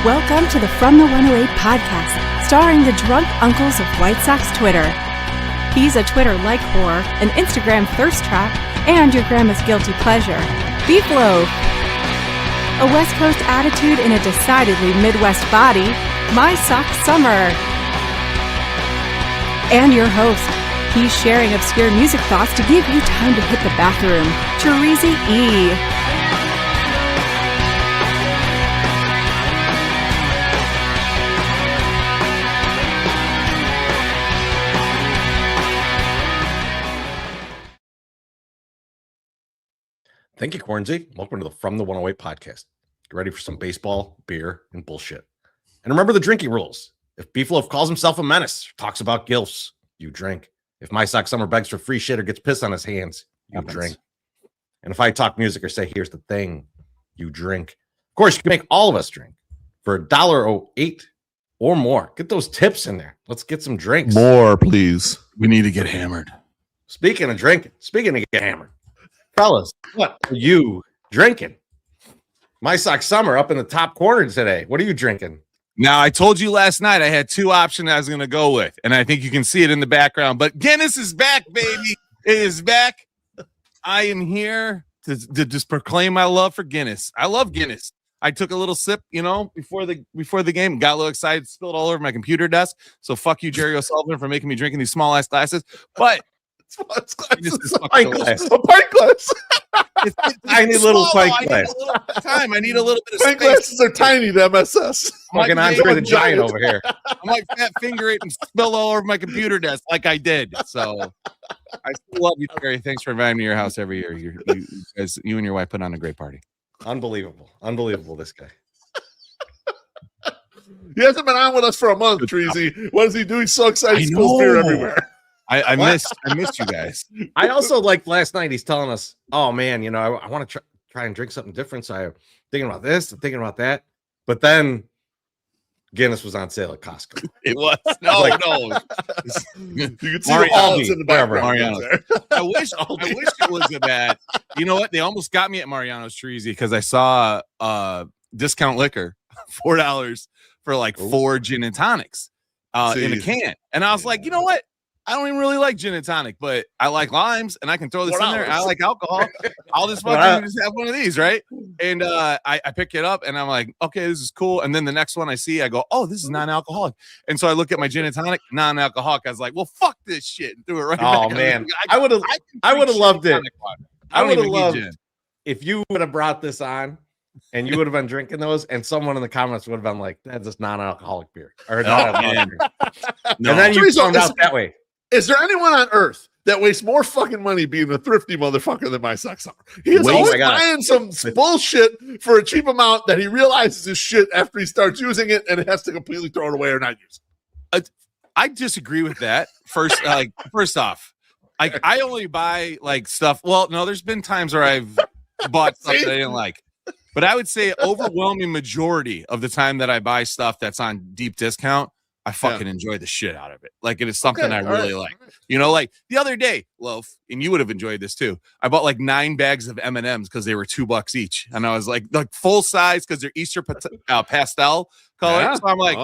Welcome to the From the 108 podcast, starring the drunk uncles of White Sox Twitter. He's a Twitter like whore, an Instagram thirst trap, and your grandma's guilty pleasure, BeefLoaf. A West Coast attitude in a decidedly Midwest body, MySoxSummer. And your host, he's sharing obscure music thoughts to give you time to hit the bathroom, Chorizy-E. Thank you, Chorizy. Welcome to the From the 108 podcast. Get ready for some baseball, beer, and bullshit. And remember the drinking rules. If BeefLoaf calls himself a menace, talks about gilfs, you drink. If MySoxSummer begs for free shit or gets piss on his hands, you drink. And if I talk music or say, here's the thing, you drink. Of course, you can make all of us drink for $1.08 or more. Get those tips in there. Let's get some drinks. More, please. We need to get hammered. Speaking of drinking, speaking of get hammered, fellas, what are you drinking? MySoxSummer up in the top corner today. What are you drinking? Now, I told you last night I had two options I was going to go with, and I think you can see it in the background. But Guinness is back, baby. It is back. I am here to just proclaim my love for Guinness. I love Guinness. I took a little sip, before the game, got a little excited, spilled all over my computer desk. So fuck you, Jerry O'Sullivan, for making me drink in these small ass glasses. But It's a pint glass. A pint glass. It's tiny little pint glass. I need a little bit of pint space. glasses are tiny to MSS. Fucking Andre the Giant over here. I might fat finger it and spill all over my computer desk like I did. So I still love you, Terry. Thanks for inviting me to your house every year. You and your wife put on a great party. Unbelievable, this guy. He hasn't been on with us for a month, Chorizy. What does he do? He's so excited he spills beer everywhere. I missed you guys. I also last night he's telling us, oh man, I want to try and drink something different. So I'm thinking about this, I'm thinking about that. But then Guinness was on sale at Costco. It was. No. You can see the olives in the background. I wish it was that. You know what? They almost got me at Mariano's Chorizy because I saw discount liquor, $4 for like 4 gin and tonics in a can. And I was like, you know what? I don't even really like gin and tonic, but I like limes and I can throw this in there. I like alcohol. I'll just fucking just have one of these, right? And I pick it up and I'm like, okay, this is cool. And then the next one I see, I go, oh, this is non-alcoholic. And so I look at my gin and tonic, non-alcoholic. I was like, well, fuck this shit. And threw it right back. Oh man, I would have loved it. I would have loved if you would have brought this on and you would have been drinking those, and someone in the comments would have been like, that's just non-alcoholic beer. Or non-alcoholic beer. And then you found out that way. Is there anyone on earth that wastes more fucking money being a thrifty motherfucker than MySoxSummer? He is always buying some bullshit for a cheap amount that he realizes is shit after he starts using it, and it has to completely throw it away or not use it. I disagree with that. First off, I only buy stuff. Well, no, there's been times where I've bought stuff that I didn't like. But I would say overwhelming majority of the time that I buy stuff that's on deep discount, I fucking enjoy the shit out of it. Like it is something I really like. Like the other day, Loaf, and you would have enjoyed this too. I bought like 9 bags of M&Ms because they were $2 each, and I was like full size because they're Easter pastel color. Yeah. So I'm like,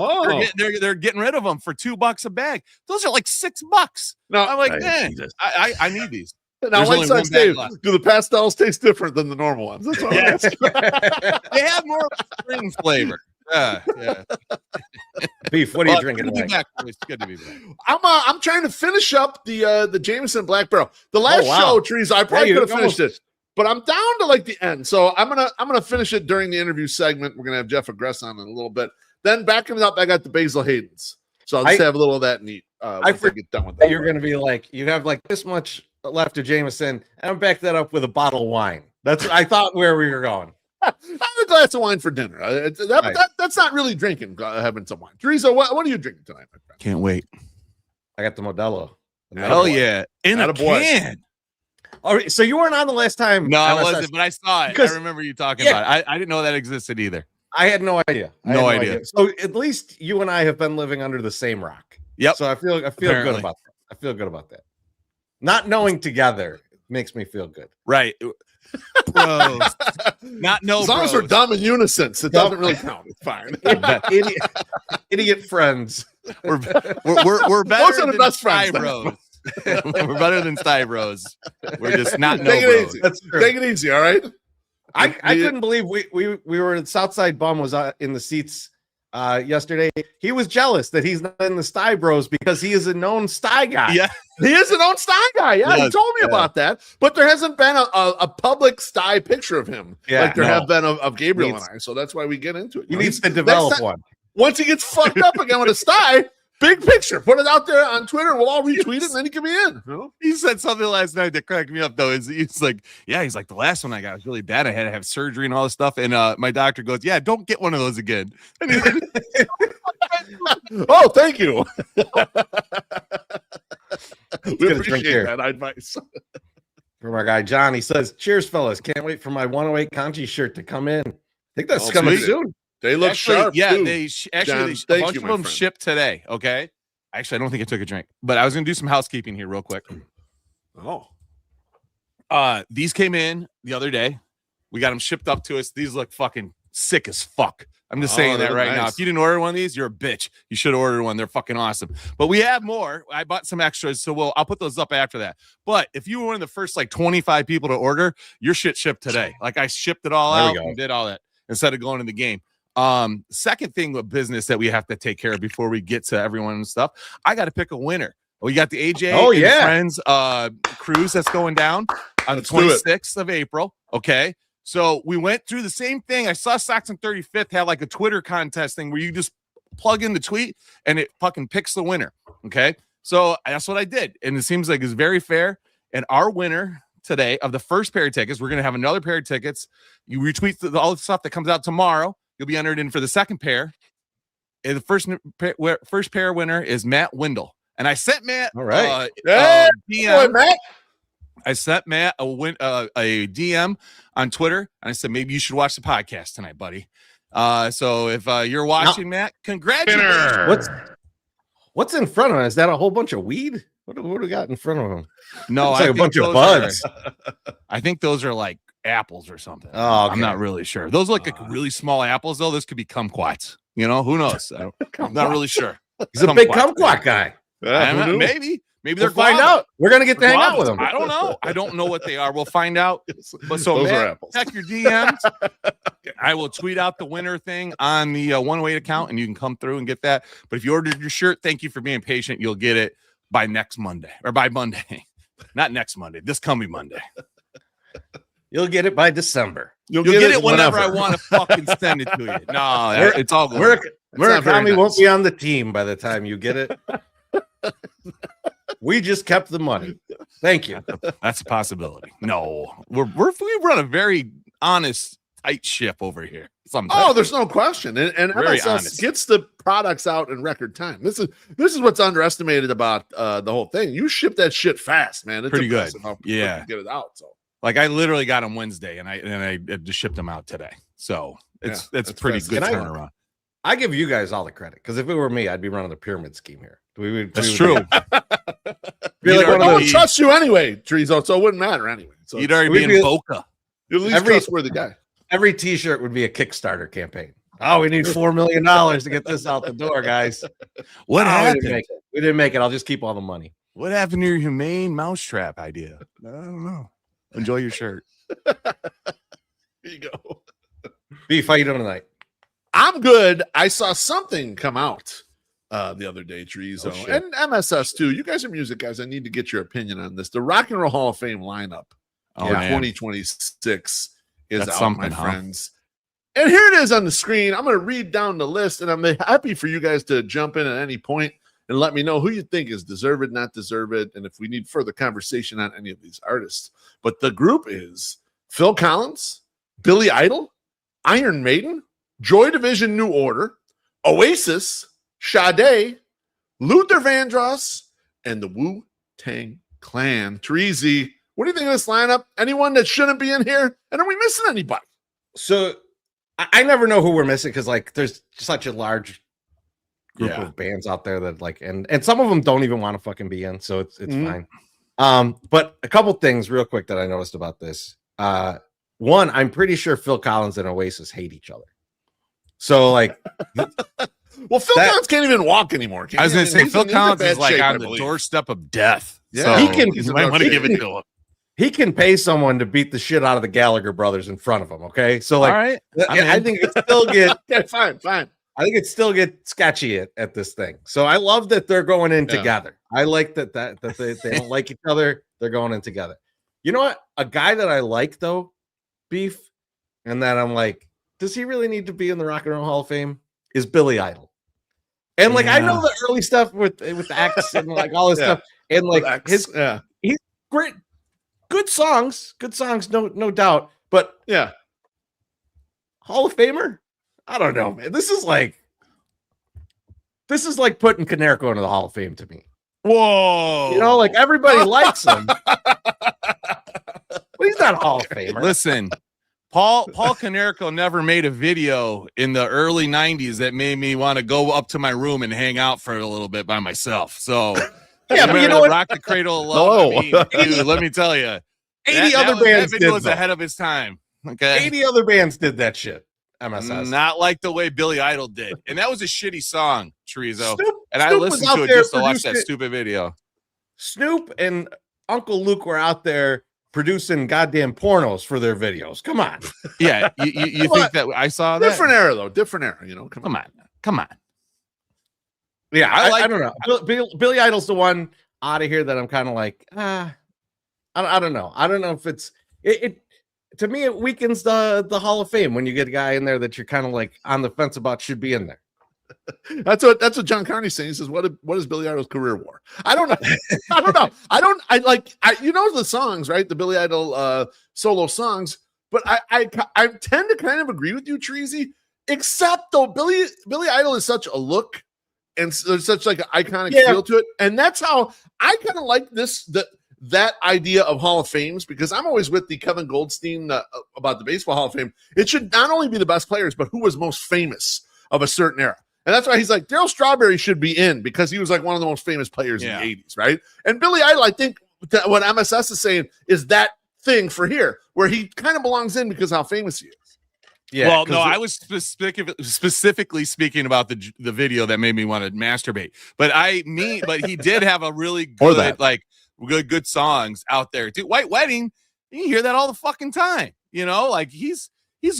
they're getting rid of them for $2 a bag. Those are like $6. No, I'm like, man, I need these. Now, White Sox, Dave, do the pastels taste different than the normal ones? That's all. They have more spring flavor. Yeah. Beef, what are you drinking tonight? It's good to be back. I'm trying to finish up the Jameson Black Barrel. The last show, Trees, I probably could have finished it, but I'm down to the end. So I'm gonna finish it during the interview segment. We're gonna have Jeff Agrest on in a little bit. Then backing it up, I got the Basil Hayden's. So I'll just have a little of that neat. I get done with that. You're gonna be like, you have this much left of Jameson, and I'm back that up with a bottle of wine. That's I thought where we were going. I have a glass of wine for dinner. That's not really drinking, having some wine. Teresa, what are you drinking tonight, my friend? Can't wait. I got the Modelo. Hell yeah. In a can. All right, so you weren't on the last time. No, I wasn't, but I saw it. I remember you talking about it. I didn't know that existed either. I had no idea. No idea. So at least you and I have been living under the same rock. Yep. So I feel good about that. Not knowing together makes me feel good. Right. Bros. Not no As long as bros. we're dumb in unison, it doesn't really count. It's fine. Idiot friends. We're better Those are the than best friends. Sty Bros. We're better than Sty Bros. We're just not no Take it bros. easy. That's true. Take it easy, all right? I couldn't believe we were at Southside Bum was in the seats yesterday. He was jealous that he's not in the Sty Bros because he is a known Sty guy. Yeah. He is an own Sty guy. Yeah, Yes, he told me about that. But there hasn't been a public Sty picture of him like there have been of Gabriel and I. So that's why we get into it. He needs to develop one. Once he gets fucked up again with a Sty, big picture. Put it out there on Twitter. We'll all retweet it, and then he can be in. You know? He said something last night that cracked me up, though. He's like, the last one I got was really bad. I had to have surgery and all this stuff. And my doctor goes, yeah, don't get one of those again. Oh, thank you. We Get a drink appreciate here. that advice. From our guy John, he says, "Cheers, fellas! Can't wait for my 108 Conchi shirt to come in. I think that's coming sweet. soon. They look sharp. Yeah, too. a John, bunch thank you, of my them friend. shipped today. Okay. Actually, I don't think I took a drink, but I was gonna do some housekeeping here real quick. Oh, These came in the other day. We got them shipped up to us. These look fucking sick as fuck. I'm just saying they that look right now. nice. If you didn't order one of these, you're a bitch. You should order one. They're fucking awesome. But we have more. I bought some extras, so I'll put those up after that. But if you were one of the first 25 people to order, your shit shipped today. Like I shipped it all out and did all that instead of going to the game. Second thing with business that we have to take care of before we get to everyone and stuff, I got to pick a winner. We got the AJ and Friends cruise that's going down on the 26th of April. Okay. So we went through the same thing. I saw Sox on 35th had like a Twitter contest thing where you just plug in the tweet and it fucking picks the winner. Okay. So that's what I did. And it seems like it's very fair. And our winner today of the first pair of tickets, we're going to have another pair of tickets. You retweet all the stuff that comes out tomorrow. You'll be entered in for the second pair. And the first pair winner is Matt Wendell. And I sent Matt DM. Matt. I sent Matt a DM on Twitter, and I said, maybe you should watch the podcast tonight, buddy. So if you're watching, Matt, congratulations. What's in front of him? Is that a whole bunch of weed? What do we got in front of him? No, it's like a bunch of buds. I think those are like apples or something. Oh, okay. I'm not really sure. Those look like really small apples, though. This could be kumquats. You know, who knows? I'm not really sure. He's a big kumquat guy. Maybe they're find out. We're gonna get to hang out with them. I don't know. I don't know what they are. We'll find out. But so those are Matt, apples. check your DMs. I will tweet out the winner thing on the 108 account, and you can come through and get that. But if you ordered your shirt, thank you for being patient. You'll get it by next Monday or by Monday, not next Monday. This coming Monday. You'll get it by December. You'll get it whenever I want to fucking send it to you. No, it's all good. Murakami won't be on the team by the time you get it. We just kept the money. Thank you. That's a possibility. No, we run a very honest, tight ship over here. Oh, there's no question. And MSS gets the products out in record time. This is what's underestimated about the whole thing. You ship that shit fast, man. It's pretty good. How you get it out. So like I literally got them Wednesday and I just shipped them out today. So it's pretty good turnaround. I give you guys all the credit because if it were me, I'd be running the pyramid scheme here. That's true. No one trusts you anyway, Chorizo, so it wouldn't matter anyway. So you'd already be in Boca. You're at least trustworthy guy. Every T-shirt would be a Kickstarter campaign. Oh, we need $4 million to get this out the door, guys. What happened? We didn't make it. I'll just keep all the money. What happened to your humane mousetrap idea? I don't know. Enjoy your shirt. Here you go. Beef, how you doing tonight? I'm good. I saw something come out the other day, Chorizo, and MSS too. You guys are music guys. I need to get your opinion on this. The Rock and Roll Hall of Fame lineup for 2026 is out, my friends. And here it is on the screen. I'm going to read down the list, and I'm happy for you guys to jump in at any point and let me know who you think is deserved, not deserved, and if we need further conversation on any of these artists. But the group is Phil Collins, Billy Idol, Iron Maiden, Joy Division New Order, Oasis, Sade, Luther Vandross, and the Wu-Tang Clan. Chorizy, what do you think of this lineup? Anyone that shouldn't be in here? And are we missing anybody? So I never know who we're missing because there's such a large group of bands out there that and some of them don't even want to fucking be in, so it's fine. But a couple things real quick that I noticed about this. One, I'm pretty sure Phil Collins and Oasis hate each other. So like, well, Phil Collins can't even walk anymore. I was going to say Phil Collins is like on the doorstep of death. Yeah, so he can. You might want to give it to him. He can pay someone to beat the shit out of the Gallagher brothers in front of him. Okay, so like, all right. I think it still get fine. I think it still get sketchy at this thing. So I love that they're going in together. I like that they don't like each other. They're going in together. You know what? A guy that I like though, Beef, and that I'm like, does he really need to be in the Rock and Roll Hall of Fame? Is Billy Idol. And like I know the early stuff with the X and like all this stuff, and like he's great, good songs, no doubt. But Hall of Famer, I don't know, man. This is like putting Canerco into the Hall of Fame to me. Whoa, you know, like everybody likes him, but he's not a Hall of Famer. Listen. Paul Canerco never made a video in the early 90s that made me want to go up to my room and hang out for a little bit by myself. So but you know what? Rock the Cradle of Love. I mean, dude, let me tell you, 80 other bands that video was ahead of his time. Okay, 80 other bands did that shit. MSS, not like the way Billy Idol did, and that was a shitty song, Chorizo. And I listened to it just to watch that stupid video. Snoop and Uncle Luke were out there producing goddamn pornos for their videos. Come on. Yeah, you think that I saw that? Different era, though. Different era, you know. Come on. Yeah, I don't know. Billy Idol's the one out of here that I'm kind of like, I don't know. I don't know if it's it. To me, it weakens the Hall of Fame when you get a guy in there that you're kind of like on the fence about should be in there. That's what John Carney's saying. He says, "What is Billy Idol's career war?" I don't know. I you know the songs, right? The Billy Idol solo songs, but I tend to kind of agree with you, Chorizy. Except though, Billy Idol is such a look and there's such like an iconic feel to it, and that's how I kind of like that idea of Hall of Fames, because I'm always with the Kevin Goldstein about the Baseball Hall of Fame. It should not only be the best players, but who was most famous of a certain era. And that's why he's like, Darryl Strawberry should be in because he was like one of the most famous players in the 80s, right? And Billy Idol, I think what MSS is saying is that thing for here, where he kind of belongs in because how famous he is. Yeah. Well, no, I was specifically speaking about the video that made me want to masturbate. But he did have a really good, good songs out there too. White Wedding, you hear that all the fucking time. You know, like he's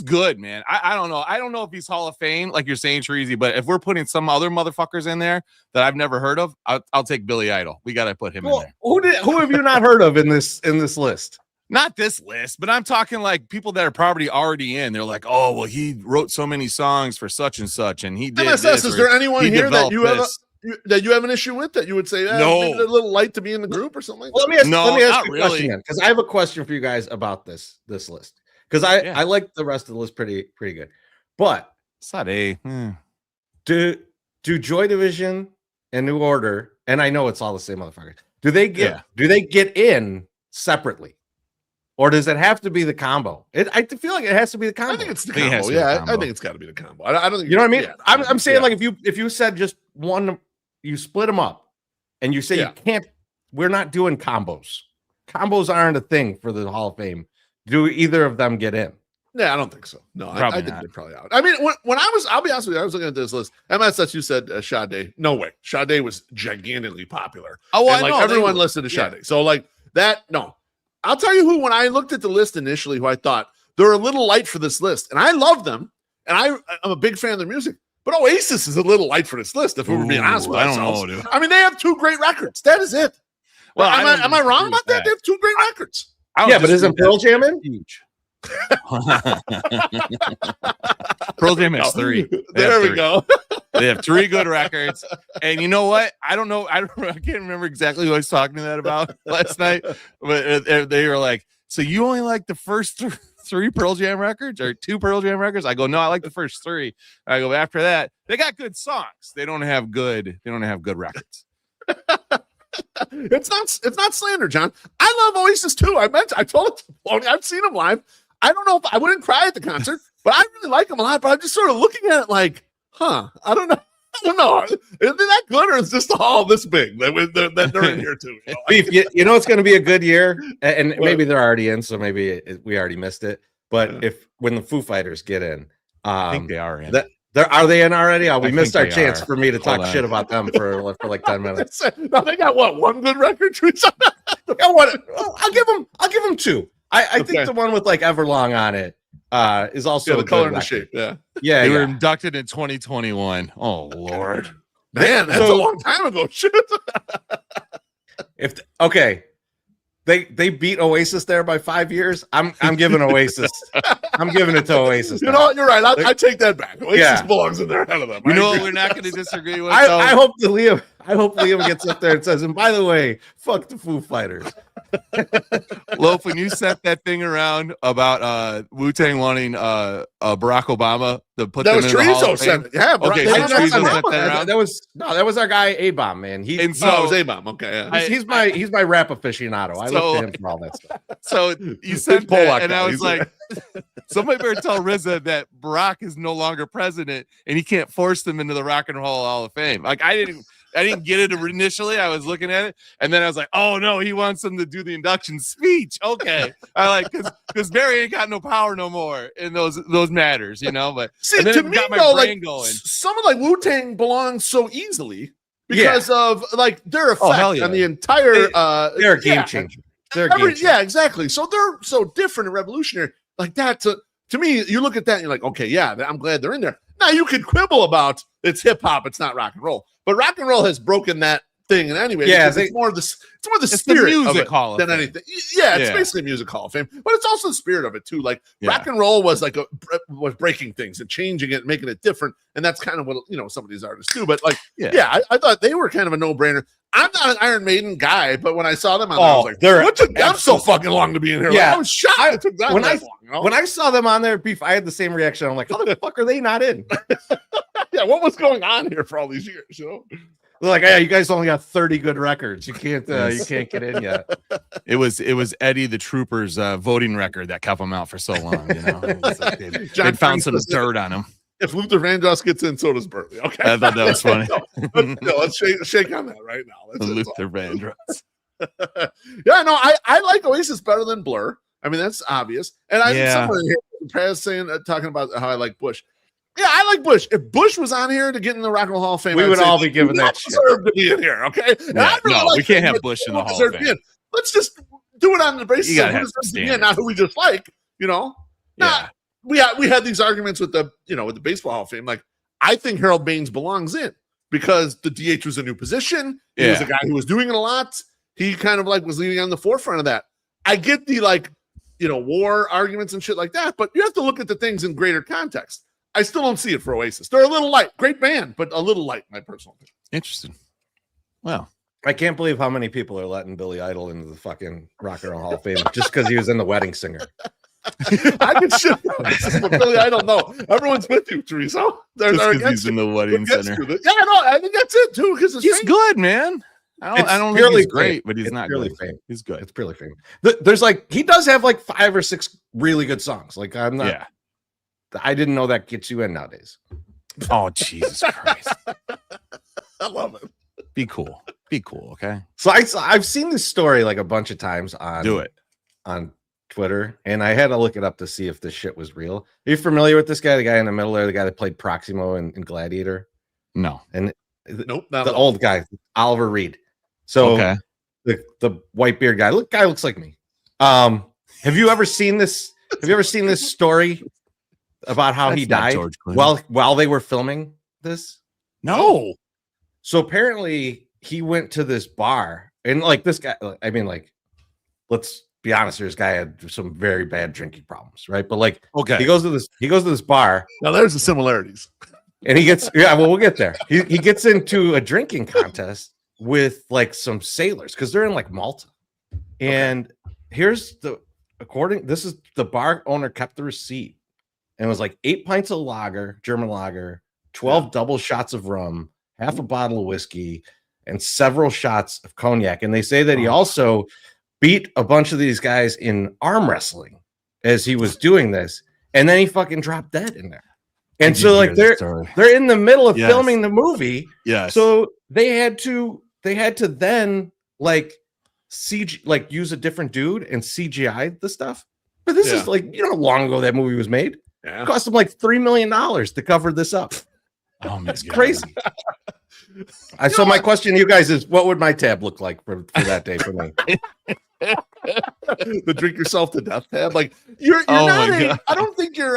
good, man. I don't know. I don't know if he's Hall of Fame, like you're saying, Chorizy, but if we're putting some other motherfuckers in there that I've never heard of, I'll take Billy Idol. We got to put him in there. Who have you not heard of in this list? Not this list, but I'm talking like people that are probably already in. They're like, oh, well, he wrote so many songs for such and such, and he did MSS, is there anyone here that you have an issue with that you would say no, maybe a little light to be in the group or something like that? Let me ask you a question then, because I have a question for you guys about this list. Because I like the rest of the list pretty good, but it's not a do Joy Division and New Order, and I know it's all the same motherfuckers. Do they get in separately, or does it have to be the combo? I feel like it has to be the combo. I think it's the combo. Yeah, I think it's got to be the combo. I don't think you know what I mean. Yeah, I'm saying like if you said just one, you split them up, and you say you can't. We're not doing combos. Combos aren't a thing for the Hall of Fame. Do either of them get in? Yeah, I don't think so. No, I think they're probably out. I mean, when I'll be honest with you, I was looking at this list. MSS, you said Sade. No way. Sade was gigantically popular. Oh, and, everyone listened to Sade. Yeah. So like that, no. I'll tell you who, when I looked at the list initially, who I thought they're a little light for this list. And I love them. And I'm a big fan of their music. But Oasis is a little light for this list, if we were being honest with ourselves. I don't know, dude. I mean, they have 2 great records. That is it. Well, am I wrong about that? They have 2 great records. Yeah, but isn't Pearl Jam in? Huge. Pearl Jam has 3. There we go. They have 3 good records. And you know what? I don't know. I can't remember exactly who I was talking to that about last night. But they were like, so you only like the first 3 Pearl Jam records or 2 Pearl Jam records? I go, no, I like the first 3. I go, after that, they got good songs. They don't have good records. It's not slander, John. I love Oasis too. I told it. I've seen them live. I don't know if I wouldn't cry at the concert, but I really like them a lot. But I'm just sort of looking at it like, I don't know. No, that glitter is just all this big that they're in here too. Beef, you know it's going to be a good year, and maybe they're already in, so maybe we already missed it. But when the Foo Fighters get in, I think they are in. Are they in already? We missed our chance are. for me to talk shit about them for like 10 minutes. No, they got one good record. I'll give them two. I think the one with like Everlong on it is also the color and the shape. Yeah. They were inducted in 2021. Oh Lord, man, that's a long time ago. Shit. They beat Oasis there by 5 years. I'm giving Oasis. I'm giving it to Oasis. You know what? You're right. I take that back. Oasis belongs in there ahead of them. You know what? We're not going to disagree with. I hope Liam gets up there and says, and by the way, fuck the Foo Fighters. Loaf, when you sent that thing around about Wu-Tang wanting Barack Obama to put them in the Hall of Fame. Yeah, okay, so Chorizo sent that around. That was our guy A-Bomb, man. It was A-Bomb. Okay, yeah. He's my rap aficionado. I look to him for all that stuff. So you sent that, and I was like, somebody better tell RZA that Barack is no longer president, and he can't force them into the Rock and Roll Hall of Fame. Like I didn't get it initially. I was looking at it, and then I was like, "Oh no, he wants them to do the induction speech." Okay, I like because Barry ain't got no power no more in those matters, you know. But see, to me though, like someone like Wu-Tang belongs so easily because of like their effect on the entire. They're a game changer. Yeah, exactly. So they're so different and revolutionary like that. To me, you look at that and you're like, okay, yeah, I'm glad they're in there. Now you could quibble about it's hip hop, it's not rock and roll, but rock and roll has broken that thing in any way. Yeah, it's more of the spirit the music of it hall than anything. Yeah, it's basically music hall of fame, but it's also the spirit of it too. Like rock and roll was like was breaking things and changing it, making it different, and that's kind of what some of these artists do. But like, I thought they were kind of a no brainer. I'm not an Iron Maiden guy, but when I saw them, I was like, "What took them so fucking long to be in here?" Yeah, like, I was shocked it took them that long. When I saw them on there, Beef, I had the same reaction. I'm like, "How the fuck are they not in?" Yeah, what was going on here for all these years? They're like, "Yeah, you guys only got 30 good records. You can't get in yet." It was Eddie the Trooper's voting record that kept him out for so long. Like they'd found some dirt on him. If Luther Vandross gets in, so does Berkeley. Okay, I thought that was funny. no, let's shake on that right now. Luther Vandross. Yeah, no, I like Oasis better than Blur. I mean, that's obvious. And someone here Paz saying talking about how I like Bush. Yeah, I like Bush. If Bush was on here to get in the Rock and Roll Hall of Fame, we would all be giving that shit. Deserve to be in here, okay? Yeah, we can't have Bush in the Hall of Fame. Let's just do it on the basis of who deserves to be in, not who we just like. Yeah. We had these arguments with the Baseball Hall of Fame. Like, I think Harold Baines belongs in because the DH was a new position. He was a guy who was doing it a lot. He kind of like was leading on the forefront of that. I get the war arguments and shit like that, but you have to look at the things in greater context. I still don't see it for Oasis. They're a little light. Great band, but a little light, my personal opinion. Interesting. Well, I can't believe how many people are letting Billy Idol into the fucking Rock and Roll Hall of Fame just because he was in The Wedding Singer. I can shit but Billy Idol. No, everyone's with you, Teresa. He's in The Wedding Center. I think that's it too. Because he's good, man. I don't think he's great, but he's not really good. He's good. It's purely fame. There's he does have 5 or 6 really good songs. Like I'm not. Yeah. I didn't know that gets you in nowadays. Oh Jesus Christ! I love it. Be cool. Okay. So I've seen this story a bunch of times on Twitter, and I had to look it up to see if this shit was real. Are you familiar with this guy? The guy in the middle there, the guy that played Proximo in Gladiator? No. And nope, the old guy, Oliver Reed. So the white beard guy. Guy looks like me. Have you ever seen this? Have you ever seen this story about how he died while they were filming this? No. So apparently he went to this bar, and this guy, let's be honest, this guy had some very bad drinking problems, right? But he goes to this bar. Now there's the similarities. And he gets we'll get there. He gets into a drinking contest with some sailors because they're in Malta. And here's this is the bar owner kept the receipt. And it was 8 pints of lager, German lager, 12 double shots of rum, half a bottle of whiskey, and several shots of cognac. And they say that he also beat a bunch of these guys in arm wrestling as he was doing this. And then he fucking dropped dead in there. And so like they're in the middle of filming the movie. Yes. So they had to then like use a different dude and CGI the stuff. But this is like, you know how long ago that movie was made? Yeah. It cost them like $3 million to cover this up. Oh my It's crazy. So my question to you guys is, what would my tab look like for that day for me? The drink yourself to death tab. Like you're not I don't think you're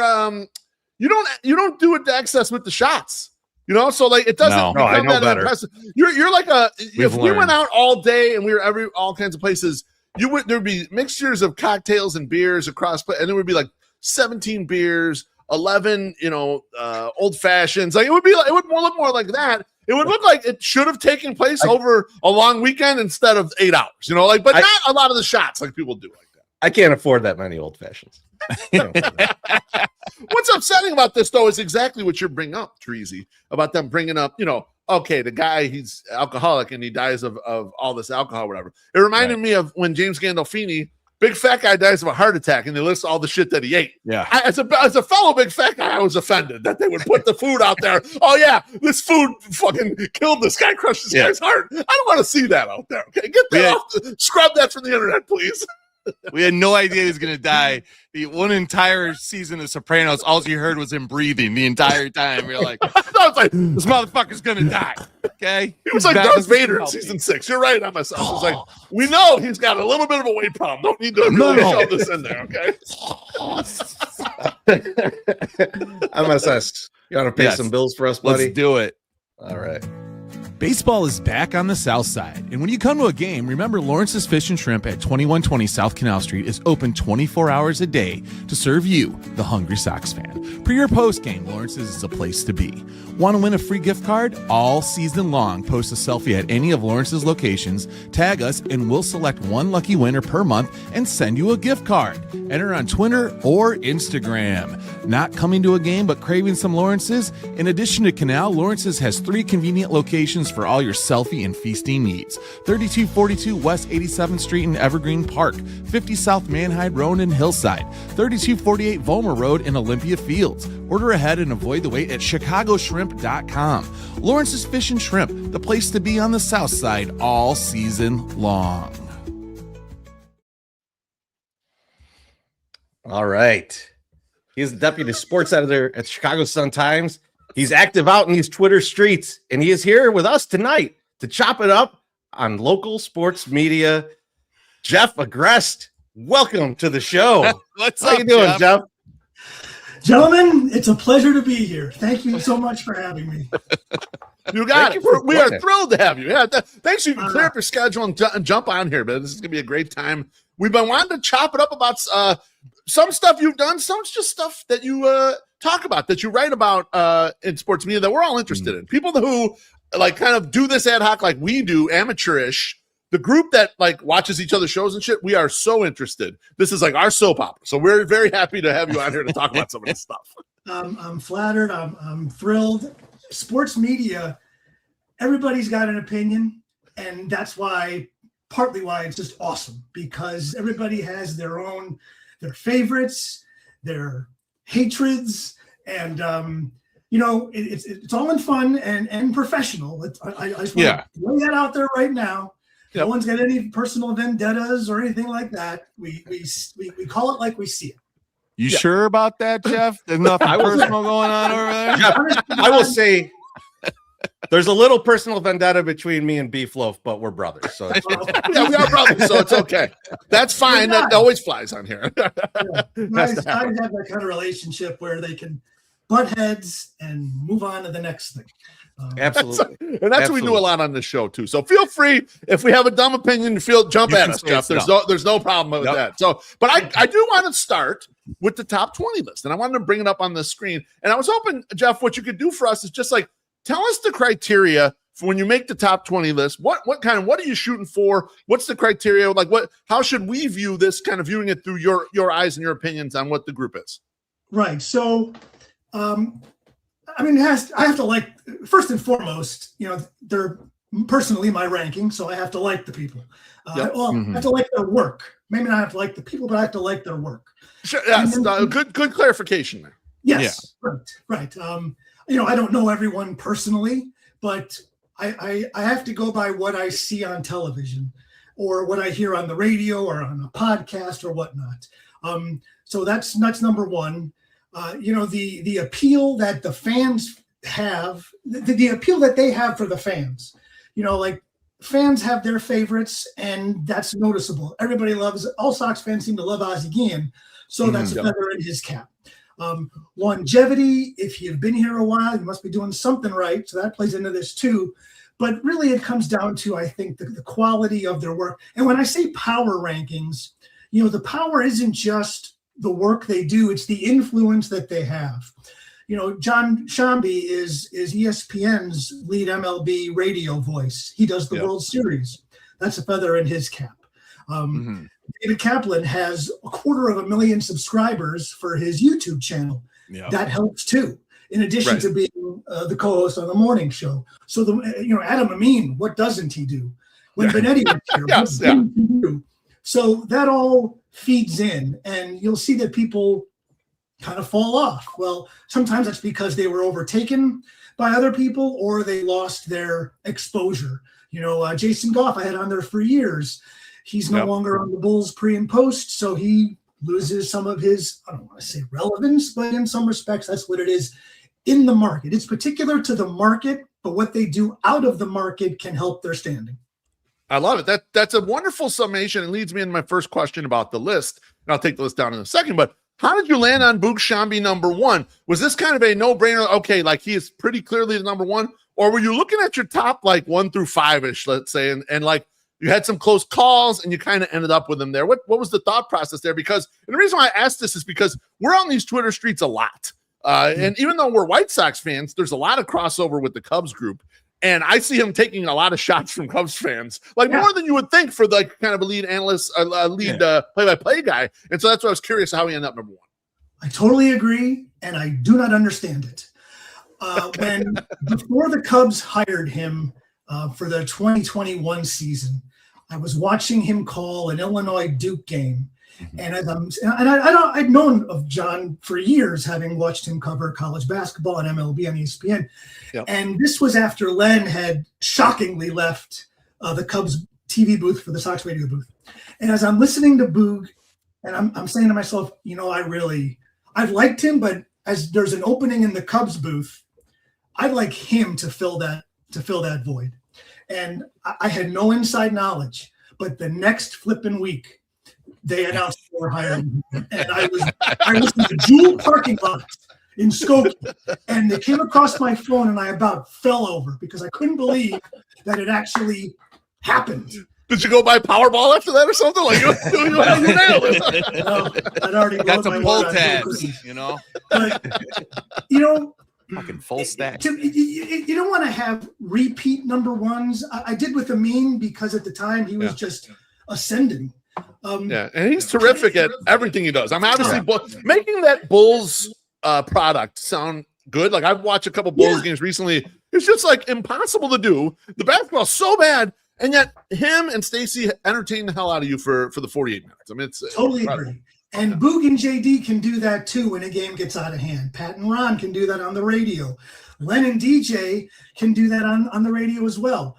you don't do it to excess with the shots. You know, so like it doesn't become that impressive. You're like if we went out all day and we were all kinds of places, there'd be mixtures of cocktails and beers across, and it would be like 17 beers, 11, old fashions. Like it would look more like that. It would look like it should have taken place over a long weekend instead of 8 hours, but not a lot of the shots like people do like that. I can't afford that many old fashions. What's upsetting about this, though, is exactly what you're bringing up, Chorizy, about them bringing up, okay, the guy, he's alcoholic and he dies of all this alcohol, whatever. It reminded me of when James Gandolfini, big fat guy, dies of a heart attack, and they list all the shit that he ate. Yeah. As a fellow big fat guy, I was offended that they would put the food out there. Oh, yeah, this food fucking killed this guy, crushed this guy's heart. I don't want to see that out there. Okay, get that off. Scrub that from the internet, please. We had no idea he was going to die. The one entire season of Sopranos, all you heard was him breathing the entire time. We were like, I was like, this motherfucker's going to die. Okay. He was like Darth Vader in season 6. You're right on myself. I was like, we know he's got a little bit of a weight problem. Don't need to really shove this in there. Okay. MSS, you want to pay some bills for us, buddy? Let's do it. All right. Baseball is back on the South Side, and when you come to a game, remember Lawrence's Fish and Shrimp at 2120 South Canal Street is open 24 hours a day to serve you, the hungry Sox fan. Pre or post game, Lawrence's is a place to be. Want to win a free gift card? All season long, post a selfie at any of Lawrence's locations, tag us, and we'll select one lucky winner per month and send you a gift card. Enter on Twitter or Instagram. Not coming to a game but craving some Lawrence's? In addition to Canal, Lawrence's has 3 convenient locations for all your selfie and feasting needs. 3242 West 87th Street in Evergreen Park, 50 South Manhide Road in Hillside, 3248 Vollmer Road in Olympia Fields. Order ahead and avoid the wait at chicagoshrimp.com. Lawrence's Fish and Shrimp, the place to be on the South Side all season long. All right. He's the deputy sports editor at Chicago Sun-Times. He's active out in these Twitter streets, and he is here with us tonight to chop it up on local sports media. Jeff Agrest, welcome to the show. How you doing, Jeff? Gentlemen, it's a pleasure to be here. Thank you so much for having me. You got it. We are thrilled to have you. Yeah, thanks. You can clear up your schedule and jump on here, but this is going to be a great time. We've been wanting to chop it up about some stuff you've done, some just stuff that you talk about, that you write about in sports media that we're all interested in. People who like kind of do this ad hoc like we do, amateurish. The group that like watches each other's shows and shit, we are so interested. This is like our soap opera. So we're very happy to have you on here to talk about some of this stuff. I'm flattered. I'm thrilled. Sports media, everybody's got an opinion, and that's partly why it's just awesome, because everybody has their favorites, their hatreds, and it's all in fun and professional. I just want to lay that out there right now. Yep. No one's got any personal vendettas or anything like that. We call it like we see it. You sure about that, Jeff? There's nothing personal going on over there? Jeff, I will say there's a little personal vendetta between me and BeefLoaf, but we're brothers. So yeah, we are brothers, so it's okay. That's fine. That always flies on here. Nice to have that kind of relationship where they can butt heads and move on to the next thing. Absolutely. That's what we do a lot on this show too. So feel free, if we have a dumb opinion, jump at us, Jeff. There's no problem with that. So, but I do want to start with the top 20 list, and I wanted to bring it up on the screen. And I was hoping, Jeff, what you could do for us is just like tell us the criteria for when you make the top 20 list. What are you shooting for? What's the criteria? Like how should we view this, kind of viewing it through your eyes and your opinions on what the group is? Right. So I have to like, first and foremost, they're personally my ranking, so I have to like the people. I have to like their work. Maybe not have to like the people, but I have to like their work. Sure, yes, good clarification there. Yes, right. I don't know everyone personally, but I have to go by what I see on television or what I hear on the radio or on a podcast or whatnot. So that's number one. The appeal that the fans have, the appeal that they have for the fans, like fans have their favorites, and that's noticeable. Everybody loves, all Sox fans seem to love Ozzie Guillen, so that's a feather in his cap. Longevity, if you've been here a while, you must be doing something right, so that plays into this too. But really it comes down to, I think, the quality of their work. And when I say power rankings, the power isn't just the work they do, it's the influence that they have. John Shambi is ESPN's lead MLB radio voice. He does the World Series. That's a feather in his cap. David Kaplan has 250,000 subscribers for his YouTube channel. That helps too, in addition to being the co-host on the morning show. So Adam Amin, what doesn't he do? When Benetti was here, what didn't he do? So that all feeds in, and you'll see that people kind of fall off. Well, sometimes that's because they were overtaken by other people or they lost their exposure. Jason Goff, I had on there for years. He's no longer on the Bulls pre and post, so he loses some of his, I don't want to say relevance, but in some respects, that's what it is in the market. It's particular to the market, but what they do out of the market can help their standing. I love it. That's a wonderful summation. It leads me into my first question about the list. And I'll take the list down in a second, but how did you land on Boog Shambi number one? Was this kind of a no-brainer? Okay, like he is pretty clearly the number one, or were you looking at your top like 1 through 5-ish, let's say, and like you had some close calls and you kind of ended up with him there? What was the thought process there? Because, and the reason why I asked this is because we're on these Twitter streets a lot. And even though we're White Sox fans, there's a lot of crossover with the Cubs group. And I see him taking a lot of shots from Cubs fans, like more than you would think for like kind of a lead analyst, play-by-play guy. And so that's why I was curious how he ended up number one. I totally agree, and I do not understand it. When before the Cubs hired him for the 2021 season, I was watching him call an Illinois Duke game, and I'd known of John for years, having watched him cover college basketball and MLB on ESPN. And this was after Len had shockingly left the Cubs TV booth for the Sox radio booth. And as I'm listening to Boog, and I'm saying to myself, I've liked him, but as there's an opening in the Cubs booth, I'd like him to fill that void. And I had no inside knowledge, but the next flipping week, they announced they were hiring him. And I was in the Jewel parking lot in Skokie, and they came across my phone, and I about fell over because I couldn't believe that it actually happened. Did you go buy Powerball after that or something? Like you nailed it. No, I'd already got some pull tabs, But, fucking full stack. You don't want to have repeat number ones. I did with Amin because at the time he was just ascending. And he's terrific at everything he does. I'm obviously making that Bulls product sound good. Like I've watched a couple Bulls games recently. It's just like impossible to do. The basketball's so bad, and yet him and Stacy entertain the hell out of you for the 48 minutes. I mean, it's totally incredible. Agree. And Boog and JD can do that too when a game gets out of hand. Pat and Ron can do that on the radio. Len and DJ can do that on the radio as well.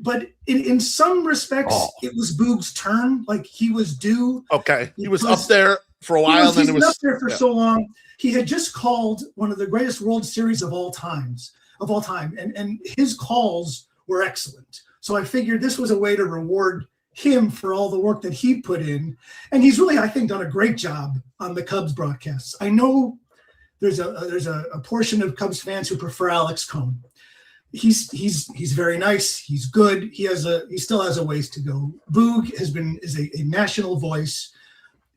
But in some respects, it was Boog's turn. Like he was due. Okay, he was up there for a while. He's been up there for so long. He had just called one of the greatest World Series of all time, and his calls were excellent. So I figured this was a way to reward him for all the work that he put in, and he's really, I think, done a great job on the Cubs broadcasts. I know there's a portion of Cubs fans who prefer Alex Cohn. He's very nice. He's good. He still has a ways to go. Boog is a national voice.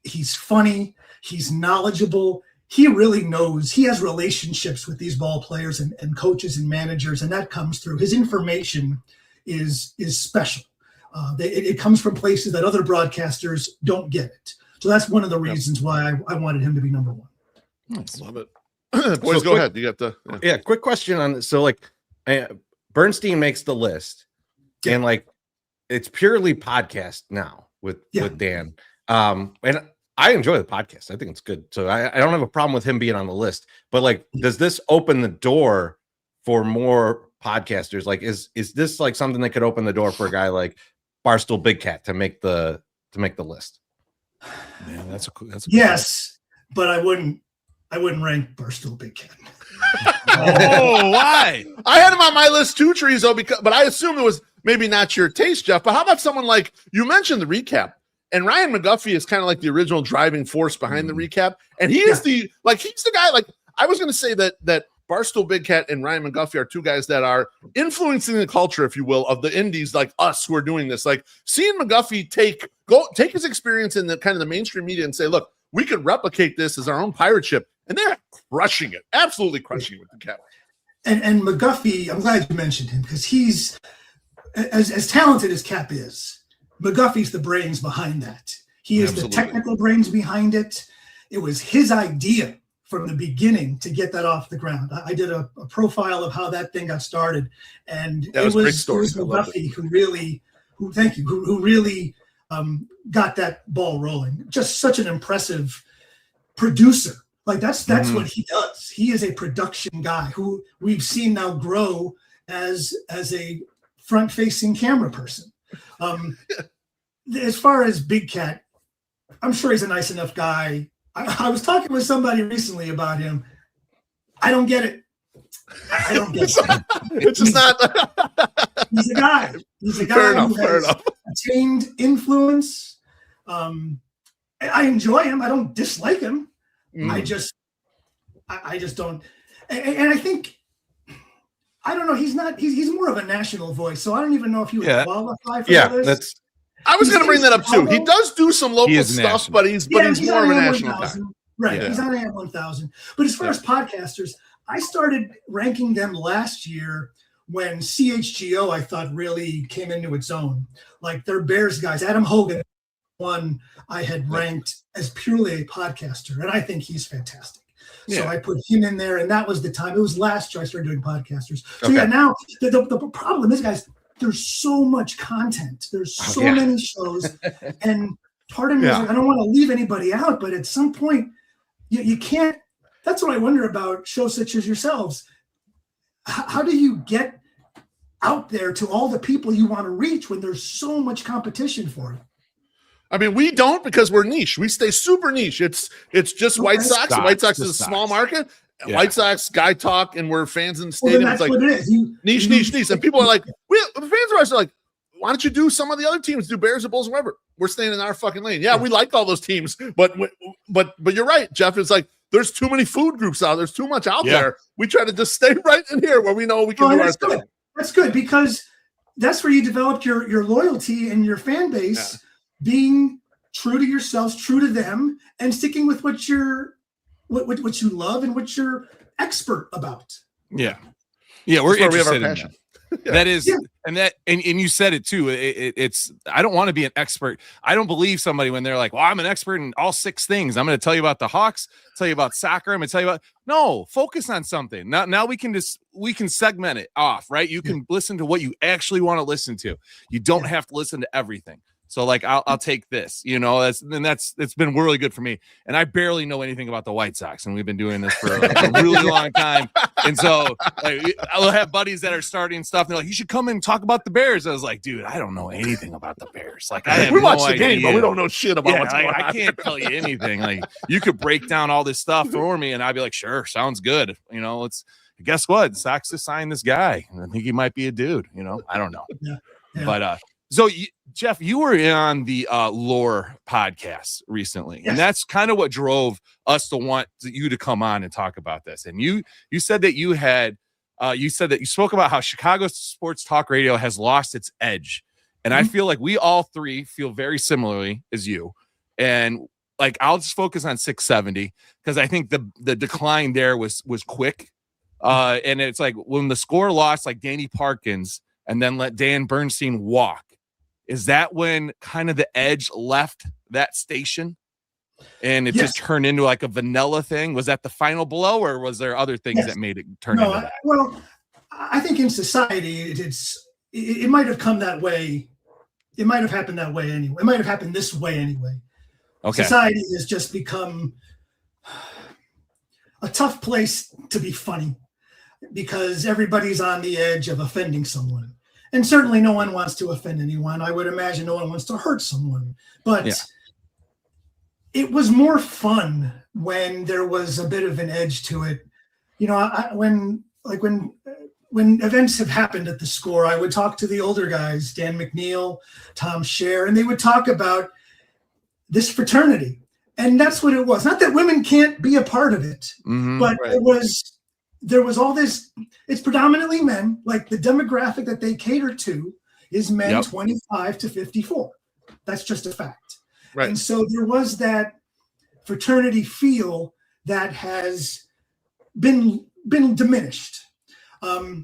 He's funny. He's knowledgeable. He really knows. He has relationships with these ball players and coaches and managers, and that comes through. His information is special. It comes from places that other broadcasters don't get it. So that's one of the reasons why I wanted him to be number one. Love it. Boys, go ahead. You got the quick question on this. So like Bernstein makes the list, and like it's purely podcast now with Dan. And I enjoy the podcast. I think it's good. So I don't have a problem with him being on the list. But like, does this open the door for more podcasters? Like, is this like something that could open the door for a guy like Barstool Big Cat to make the list? Man, that's a yes, but I wouldn't rank Barstool Big Cat. Oh, why? I had him on my list too, Chorizo, but I assume it was maybe not your taste, Jeff. But how about someone like you mentioned the recap? And Ryan McGuffey is kind of like the original driving force behind the recap. And he's the guy, like I was going to say that Barstool Big Cat and Ryan McGuffey are two guys that are influencing the culture, if you will, of the indies like us who are doing this. Like seeing McGuffey take his experience in the kind of the mainstream media and say, look, we could replicate this as our own pirate ship. And they're crushing it, absolutely crushing it with the cap. And McGuffey, I'm glad you mentioned him because he's as talented as Cap is. McGuffey's the brains behind that. He is the technical brains behind it. It was his idea from the beginning to get that off the ground. I did a profile of how that thing got started, and it was McGuffey who really got that ball rolling. Just such an impressive producer. Like that's what he does. He is a production guy who we've seen now grow as a front-facing camera person. As far as Big Cat, I'm sure he's a nice enough guy. I was talking with somebody recently about him. I don't get it. I don't get it. It's just not. He's a guy. He's a guy who has attained influence. I enjoy him. I don't dislike him. I just don't. And I think, I don't know. He's more of a national voice. So I don't even know if he would qualify for this. I was going to bring that up too. He does do some local stuff, but he's more of a national guy. Right. Yeah. He's on AM 1000. But as far as podcasters, I started ranking them last year when CHGO, I thought, really came into its own. Like their Bears guys, Adam Hogan, one I had ranked as purely a podcaster, and I think he's fantastic. So I put him in there, and that was the time. It was last year I started doing podcasters. So now the problem is, guys, there's so much content. There's so many shows. And part of me is like, I don't want to leave anybody out, but at some point you can't. That's what I wonder about shows such as yourselves. How do you get out there to all the people you want to reach when there's so much competition for it? I mean, we don't because we're niche. We stay super niche. It's just White Sox. White Sox is a small market. Yeah. White Sox guy talk, and we're fans in the stadium. That's it's like what it is. Niche. And people are like, the fans are like, why don't you do some of the other teams? Do Bears or Bulls or whatever. We're staying in our fucking lane. Yeah, we like all those teams, but you're right, Jeff. It's like there's too many food groups out. There's too much out there. We try to just stay right in here where we know we can do our thing. That's good because that's where you developed your loyalty and your fan base, being true to yourselves, true to them, and sticking with what you love and what you're expert about. Yeah, we're interested in that. That is, and you said it too. It's I don't want to be an expert. I don't believe somebody when they're like, well, I'm an expert in all 6 things. I'm going to tell you about the Hawks, tell you about soccer. I'm going to tell you about no, focus on something. Now we can segment it off, right? You can listen to what you actually want to listen to. You don't have to listen to everything. So like I'll take this, it's been really good for me. And I barely know anything about the White Sox, and we've been doing this for a really long time. And so like, I'll have buddies that are starting stuff. And they're like, you should come and talk about the Bears. I was like, dude, I don't know anything about the Bears. Like we watch the game, but we don't know shit about what's going on. I can't tell you anything. Like you could break down all this stuff for me, and I'd be like, sure, sounds good. Guess what? Sox just signed this guy, and I think he might be a dude. I don't know. But so Jeff, you were on the Lore podcast recently, and that's kind of what drove us to want you to come on and talk about this. And you said that you spoke about how Chicago sports talk radio has lost its edge, and I feel like we all three feel very similarly as you. And like I'll just focus on 670 because I think the decline there was quick, and it's like when the score lost like Danny Parkins and then let Dan Bernstein walk. Is that when kind of the edge left that station and it just turned into like a vanilla thing? Was that the final blow, or was there other things that made it turn into that? Well, I think in society, it might have come that way. It might have happened that way anyway. It might have happened this way anyway. Okay. Society has just become a tough place to be funny because everybody's on the edge of offending someone. And certainly no one wants to offend anyone. I would imagine no one wants to hurt someone. But it was more fun when there was a bit of an edge to it. You know, when events have happened at the Score, I would talk to the older guys, Dan McNeil, Tom Scher, and they would talk about this fraternity. And that's what it was. Not that women can't be a part of it, but there was all this. It's predominantly men. Like the demographic that they cater to is men 25 to 54. That's just a fact. Right. And so there was that fraternity feel that has been diminished. I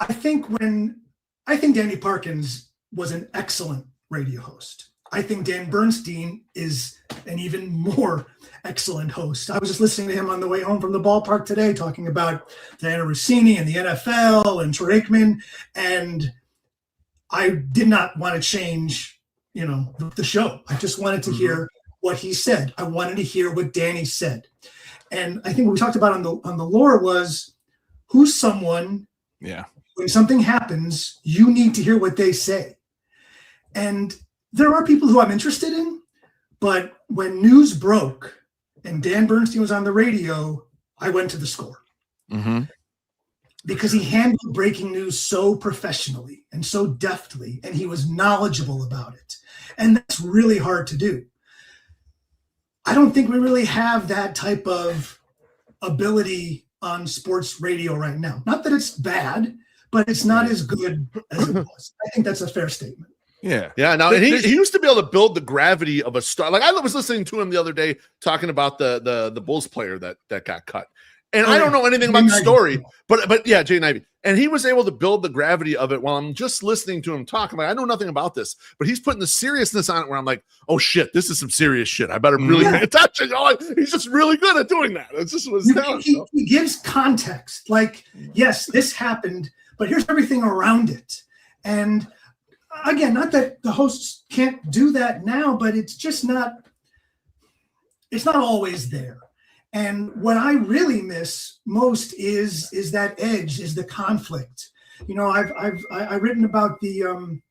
think Danny Parkins was an excellent radio host. I think Dan Bernstein is an even more excellent host. I was just listening to him on the way home from the ballpark today, talking about Diana Rossini and the NFL and Troy Aikman, and I did not want to change, the show. I just wanted to hear what he said. I wanted to hear what Danny said, and I think what we talked about on the lore was who's someone. Yeah. When something happens, you need to hear what they say, and there are people who I'm interested in, but when news broke and Dan Bernstein was on the radio, I went to the Score. Because he handled breaking news so professionally and so deftly, and he was knowledgeable about it. And that's really hard to do. I don't think we really have that type of ability on sports radio right now. Not that it's bad, but it's not as good as it was. I think that's a fair statement. Yeah. Now, and he used to be able to build the gravity of a star. Like I was listening to him the other day talking about the Bulls player that got cut. And I don't know anything about the story, but yeah, Jay Ivey. And he was able to build the gravity of it while I'm just listening to him talk. I'm like, I know nothing about this, but he's putting the seriousness on it where I'm like, oh shit, this is some serious shit. I better really pay attention. He's just really good at doing that. It's just he gives context. Like, yes, this happened, but here's everything around it. And again, not that the hosts can't do that now, but it's just not always there. And what I really miss most is that edge, is the conflict. I've written about the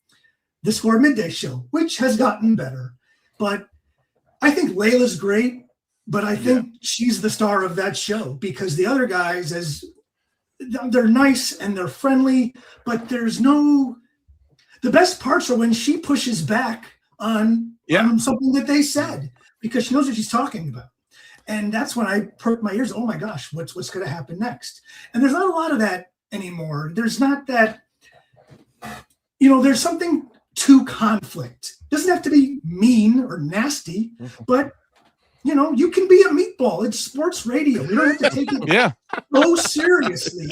Score Midday Show, which has gotten better. But I think Layla's great, but I think she's the star of that show because the other guys, they're nice and they're friendly, but there's no. The best parts are when she pushes back on something that they said because she knows what she's talking about. And that's when I perk my ears. Oh my gosh, what's going to happen next? And there's not a lot of that anymore. There's not that, there's something to conflict. It doesn't have to be mean or nasty, but you can be a meatball. It's sports radio. We don't have to take it so seriously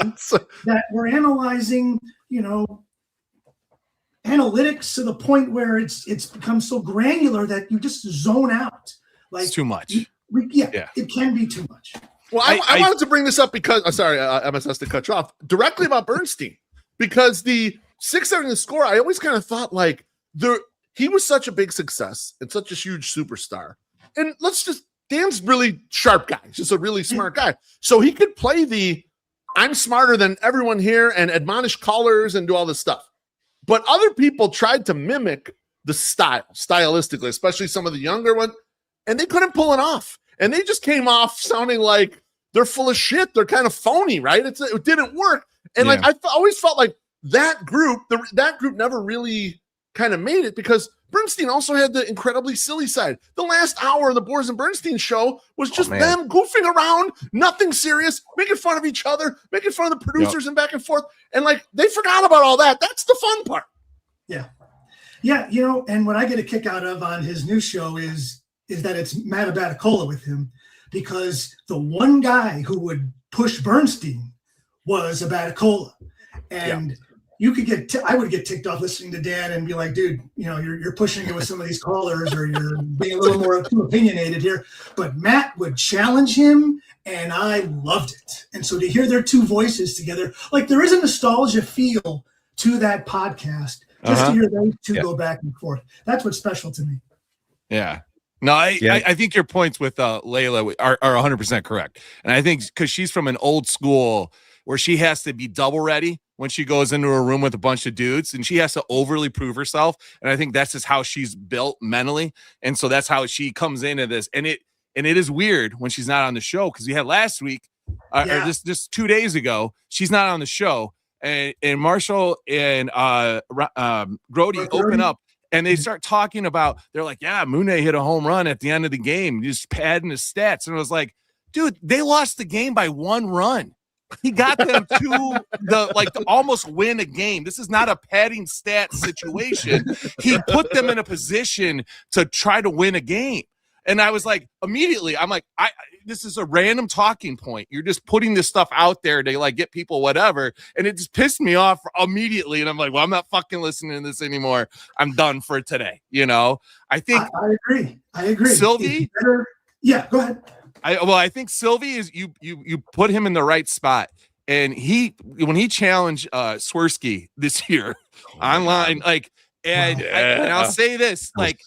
that we're analyzing, analytics to the point where it's become so granular that you just zone out. Like it's too much. It can be too much. Well, I wanted to bring this up because MSS to cut you off directly about Bernstein because the 6-7 the Score, I always kind of thought like he was such a big success and such a huge superstar. And Dan's really sharp guy. He's just a really smart guy. So he could play I'm smarter than everyone here and admonish callers and do all this stuff. But other people tried to mimic the stylistically, especially some of the younger ones, and they couldn't pull it off. And they just came off sounding like they're full of shit. They're kind of phony, right? It didn't work. And I always felt like that group never really kind of made it because Bernstein also had the incredibly silly side. The last hour of the Boers and Bernstein show was just them goofing around, nothing serious, making fun of each other, making fun of the producers and back and forth. And they forgot about all that. That's the fun part. Yeah. Yeah. And what I get a kick out of on his new show is that it's Matt Abaticola with him because the one guy who would push Bernstein was Abaticola. And you could I would get ticked off listening to Dan and be like, dude, you're pushing it with some of these callers or you're being a little more too opinionated here. But Matt would challenge him and I loved it. And so to hear their two voices together, like there is a nostalgia feel to that podcast just to hear those two go back and forth. That's what's special to me. Yeah. No, I think your points with Layla are 100% correct. And I think because she's from an old school where she has to be double ready when she goes into a room with a bunch of dudes, and she has to overly prove herself. And I think that's just how she's built mentally. And so that's how she comes into this. And it is weird when she's not on the show, because we had last week or just 2 days ago, she's not on the show. And Marshall and Grody open up. And they start talking about, they're like, yeah, Mune hit a home run at the end of the game, just padding his stats. And I was like, dude, they lost the game by 1 run. He got them to almost win a game. This is not a padding stats situation. He put them in a position to try to win a game. And I was like, immediately, I'm like, this is a random talking point. You're just putting this stuff out there to like get people whatever. And it just pissed me off immediately. And I'm like, well, I'm not fucking listening to this anymore. I'm done for today. You know, I think I agree. Sylvie. Yeah, go ahead. I think Sylvie is you put him in the right spot. And when he challenged Swirsky this year online, like, and I'll say this, like,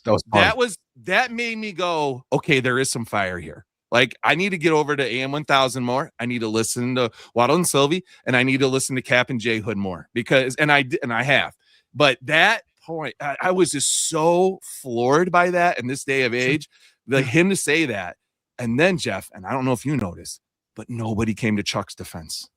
that made me go, okay, there is some fire here. Like, I need to get over to AM 1000 more. I need to listen to Waddle and Sylvie, and I need to listen to Cap and J Hood more, because, and I have, but that point, I was just so floored by that in this day of age, like him to say that. And then Jeff, and I don't know if you noticed, but nobody came to Chuck's defense.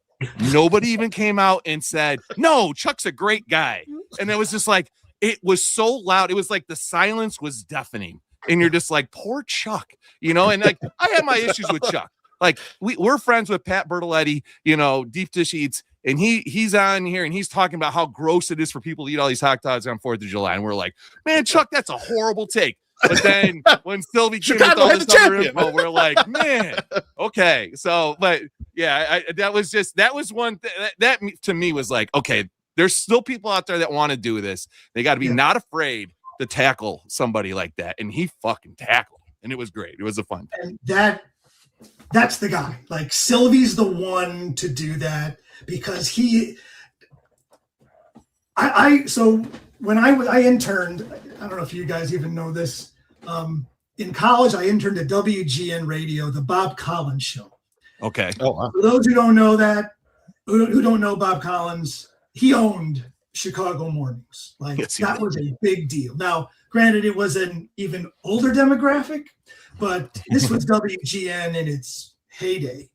Nobody even came out and said, no, Chuck's a great guy. And it was just like, it was so loud. It was like the silence was deafening. And you're just like, poor Chuck, you know? And like, I had my issues with Chuck. Like, we're friends with Pat Bertoletti, you know, Deep Dish Eats. And he's on here and he's talking about how gross it is for people to eat all these hot dogs on 4th of July. And we're like, man, Chuck, that's a horrible take. But then when Sylvie came with all this other info, we're like, man, okay. So, but yeah, that was one thing that to me was like, okay, there's still people out there that want to do this. They got to be not afraid to tackle somebody like that. And he fucking tackled him. And it was great. It was a fun thing. And that's the guy. Like, Sylvie's the one to do that, because so when I interned, I don't know if you guys even know this. In college, I interned at WGN Radio, the Bob Collins show. Okay. Oh, wow. For those who don't know that, who don't know Bob Collins, he owned Chicago mornings. Like, that was a big deal. Now, granted, it was an even older demographic, but this was WGN in its heyday.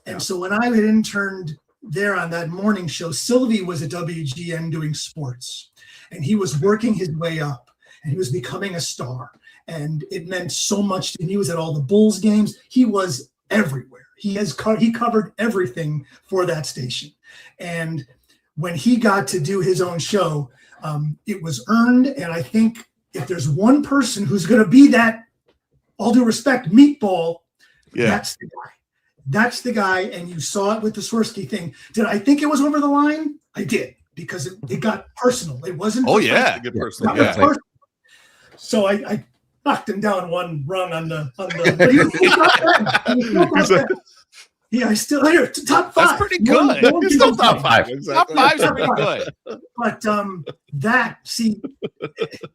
And so when I had interned there on that morning show, Sylvie was at WGN doing sports, and he was working his way up, and he was becoming a star. And it meant so much to him. He was at all the Bulls games. He was everywhere. He covered everything for that station. And when he got to do his own show, it was earned. And I think if there's one person who's going to be that, all due respect, meatball, that's the guy. That's the guy. And you saw it with the Swirsky thing. Did I think it was over the line? I did, because it got personal. It wasn't. Oh, yeah. Good personal. Yeah. Personal. So I knocked him down one rung on the but yeah, I still here top 5. That's pretty good. It's still top 5. Exactly. Top 5's pretty good. But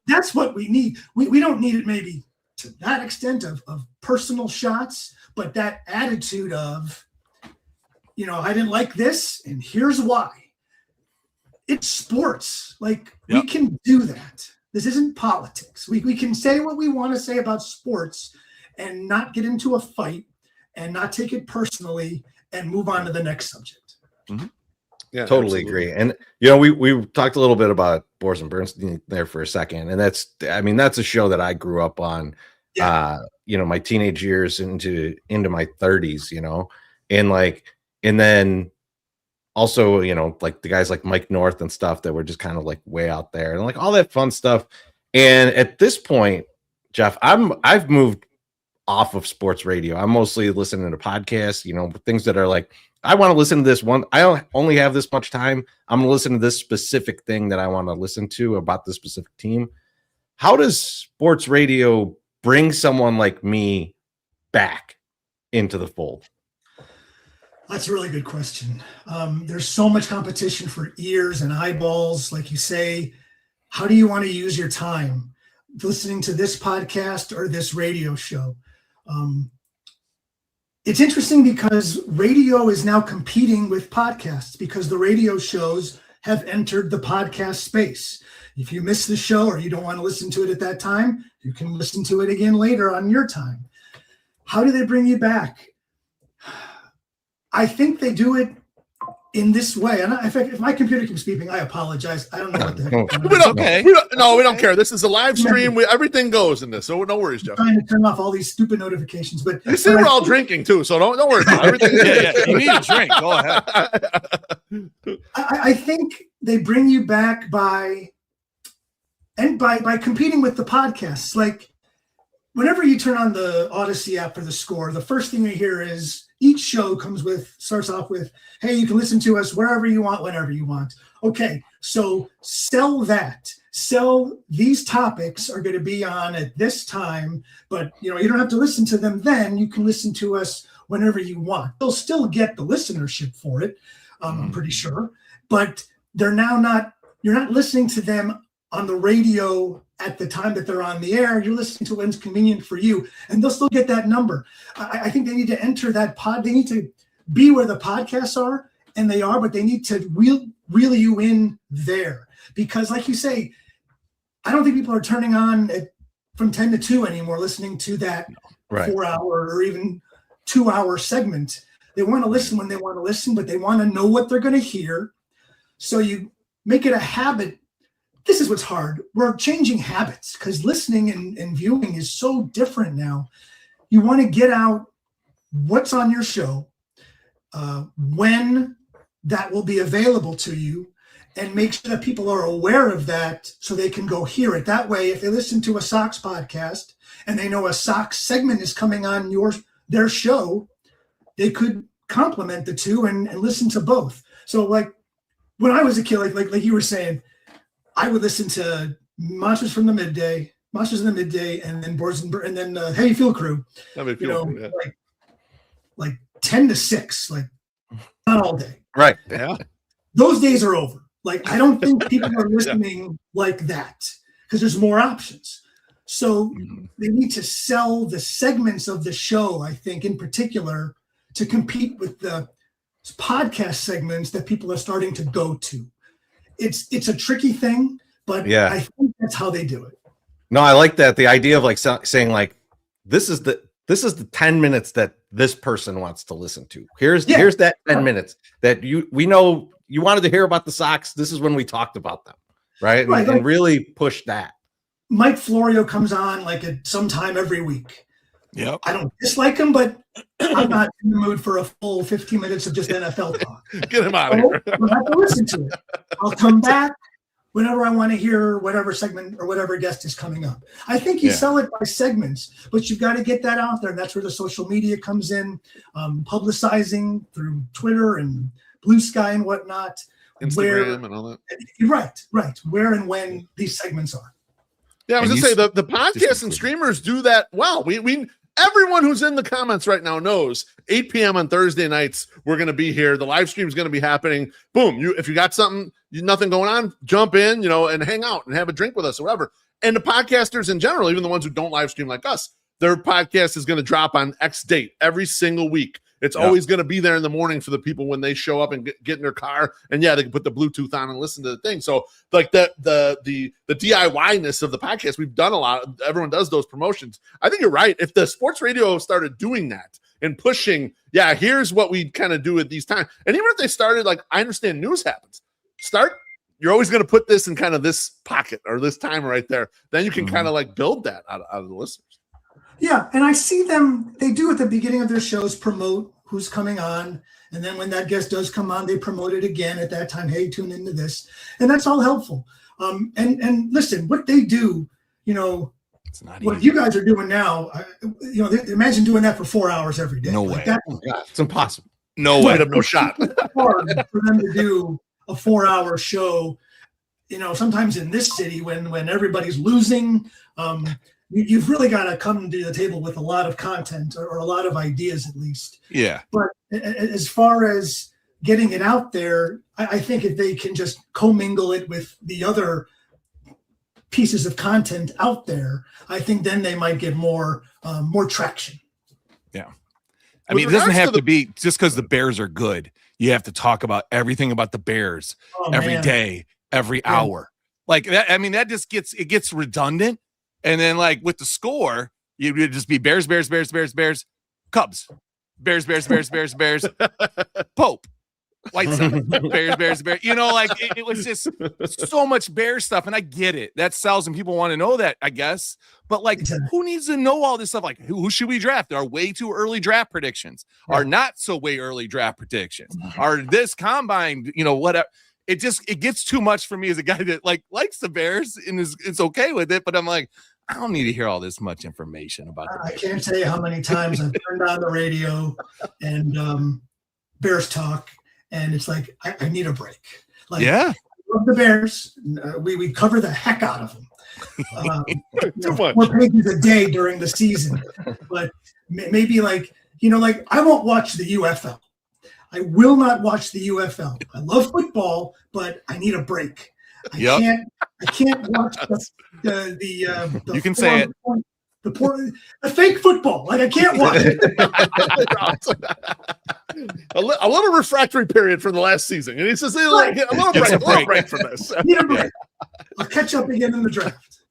that's what we need. We don't need it maybe to that extent of personal shots, but that attitude of, you know, I didn't like this and here's why. It's sports. Like, we can do that. This isn't politics. We can say what we want to say about sports and not get into a fight and not take it personally and move on to the next subject. Mm-hmm. Yeah, totally agree. And, you know, we talked a little bit about Boris and Bernstein there for a second. And that's a show that I grew up on, you know, my teenage years into my 30s, you know, and then also, you know, like the guys like Mike North and stuff that were just kind of like way out there and like all that fun stuff. And at this point, Jeff, I've moved off of sports radio. I'm mostly listening to podcasts, you know, things that are like, I want to listen to this one. I only have this much time. I'm going to listen to this specific thing that I want to listen to about this specific team. How does sports radio bring someone like me back into the fold? That's a really good question. There's so much competition for ears and eyeballs. Like you say, how do you want to use your time? listening to this podcast or this radio show. It's interesting because radio is now competing with podcasts because the radio shows have entered the podcast space. If you miss the show or you don't want to listen to it at that time, you can listen to it again later on your time. How do they bring you back? I think they do it in this way. And in fact, if my computer keeps beeping, I apologize. I don't know what the heck. We don't care. This is a live stream. Everything goes in this, so no worries, Jeff. I'm trying to turn off all these stupid notifications, but you see, we're all drinking too, so don't worry about everything. You need a drink. Go ahead. I think they bring you back by competing with the podcasts. Like whenever you turn on the Odyssey app for the Score, the first thing you hear is each show starts off with, hey, you can listen to us wherever you want, whenever you want. Okay, so sell that. Sell these topics are going to be on at this time, but you don't have to listen to them then. You can listen to us whenever you want. They'll still get the listenership for it, I'm pretty sure, but you're not listening to them on the radio at the time that they're on the air. You're listening to when's convenient for you, and they'll still get that number. I think they need to enter that pod. They need to be where the podcasts are, and they are, but they need to reel you in there. Because like you say, I don't think people are turning on from 10 to 2 anymore, listening to that 4-hour or even 2-hour segment. They want to listen when they want to listen, but they want to know what they're going to hear. So you make it a habit. This is what's hard. We're changing habits because listening and viewing is so different now. You want to get out what's on your show, when that will be available to you, and make sure that people are aware of that so they can go hear it. That way, if they listen to a Sox podcast and they know a Sox segment is coming on their show, they could complement the two and listen to both. So like when I was a kid, like you were saying, I would listen to Monsters in the Midday, and then Boards and then Heavy Field Crew. Like 10 to 6, like not all day. Right. Yeah. Those days are over. Like I don't think people are listening like that because there's more options. So they need to sell the segments of the show, I think, in particular, to compete with the podcast segments that people are starting to go to. It's a tricky thing, but I think that's how they do it. No, I like that. The idea of like saying like, this is the 10 minutes that this person wants to listen to. Here's that 10 minutes that we know you wanted to hear about the Sox. This is when we talked about them. Right. And really push that. Mike Florio comes on like at some time every week. Yep. I don't dislike him, but I'm not in the mood for a full 15 minutes of just NFL talk. Get him out of here. I'll have to listen to it. I'll come back whenever I want to hear whatever segment or whatever guest is coming up. I think you sell it by segments, but you've got to get that out there. And that's where the social media comes in, publicizing through Twitter and Blue Sky and whatnot. Instagram and all that. Right. Where and when these segments are. Yeah, I was going to say the podcasts and streamers do that well. We everyone who's in the comments right now knows 8 p.m. on Thursday nights, we're going to be here. The live stream is going to be happening. Boom. If you got nothing going on, jump in, and hang out and have a drink with us or whatever. And the podcasters in general, even the ones who don't live stream like us, their podcast is going to drop on X date every single week. It's always going to be there in the morning for the people when they show up and get in their car. And they can put the Bluetooth on and listen to the thing. So like the DIY-ness of the podcast, we've done a lot. Everyone does those promotions. I think you're right. If the sports radio started doing that and pushing, here's what we kind of do at these times. And even if they started, like, I understand news happens. You're always going to put this in kind of this pocket or this time right there. Then you can kind of like build that out of the listeners. Yeah, and I see them, they do at the beginning of their shows promote who's coming on, and then when that guest does come on, they promote it again at that time. Hey, tune into this, and that's all helpful. And listen, what they do, it's not what easy. You guys are doing now. Imagine doing that for 4 hours every day. No way. It's impossible. No way. No shot. It's hard for them to do a 4-hour show. Sometimes in this city when everybody's losing. You've really got to come to the table with a lot of content or a lot of ideas, at least. Yeah. But as far as getting it out there, I think if they can just commingle it with the other pieces of content out there, I think then they might get more traction. Yeah. I mean, it doesn't have to be just because the Bears are good. You have to talk about everything about the Bears every day, every hour. Like that. I mean, that just gets redundant. And then like with the score, you would just be Bears, Cubs, Bears, Pope, White Sox, Bears. You know, like it was just so much Bear stuff. And I get it. That sells and people want to know that, I guess. But like, who needs to know all this stuff? Like, who should we draft? Our way too early draft predictions, our not so way early draft predictions, our this combine, you know, whatever. It gets too much for me as a guy that like likes the Bears and it's okay with it. But I'm like, I don't need to hear all this much information about the Bears. I can't tell you how many times I've turned on the radio and Bears talk, and it's like I need a break. Like, I love the Bears. We cover the heck out of them. 4 pages a day during the season, but maybe like I won't watch the UFL. I will not watch the UFL. I love football, but I need a break. I can't watch the you can say it. The fake football. Like I can't watch it. a little refractory period from the last season. And he says, a little break from this. Need a break. I'll catch up again in the draft.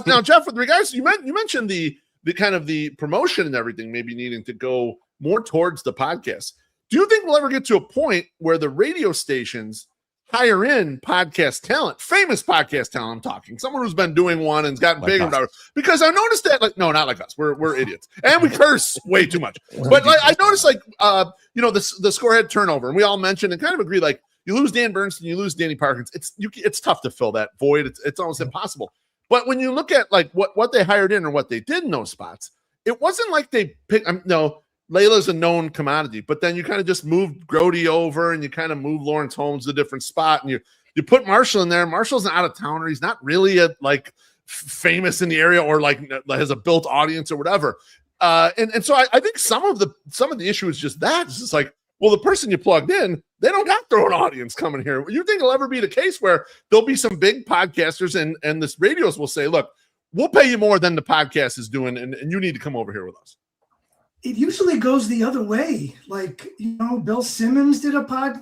Now, Jeff, with regards, you mentioned the kind of the promotion and everything maybe needing to go more towards the podcast. Do you think we'll ever get to a point where the radio stations hire in podcast talent, famous podcast talent? I'm talking someone who's been doing one and's gotten big about it. Because I noticed that, like, no, not like us. We're idiots and we curse way too much. But like, I noticed, like, the scorehead turnover, and we all mentioned and kind of agree, like, you lose Dan Bernstein, you lose Danny Parkins. It's tough to fill that void. It's almost impossible. But when you look at like what they hired in or what they did in those spots, it wasn't like they picked. Layla's a known commodity, but then you kind of just moved Grody over and you kind of moved Lawrence Holmes to a different spot, and you put Marshall in there. Marshall's an out of towner. He's not really famous in the area or like has a built audience or whatever. And so I think some of the issue is just that. It's just like, well, the person you plugged in, they don't got their own audience coming here. You think it'll ever be the case where there'll be some big podcasters and this radios will say, look, we'll pay you more than the podcast is doing, and you need to come over here with us? It usually goes the other way. Like, Bill Simmons did a pod.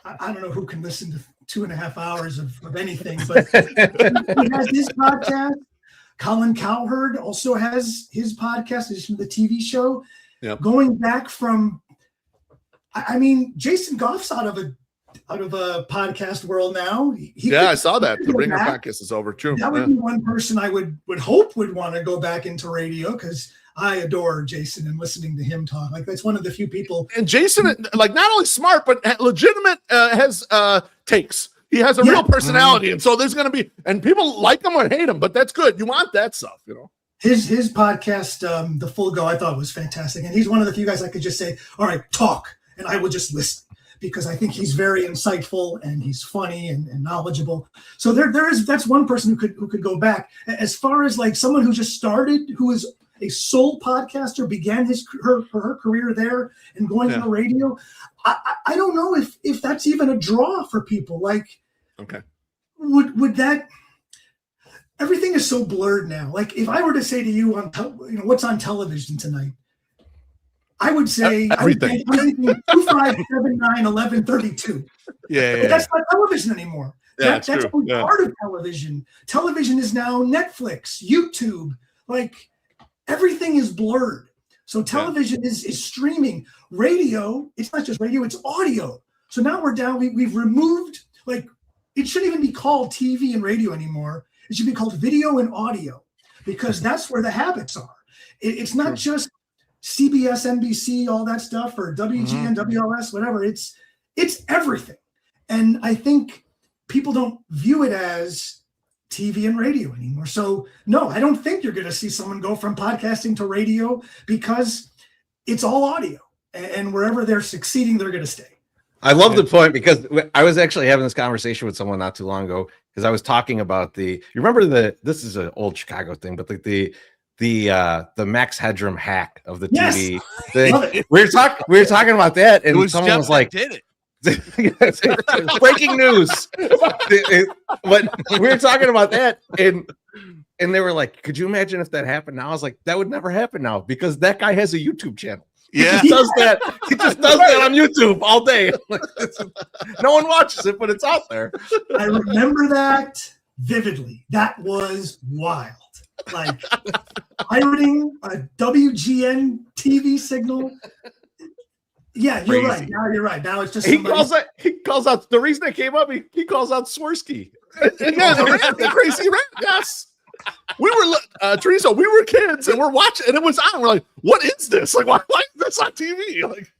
I don't know who can listen to 2.5 hours of anything, but he has his podcast. Colin Cowherd also has his podcast. It's from the TV show. Yep. Going back from, Jason Goff's out of a podcast world now. I saw that. The Ringer podcast is over too. That would be one person I would hope would want to go back into radio, because I adore Jason and listening to him talk. Like, that's one of the few people. And Jason, like, not only smart, but legitimate, has takes. He has a real personality. And so there's going to be, and people like him or hate him, but that's good. You want that stuff, His podcast, The Full Go, I thought was fantastic. And he's one of the few guys I could just say, all right, talk, and I will just listen, because I think he's very insightful and he's funny and knowledgeable. So that's one person who could go back. As far as like someone who just started, who is a sole podcaster, began her career there and going on the radio. I don't know if that's even a draw for people. Like, okay, would that? Everything is so blurred now. Like, if I were to say to you what's on television tonight, I would say everything. I'm thinking 2579 1132. But that's not television anymore. That's only part of television. Television is now Netflix, YouTube. Like, everything is blurred. So television is streaming. Radio, it's not just radio, it's audio. So now we're down, we've removed, like, it shouldn't even be called TV and radio anymore. It should be called video and audio, because that's where the habits are. It's not just CBS, NBC, all that stuff, or WGN, WLS, whatever. It's everything. And I think people don't view it as TV and radio anymore. So no, I don't think you're going to see someone go from podcasting to radio, because it's all audio, and wherever they're succeeding, they're going to stay. I love the point, because I was actually having this conversation with someone not too long ago, because I was talking about you remember this is an old Chicago thing, but like the Max Headroom hack of the TV thing. We were talking about that, and someone was like, did it. Breaking news. But we were talking about that, and they were like, "Could you imagine if that happened now?" I was like, "That would never happen now because that guy has a YouTube channel. Yeah, He does that. He just does that on YouTube all day. No one watches it, but it's out there." I remember that vividly. That was wild. Like pirating a WGN TV signal. Yeah, you're right. Now you're right. Now it's just he calls out the reason it came up. He calls out Swirsky. Yeah, the crazy rant. Yes. We were Teresa, we were kids and we're watching and it was on. We're like, what is this? Like, why is this on TV? Like,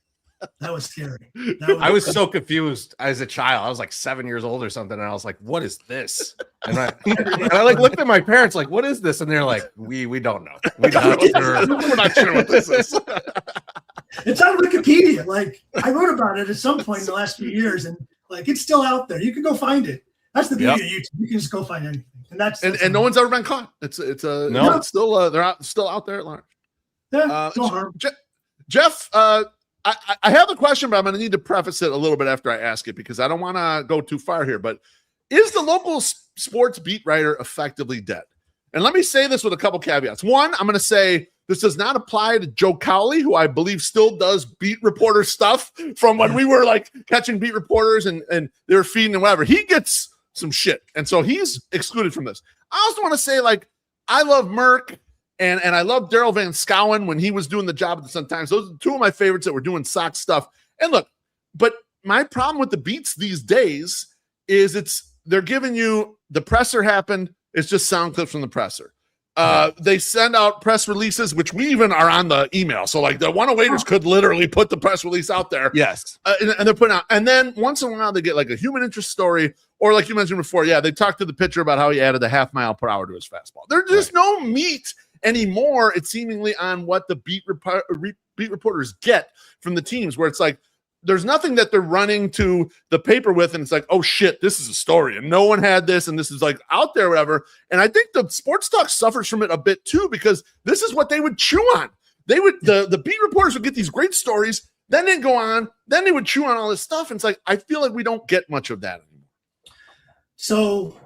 that was scary. I was so confused as a child. I was like 7 years old or something, and I was like, "What is this?" And I like looked at my parents, like, "What is this?" And they're like, "We don't know. We don't know. We're not sure what this is." It's on Wikipedia. Like I wrote about it at some point in the last few years, and like it's still out there. You can go find it. That's the beauty of YouTube. You can just go find anything, and that's and no one's ever been caught. It's still they're still out there at large. Yeah, no harm. Jeff, I have a question, but I'm going to need to preface it a little bit after I ask it because I don't want to go too far here. But is the local sports beat writer effectively dead? And let me say this with a couple caveats. One, I'm going to say this does not apply to Joe Cowley, who I believe still does beat reporter stuff from when we were like catching beat reporters and they were feeding and whatever. He gets some shit. And so he's excluded from this. I also want to say, like, I love Merck. And I love Daryl Van Schouwen when he was doing the job at the Sun-Times. Those are two of my favorites that were doing Sox stuff. And look, but my problem with the beats these days is they're giving you the presser happened. It's just sound clips from the presser. They send out press releases, which we even are on the email. So like the 108ers could literally put the press release out there. Yes. And they're putting out. And then once in a while they get like a human interest story, or like you mentioned before, they talked to the pitcher about how he added a 0.5 mile per hour to his fastball. There's just no meat anymore, it's seemingly on what the beat reporters get from the teams, where it's like there's nothing that they're running to the paper with, and it's like, oh shit, this is a story, and no one had this, and this is like out there, whatever. And I think the sports talk suffers from it a bit too, because this is what they would chew on. They would the beat reporters would get these great stories, then they'd go on, then they would chew on all this stuff, and it's like I feel like we don't get much of that anymore. So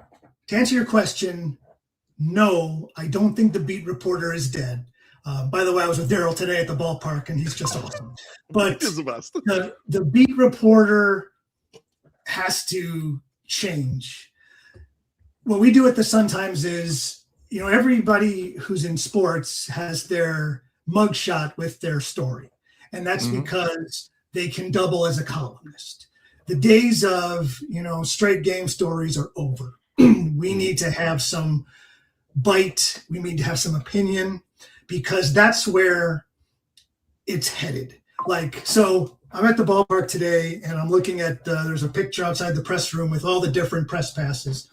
to answer your question, no, I don't think the beat reporter is dead. By the way, I was with Daryl today at the ballpark, and he's just awesome. But He's the best. the beat reporter has to change. What we do at the Sun-Times is, everybody who's in sports has their mugshot with their story, and that's because they can double as a columnist. The days of straight game stories are over. We need to have some bite. We need to have some opinion, because that's where it's headed. Like, so I'm at the ballpark today and I'm looking at, there's a picture outside the press room with all the different press passes.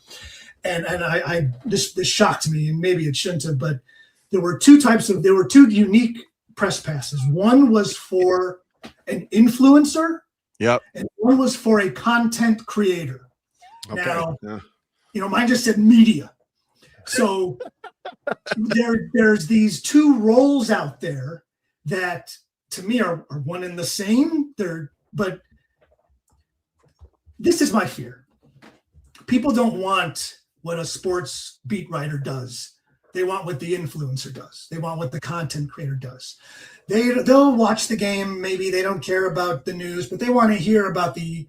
And this shocked me, and maybe it shouldn't have, but there were two unique press passes. One was for an influencer. Yep. And one was for a content creator. Okay. Now, mine just said media. So there's these two roles out there that to me are one and the same. But this is my fear. People don't want what a sports beat writer does. They want what the influencer does. They want what the content creator does. They'll watch the game. Maybe they don't care about the news, but they want to hear about the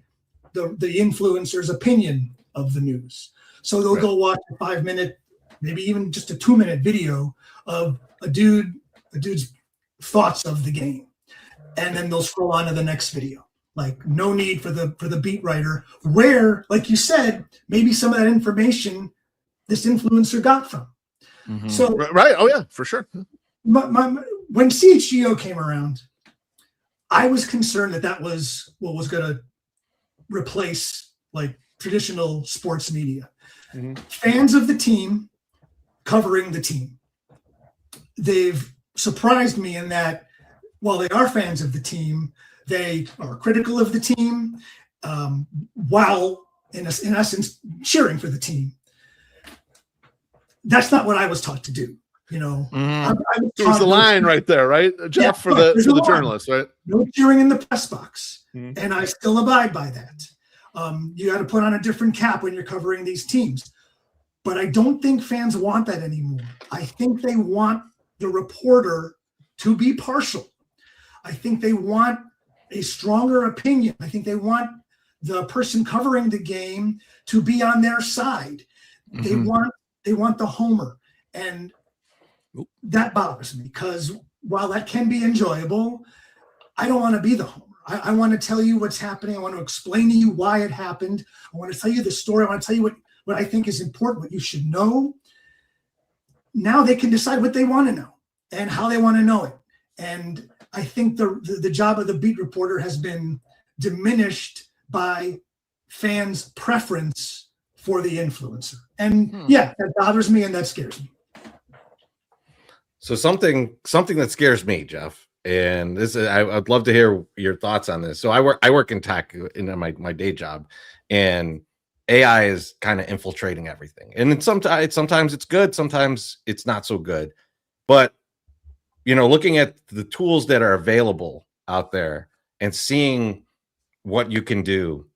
influencer's opinion of the news. So they'll go watch a 5-minute, maybe even just a 2-minute video of a dude's thoughts of the game. And then they'll scroll on to the next video. Like, no need for the beat writer, where, like you said, maybe some of that information this influencer got from. Mm-hmm. So right. Oh yeah, for sure. When CHGO came around, I was concerned that was what was going to replace like traditional sports media. Mm-hmm. Fans of the team covering the team. They've surprised me in that while they are fans of the team, they are critical of the team, while in essence cheering for the team. That's not what I was taught to do. You know, There was the line right there, right, Jeff, for the journalist, right? No cheering in the press box, and I still abide by that. You got to put on a different cap when you're covering these teams, but I don't think fans want that anymore. I think they want the reporter to be partial. I think they want a stronger opinion. I think they want the person covering the game to be on their side. They want the homer, and that bothers me because while that can be enjoyable, I don't want to be the homer. I want to tell you what's happening. I want to explain to you why it happened. I want to tell you the story. I want to tell you what I think is important, what you should know. Now they can decide what they want to know and how they want to know it. And I think the job of the beat reporter has been diminished by fans' preference for the influencer. And yeah, that bothers me and that scares me. So something that scares me, Jeff, and this is, I'd love to hear your thoughts on this. So I work in tech in my day job, and AI is kind of infiltrating everything. And sometimes it's good, sometimes it's not so good. But you know, looking at the tools that are available out there and seeing what you can do,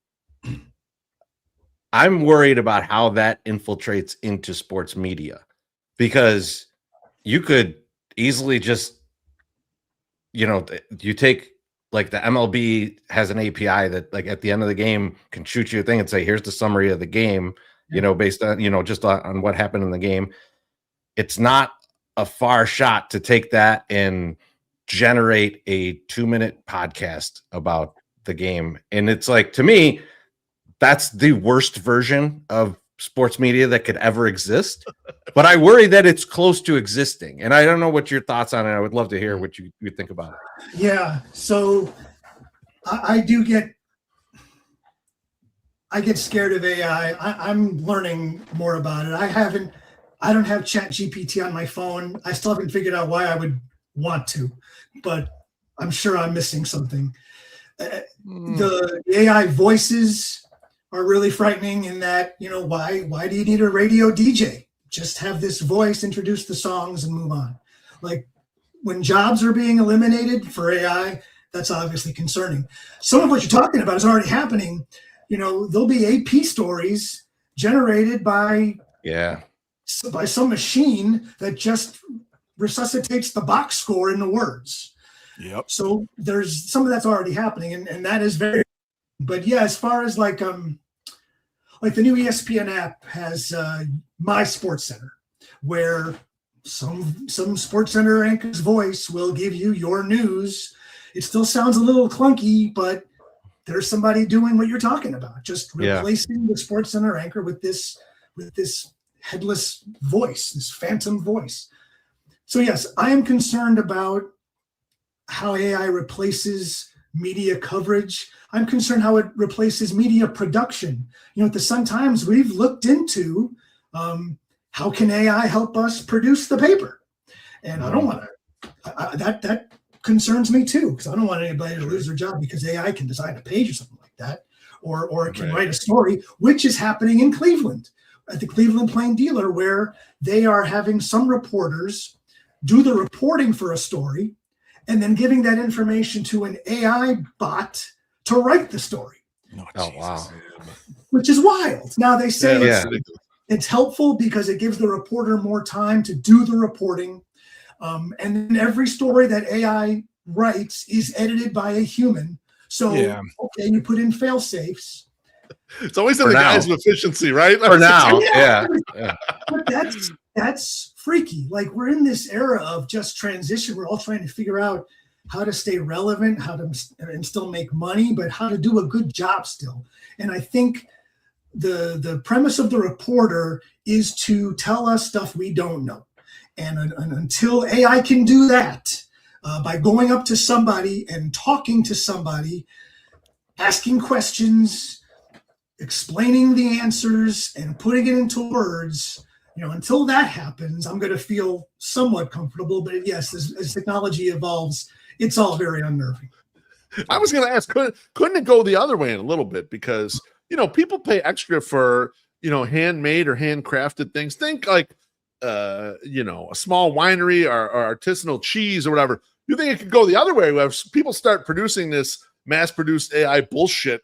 I'm worried about how that infiltrates into sports media, because you could easily just, you know, you take like the MLB has an API that like at the end of the game can shoot you a thing and say, here's the summary of the game, you know, based on, you know, just on what happened in the game. It's not a far shot to take that and generate a 2-minute podcast about the game. And it's like, to me, that's the worst version of sports media that could ever exist. But I worry that it's close to existing. And I don't know what your thoughts on it. I would love to hear what you think about it. Yeah. So I get scared of AI. I'm learning more about it. I don't have ChatGPT on my phone. I still haven't figured out why I would want to, but I'm sure I'm missing something. The AI voices are really frightening in that, you know, why do you need a radio DJ? Just have this voice, introduce the songs and move on. Like when jobs are being eliminated for AI, that's obviously concerning. Some of what you're talking about is already happening. You know, there'll be AP stories generated by some machine that just resuscitates the box score in the words. Yep. So there's some of that's already happening, and that is very. But yeah, as far as like the new ESPN app has My Sports Center, where some Sports Center anchor's voice will give you your news. It still sounds a little clunky, but there's somebody doing what you're talking about, just replacing the Sports Center anchor with this headless voice, this phantom voice. So yes, I am concerned about how AI replaces media coverage. I'm concerned how it replaces media production. You know, at the Sun-Times, we've looked into how can AI help us produce the paper, and I don't want to. That concerns me too, because I don't want anybody to lose their job because AI can design a page or something like that, or it can write a story, which is happening in Cleveland at the Cleveland Plain Dealer, where they are having some reporters do the reporting for a story and then giving that information to an AI bot to write the story. Oh, wow. Which is wild. Now they say it's helpful because it gives the reporter more time to do the reporting. And then every story that AI writes is edited by a human. So, okay, you put in fail safes. It's always in the guise of efficiency, right? For now, yeah. But that's freaky. Like, we're in this era of just transition. We're all trying to figure out how to stay relevant, how to and still make money, but how to do a good job still. And I think the premise of the reporter is to tell us stuff we don't know. And until AI can do that, by going up to somebody and talking to somebody, asking questions, explaining the answers, and putting it into words, you know, until that happens, I'm going to feel somewhat comfortable. But yes, as technology evolves, it's all very unnerving. I was going to ask, couldn't it go the other way in a little bit? Because, you know, people pay extra for, you know, handmade or handcrafted things. Think like, a small winery or artisanal cheese or whatever. You think it could go the other way? Where people start producing this mass-produced AI bullshit,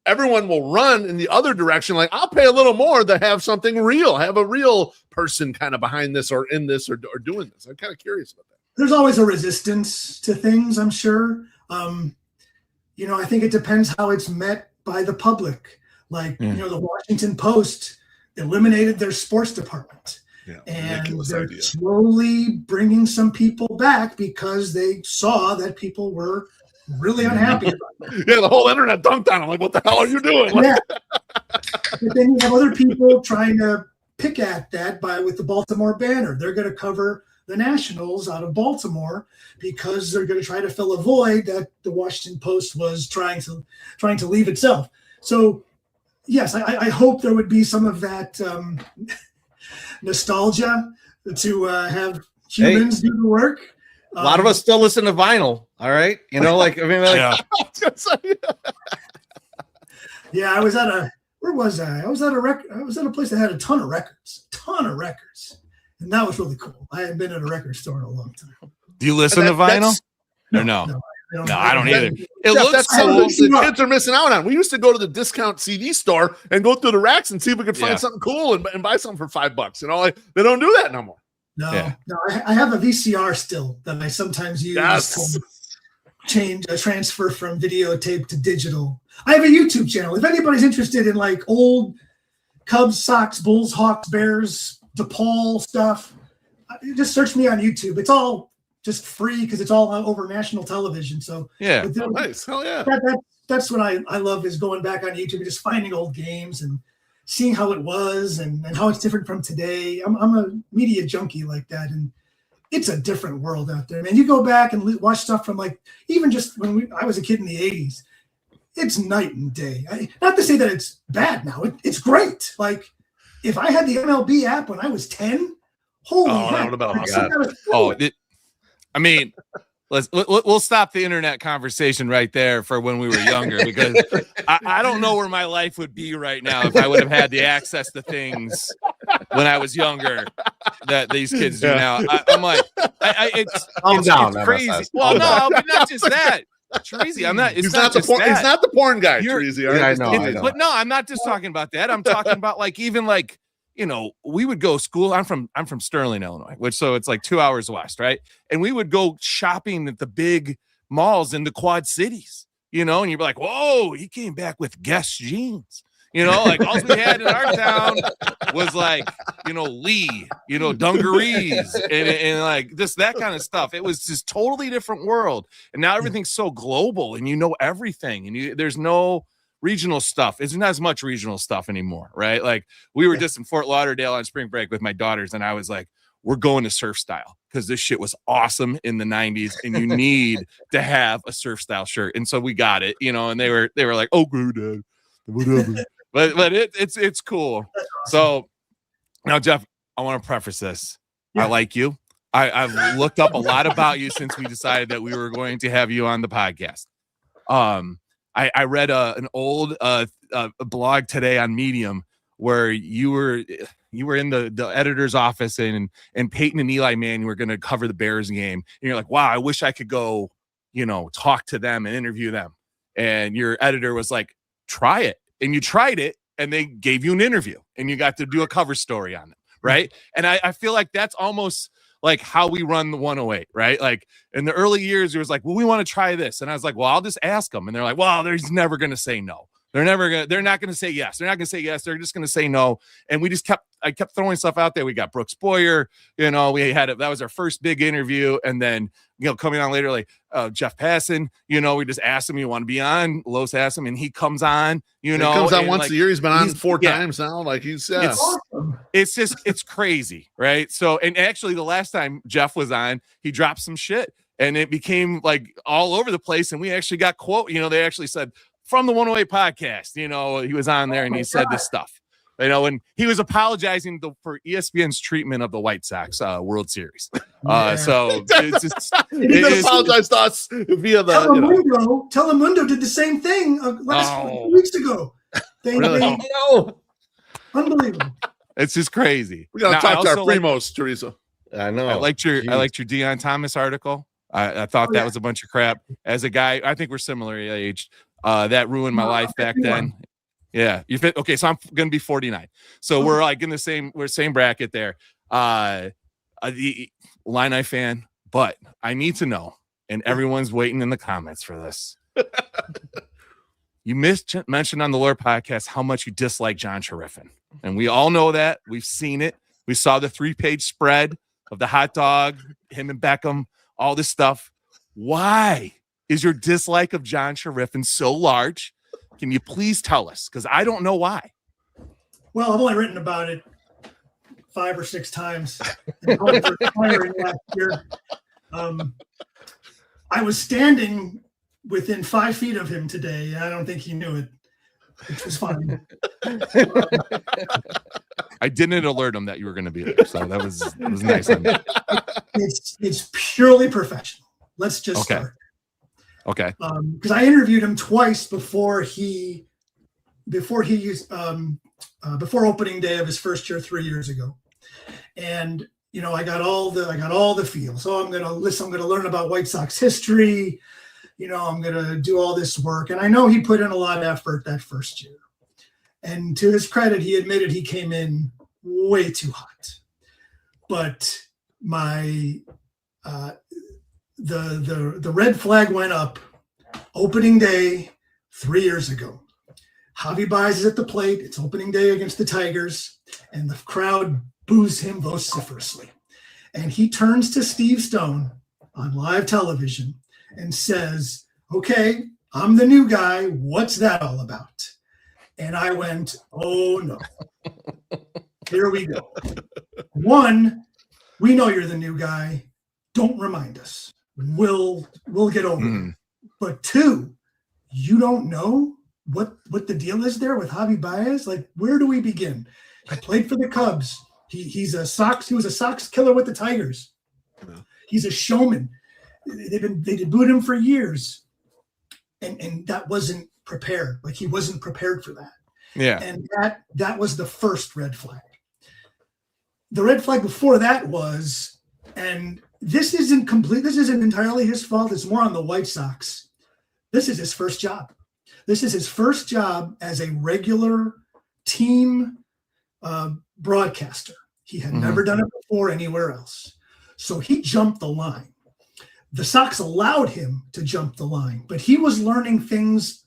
everyone will run in the other direction. Like, I'll pay a little more to have something real, have a real person kind of behind this or in this or doing this. I'm kind of curious about that. There's always a resistance to things, I'm sure. I think it depends how it's met by the public. Like, the Washington Post eliminated their sports department. Yeah, and they're slowly bringing some people back because they saw that people were really unhappy about it. Yeah, the whole internet dunked on them. Like, what the hell are you doing? Yeah. But then you have other people trying to pick at that with the Baltimore Banner. They're going to cover the Nationals out of Baltimore because they're going to try to fill a void that the Washington Post was trying to leave itself. So, yes, I hope there would be some of that nostalgia to have humans do the work. A lot of us still listen to vinyl. All right. Yeah. Yeah, I was at where was I? I was at a place that had a ton of records. And that was really cool. I hadn't been in a record store in a long time. Do you listen to vinyl? No, I don't either. It looks cool. The kids are missing out on. We used to go to the discount CD store and go through the racks and see if we could find something cool and buy something for $5. They don't do that no more. No, I have a VCR still that I sometimes use to transfer from videotape to digital. I have a YouTube channel. If anybody's interested in like old Cubs, Sox, Bulls, Hawks, Bears, DePaul stuff, just search me on YouTube. It's all just free because it's all over national television. So nice. Hell yeah. That's what I love is going back on YouTube and just finding old games and seeing how it was and how it's different from today. I'm a media junkie like that. And it's a different world out there, man. You go back and watch stuff from like, even just when I was a kid in the 80s, it's night and day. Not to say that it's bad now. It's great. Like if I had the MLB app when I was 10, holy heck. We'll stop the internet conversation right there for when we were younger, because I don't know where my life would be right now if I would have had the access to things when I was younger that these kids do now. I'm like, it's crazy. Well, no, but not just that. Chorizy, I'm not. He's not the porn guy. Chorizy, I know. But no, I'm not just talking about that. I'm talking about like even like, we would go school. I'm from Sterling, Illinois, so it's like 2 hours west, right? And we would go shopping at the big malls in the Quad Cities, and you'd be like, whoa, he came back with Guess jeans. Like all we had in our town was like, Lee, dungarees and like just that kind of stuff. It was just totally different world. And now everything's so global and everything. And there's no regional stuff. It's not as much regional stuff anymore, right? Like we were just in Fort Lauderdale on spring break with my daughters, and I was like, we're going to surf style because this shit was awesome in the 90s and you need to have a surf style shirt. And so we got it, and they were like, oh, good, Dad, whatever. but it's cool. So now, Jeff, I want to preface this. I like you. I've looked up a lot about you since we decided that we were going to have you on the podcast. I read an old blog today on Medium where you were in the editor's office and Peyton and Eli Manning were going to cover the Bears game. And you're like, wow, I wish I could go, talk to them and interview them. And your editor was like, try it. And you tried it and they gave you an interview and you got to do a cover story on them. Right. And I feel like that's almost like how we run the 108, right? Like in the early years, it was like, well, we want to try this. And I was like, well, I'll just ask them. And they're like, well, they're never going to say no. They're not going to say yes. They're not going to say yes. They're just going to say no. And I kept throwing stuff out there. We got Brooks Boyer, that was our first big interview. And then, coming on later, like Jeff Passan, we just asked him, you want to be on? Los asked him and he comes on, He comes on once a year. He's been on 4 times now. Like he's awesome. It's crazy. Right. So, and actually the last time Jeff was on, he dropped some shit and it became like all over the place. And we actually got quote, they actually said, From the 108 podcast, he was on there and he said this stuff, and he was apologizing for ESPN's treatment of the White Sox World Series. So he did apologize to us via the. Telemundo did the same thing last 2 weeks ago. Really? Unbelievable. It's just crazy. We gotta Now, talk to our also like- primos, Teresa. I know. I liked your Deion Thomas article. I thought that was a bunch of crap. As a guy, I think we're similar age. That ruined my life back then. Yeah, you fit. Okay, so I'm gonna be 49. So we're like in the same bracket there. The Illini fan, but I need to know, and everyone's waiting in the comments for this. You mentioned on the Lore podcast how much you dislike John Chorizy, and we all know that. We've seen it. We saw the 3-page spread of the hot dog, him and Beckham, all this stuff. Why is your dislike of John Chorizy so large? Can you please tell us? Because I don't know why. Well, I've only written about it 5 or 6 times. Last year. I was standing within 5 feet of him today. I don't think he knew it, which was fine. I didn't alert him that you were going to be there, so that was nice on me. It's purely professional. Let's just start. Okay. Because I interviewed him twice before opening day of his first year 3 years ago, and I got all the feel. So I'm gonna learn about White Sox history. I'm gonna do all this work, and I know he put in a lot of effort that first year. And to his credit, he admitted he came in way too hot. But the red flag went up opening day 3 years ago. Javi Baez is at the plate. It's opening day against the Tigers, and the crowd boos him vociferously. And he turns to Steve Stone on live television and says, "Okay, I'm the new guy. What's that all about?" And I went, "Oh no, here we go. One, we know you're the new guy. Don't remind us. We'll get over it. But two, you don't know what the deal is there with Javi Baez? Like, where do we begin? He played for the Cubs. He was a Sox killer with the Tigers. He's a showman. They booed him for years. And that wasn't prepared. Like, he wasn't prepared for that. Yeah. And that was the first red flag. The red flag before that was, and this isn't entirely his fault. It's more on the White Sox. This is his first job. This is his first job as a regular team broadcaster. He had never done it before anywhere else. So he jumped the line. The Sox allowed him to jump the line, but he was learning things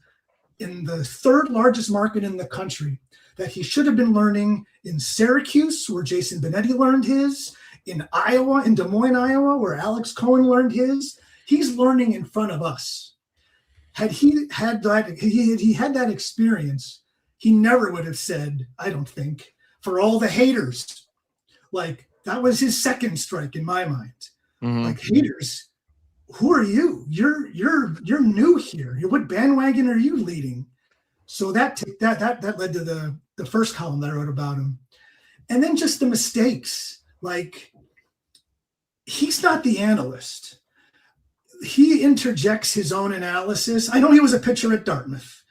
in the third largest market in the country that he should have been learning in Syracuse, where Jason Benetti learned his, in Iowa, in Des Moines, Iowa, where Alex Cohen learned his. He's learning in front of us. Had he had that experience, he never would have said, I don't think, for all the haters. Like, that was his second strike in my mind. Like, haters, who are you? You're new here. What bandwagon are you leading? So that led to the first column that I wrote about him. And then just the mistakes. Like, he's not the analyst. He interjects his own analysis. I know he was a pitcher at Dartmouth.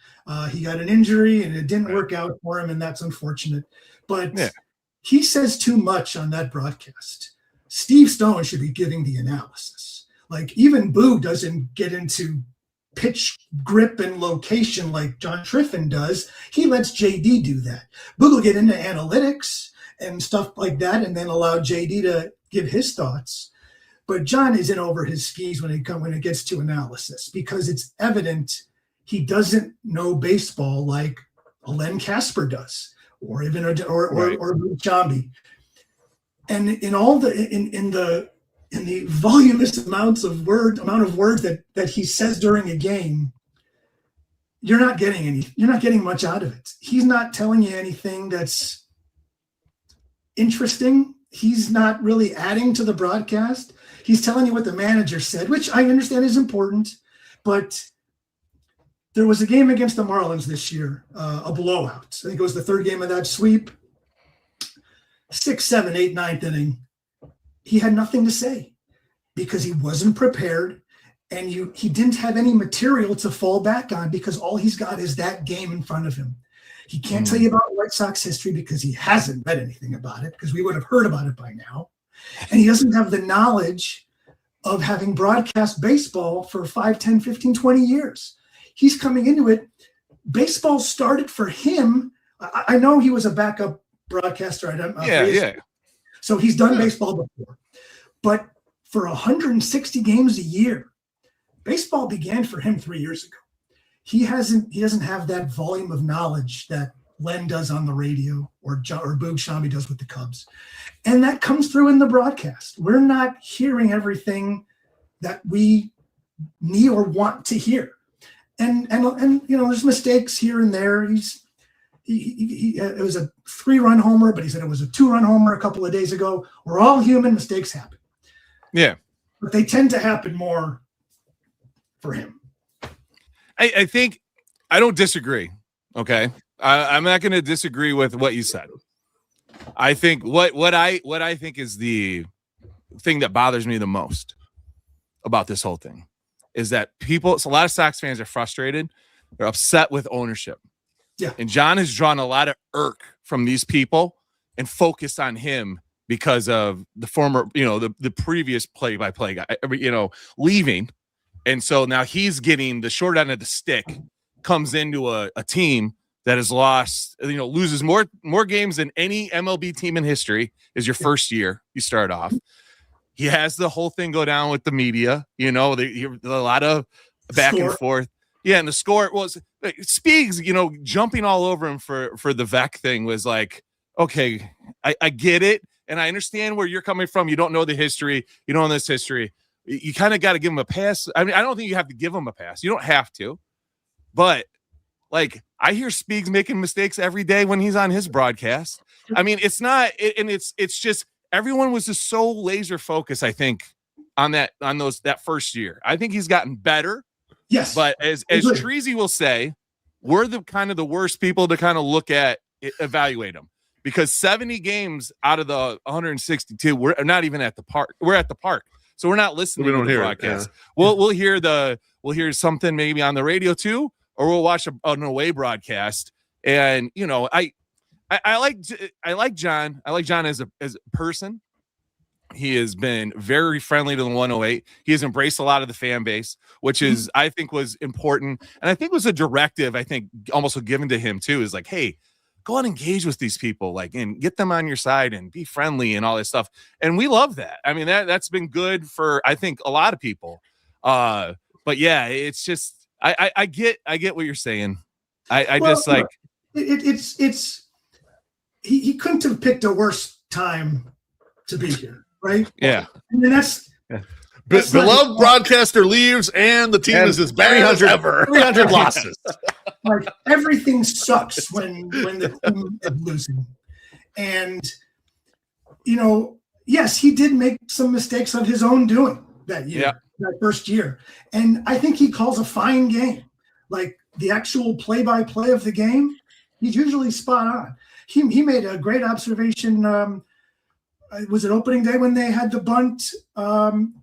He got an injury and it didn't work out for him, and that's unfortunate. But he says too much on that broadcast. Steve Stone should be giving the analysis. Like, even Boog doesn't get into pitch grip and location like John Triffin does. He lets JD do that. Boog will get into analytics and stuff like that and then allow JD to give his thoughts. But John is in over his skis when it gets to analysis, because it's evident he doesn't know baseball like Len Casper does, or even or Jambi. And in the voluminous amount of words that he says during a game, you're not getting much out of it. He's not telling you anything that's interesting. He's not really adding to the broadcast. He's telling you what the manager said, which I understand is important, but there was a game against the Marlins this year, a blowout. I think it was the third game of that sweep. 6, 7, 8, 9th inning. He had nothing to say because he wasn't prepared, and he didn't have any material to fall back on because all he's got is that game in front of him. He can't tell you about White Sox history because he hasn't read anything about it, because we would have heard about it by now. And he doesn't have the knowledge of having broadcast baseball for 5, 10, 15, 20 years. He's coming into it. Baseball started for him. I know he was a backup broadcaster. So he's done baseball before. But for 160 games a year, baseball began for him 3 years ago. He doesn't have that volume of knowledge that Len does on the radio or Boog Shambi does with the Cubs. And that comes through in the broadcast. We're not hearing everything that we need or want to hear. And there's mistakes here and there. It was a 3-run homer, but he said it was a 2-run homer a couple of days ago. We're all human. Mistakes happen. Yeah. But they tend to happen more for him. I think I don't disagree. Okay. I'm not going to disagree with what you said. I think what I think is the thing that bothers me the most about this whole thing is that a lot of Sox fans are frustrated. They're upset with ownership. Yeah. And John has drawn a lot of irk from these people and focused on him because of the former, the previous play-by-play guy, leaving. And so now he's getting the short end of the stick, comes into a team that has lost, loses more games than any MLB team in history is your first year. You start off. He has the whole thing go down with the media, a lot of back and forth. Yeah. And the score was Speaks, jumping all over him for the Vec thing was like, okay, I get it. And I understand where you're coming from. You don't know the history. You don't know this history. You kind of got to give him a pass. I mean, I don't think you have to give him a pass. You don't have to. But, I hear Speaks making mistakes every day when he's on his broadcast. I mean, it's not – and it's just everyone was just so laser focused, I think, on that first year. I think he's gotten better. Yes. But as Chorizy will say, we're the kind of the worst people to kind of look at, evaluate him. Because 70 games out of the 162, we're not even at the park. We're at the park. So we're not listening to the broadcast. Yeah. We'll hear something maybe on the radio too, or we'll watch an away broadcast. And I like John. I like John as a person. He has been very friendly to the 108. He has embraced a lot of the fan base, which is I think was important, and I think was a directive. I think almost given to him too. Is like, hey, go and engage with these people, and get them on your side and be friendly and all this stuff. And we love that. I mean, that's been good for, I think, a lot of people. But yeah, it's just, I get what you're saying. He couldn't have picked a worse time to be here, right? Yeah. I mean, that's beloved broadcaster leaves and the team is as bad as ever. 300 losses. Everything sucks when the team is losing. And, yes, he did make some mistakes of his own doing that year, that first year. And I think he calls a fine game. The actual play-by-play of the game, he's usually spot on. He made a great observation. Was it opening day when they had the bunt win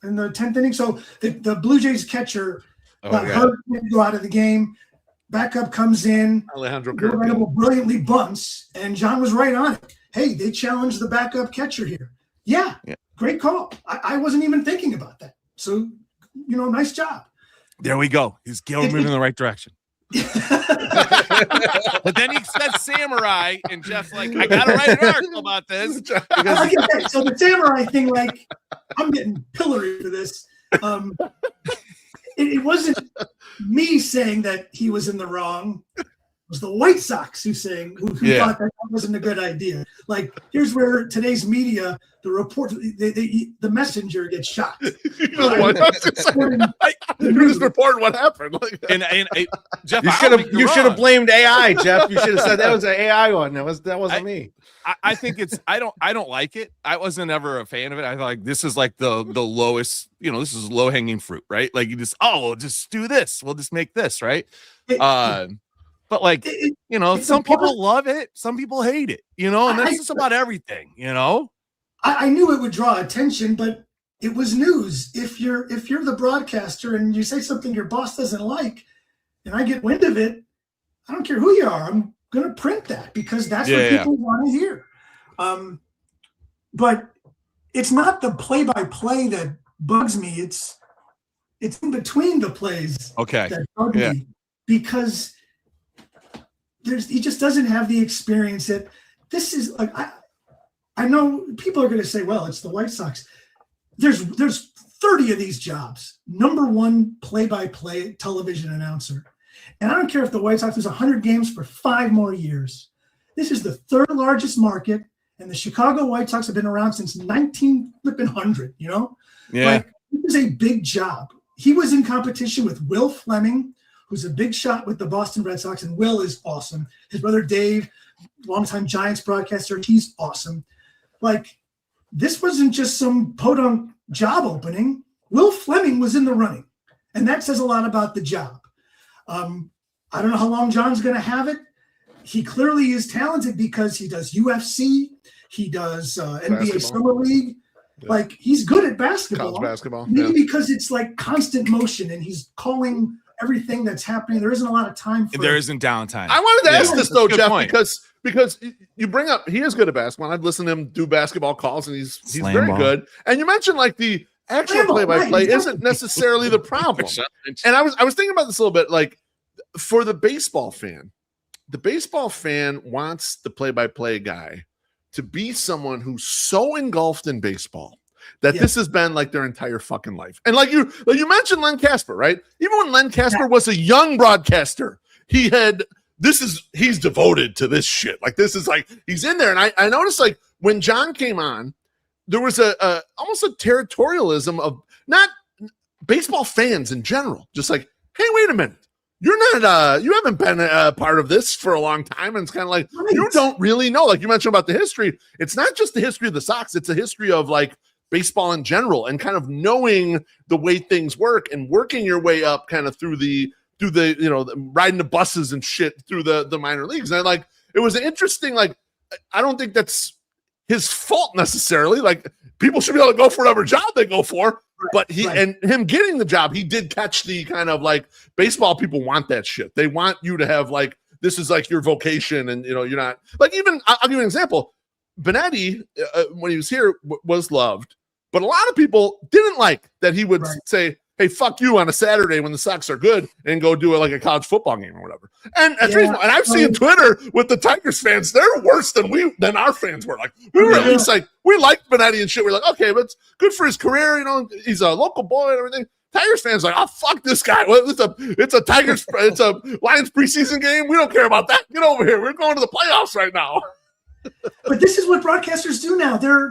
in the 10th inning? So the Blue Jays catcher got hurt, to go out of the game. Backup comes in. Alejandro brilliantly bunts, and John was right on it. Hey, they challenged the backup catcher here. Yeah. Great call. I wasn't even thinking about that. So, nice job. There we go. He's moving in the right direction. But then he said samurai, and Jeff's like, I gotta write an article about this. So the samurai thing, I'm getting pilloried for this. It wasn't me saying that he was in the wrong. It was the White Sox who thought that wasn't a good idea. Here's where today's media, the report, the messenger gets shot. You're just reporting what happened. And Jeff, you should have blamed AI, Jeff. You should have said that was an AI one. That wasn't me. I think it's I don't like it. I wasn't ever a fan of it. I thought this is the lowest, this is low hanging fruit, right? You just we'll just do this. We'll just make this, right? But some people love it, some people hate it, and that's just about everything, I knew it would draw attention, but it was news. If you're the broadcaster and you say something your boss doesn't like, and I get wind of it, I don't care who you are. I'm going to print that because that's what people want to hear. But it's not the play-by-play that bugs me. It's in between the plays that bug me because he just doesn't have the experience that this is like. I know people are going to say, well, it's the White Sox. There's 30 of these jobs. Number one play-by-play television announcer. And I don't care if the White Sox lose 100 games for 5 more years. This is the third largest market, and the Chicago White Sox have been around since 1900, you know? Yeah. Like, it was a big job. He was in competition with Will Fleming, who's a big shot with the Boston Red Sox, and Will is awesome. His brother Dave, longtime Giants broadcaster, he's awesome. Like, this wasn't just some podunk job opening. Will Fleming was in the running, and that says a lot about the job. I don't know how long John's going to have it. He clearly is talented because he does UFC. He does NBA Summer League. Yeah. Like, he's good at basketball. College basketball. Maybe because it's like constant motion and he's calling everything that's happening. There isn't a lot of time for there isn't downtime. I wanted to ask this though, Jeff, because you bring up he is good at basketball. I've listened to him do basketball calls and he's very good. And you mentioned like the actual play-by-play isn't necessarily the problem. And I was thinking about this a little bit, like for the baseball fan wants the play-by-play guy to be someone who's so engulfed in baseball that this has been like their entire fucking life. And like you mentioned Len Casper, right? Even when Len Casper was a young broadcaster, he's devoted to this shit. Like this is like he's in there. And I noticed like when John came on, there was a almost a territorialism of not baseball fans in general. Just like, hey, wait a minute. You're not you haven't been a part of this for a long time. And it's kind of like you don't really know. Like you mentioned about the history. It's not just the history of the Sox, it's a history of like baseball in general and kind of knowing the way things work and working your way up kind of through the riding the buses and shit through the minor leagues. And like it was interesting, like I don't think that's his fault necessarily. Like people should be able to go for whatever job they go for. But and him getting the job, he did catch the kind of like baseball people want that shit. They want you to have like this is like your vocation, and you're not like even. I'll give you an example. Benetti, when he was here, was loved, but a lot of people didn't like that he would say, "Hey, fuck you" on a Saturday when the Sox are good, and go do like a college football game or whatever. And and I've seen Twitter with the Tigers fans; they're worse than our fans were. Like we were at least like we liked Benetti and shit. We're like, okay, but it's good for his career. He's a local boy and everything. Tigers fans like, oh fuck this guy. It's a Tigers, it's a Lions preseason game. We don't care about that. Get over here. We're going to the playoffs right now. But this is what broadcasters do now. They're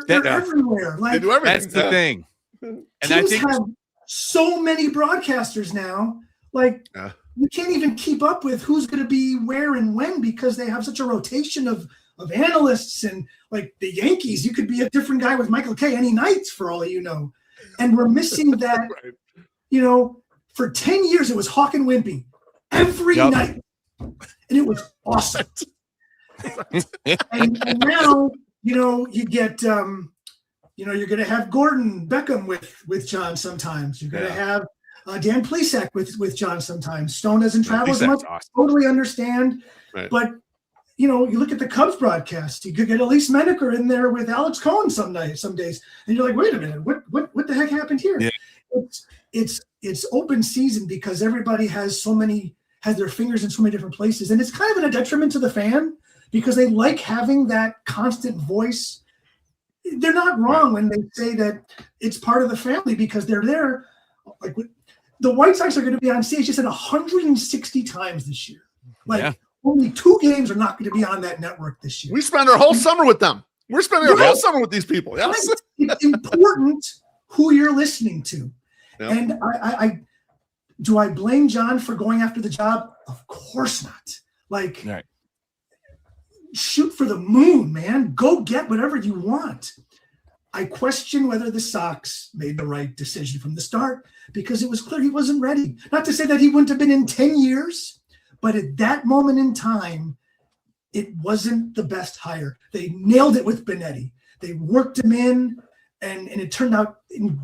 everywhere. Like they do everything. That's the thing. And I think have so many broadcasters now. Like you can't even keep up with who's going to be where and when because they have such a rotation of analysts. And like the Yankees, you could be a different guy with Michael Kay any night for all you know. And we're missing that. For 10 years it was Hawk and Wimpy every night, and it was awesome. and now you get you're going to have Gordon Beckham with John sometimes. You're going to have Dan Plesac with John sometimes. Stone doesn't travel as much. Awesome. Totally understand. Right. But, you look at the Cubs broadcast. You could get Elise Menaker in there with Alex Cohen some days. And you're like, wait a minute, what the heck happened here? Yeah. It's open season because everybody has their fingers in so many different places. And it's kind of a detriment to the fan because they like having that constant voice. They're not wrong when they say that it's part of the family because they're there. Like the White Sox are going to be on stage, just said 160 times this year. Only 2 games are not going to be on that network this year. We spend our whole summer with them. We're spending our whole summer with these people. Yes. It's important who you're listening to. Yep. And I do I blame John for going after the job? Of course not. Like, shoot for the moon, man. Go get whatever you want. I question whether the Sox made the right decision from the start because it was clear he wasn't ready. Not to say that he wouldn't have been in 10 years, but at that moment in time, it wasn't the best hire. They nailed it with Benetti. They worked him in, and it turned out in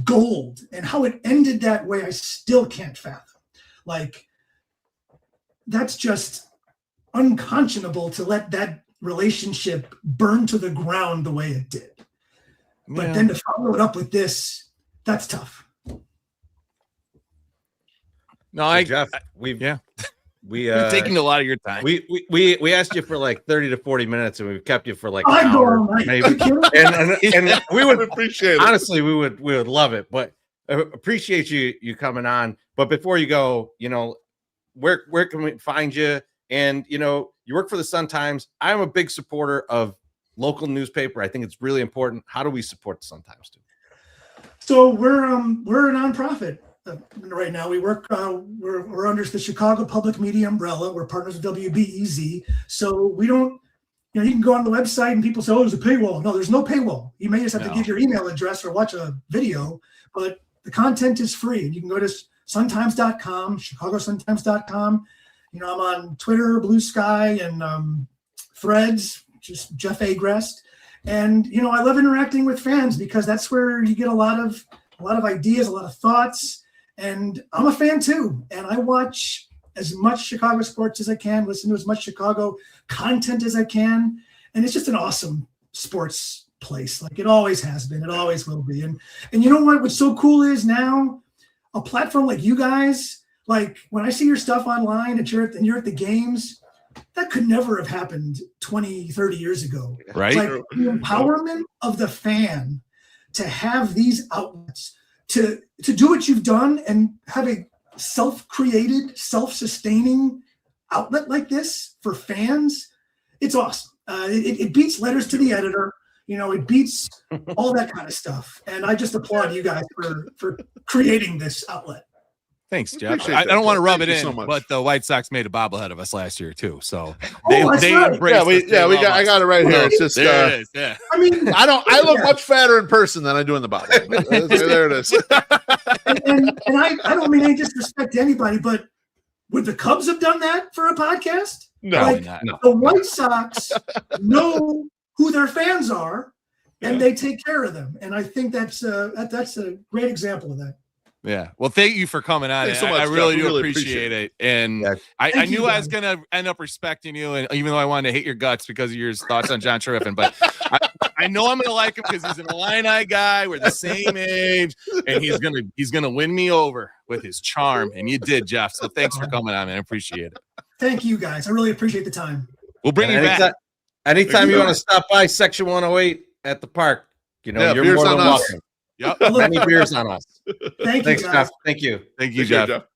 gold. And how it ended that way, I still can't fathom. Like, that's just unconscionable to let that relationship burn to the ground the way it did. But then to follow it up with this, that's tough. No, Jeff, we're taking a lot of your time. We asked you for like 30 to 40 minutes, and we've kept you for like an hour, maybe. and we would appreciate it. Honestly, we would love it, but appreciate you coming on. But before you go, where can we find you? And you work for the Sun-Times. I'm a big supporter of local newspaper. I think it's really important. How do we support the Sun-Times too? So we're a nonprofit. Right now, we work. We're under the Chicago Public Media umbrella. We're partners with WBEZ. So we don't. You can go on the website and people say, "Oh, there's a paywall." No, there's no paywall. You may just have to give your email address or watch a video, but the content is free. And you can go to suntimes.com, chicagosuntimes.com. I'm on Twitter, Blue Sky, and Threads, just Jeff Agrest. And I love interacting with fans because that's where you get a lot of ideas, a lot of thoughts. And I'm a fan too. And I watch as much Chicago sports as I can, listen to as much Chicago content as I can. And it's just an awesome sports place. Like it always has been. It always will be. And you know what? What's so cool is now a platform like you guys, like when I see your stuff online and you're at the games, that could never have happened 20, 30 years ago. Right. Like the empowerment of the fan to have these outlets to do what you've done and have a self-created, self-sustaining outlet like this for fans. It's awesome. It beats letters to the editor. It beats all that kind of stuff. And I just applaud you guys for creating this outlet. Thanks, Jeff. I don't want to rub it in, but the White Sox made a bobblehead of us last year too. So they embraced I got it right here. It's just there it is. Yeah. I mean, I look much fatter in person than I do in the bottle. There it is. and I don't mean any disrespect to anybody, but would the Cubs have done that for a podcast? No, The White Sox know who their fans are, and they take care of them. And I think that's a great example of that. Yeah. Well, thank you for coming on. So much, I really Jeff. do appreciate it. And I knew I was going to end up respecting you. And even though I wanted to hate your guts because of your thoughts on John Triffin, but I know I'm going to like him because he's an Illini guy. We're the same age, and he's going to win me over with his charm. And you did, Jeff. So thanks for coming on, man. I appreciate it. Thank you, guys. I really appreciate the time. We'll bring you back. Anytime you want to stop by Section 108 at the park, you're more than welcome. Yep. Many beers on us. Thanks, guys. Jeff. Thank you. Thank you, Jeff. That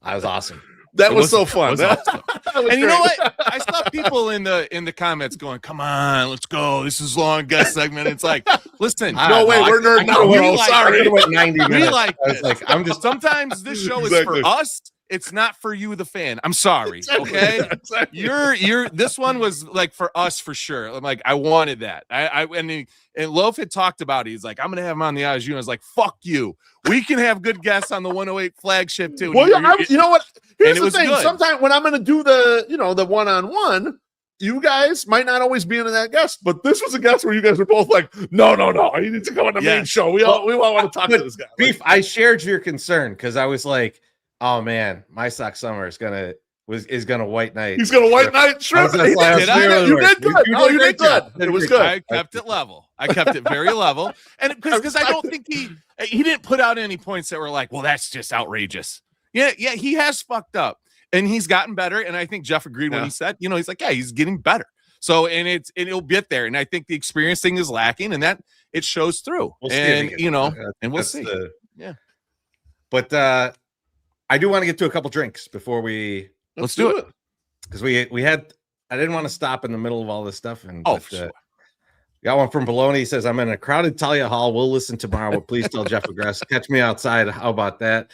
was awesome. That was so fun. Awesome. And you know what? I saw people in the comments going, "Come on, let's go. This is long guest segment." It's like, listen, no way, we're nerding out. We're sorry. 90 minutes. We like I was like, I'm just. Sometimes this show is for us. It's not for you, the fan. I'm sorry. Okay. Exactly. You're this one was like for us for sure. I'm like, I wanted that. And Loaf had talked about it. He's like, I'm gonna have him on the ISU. And I was like, fuck you. We can have good guests on the 108 flagship too. Well, you know what? Here's the thing. Good. Sometimes when I'm gonna do the one-on-one, you guys might not always be into that guest, but this was a guest where you guys were both like, no, you need to come on the main show. We all want to talk to this guy. Beef, I shared your concern because I was like, oh man, MySoxSummer is gonna white knight. He's gonna white knight shrimp. You did good. No, you did good. It was good. I kept it level. I kept it very level, and because I don't think he didn't put out any points that were like, well, that's just outrageous. Yeah, he has fucked up, and he's gotten better. And I think Jeff agreed when he said, he's like, yeah, he's getting better. So, and it'll get there. And I think the experience thing is lacking, and that it shows through. We'll see. But I do want to get to a couple drinks before we let's do it because we had. I didn't want to stop in the middle of all this stuff, and sure. Got one from Bologna. He says, "I'm in a crowded Talia Hall. We'll listen tomorrow. But please tell Jeff Agrest. Catch me outside. How about that?"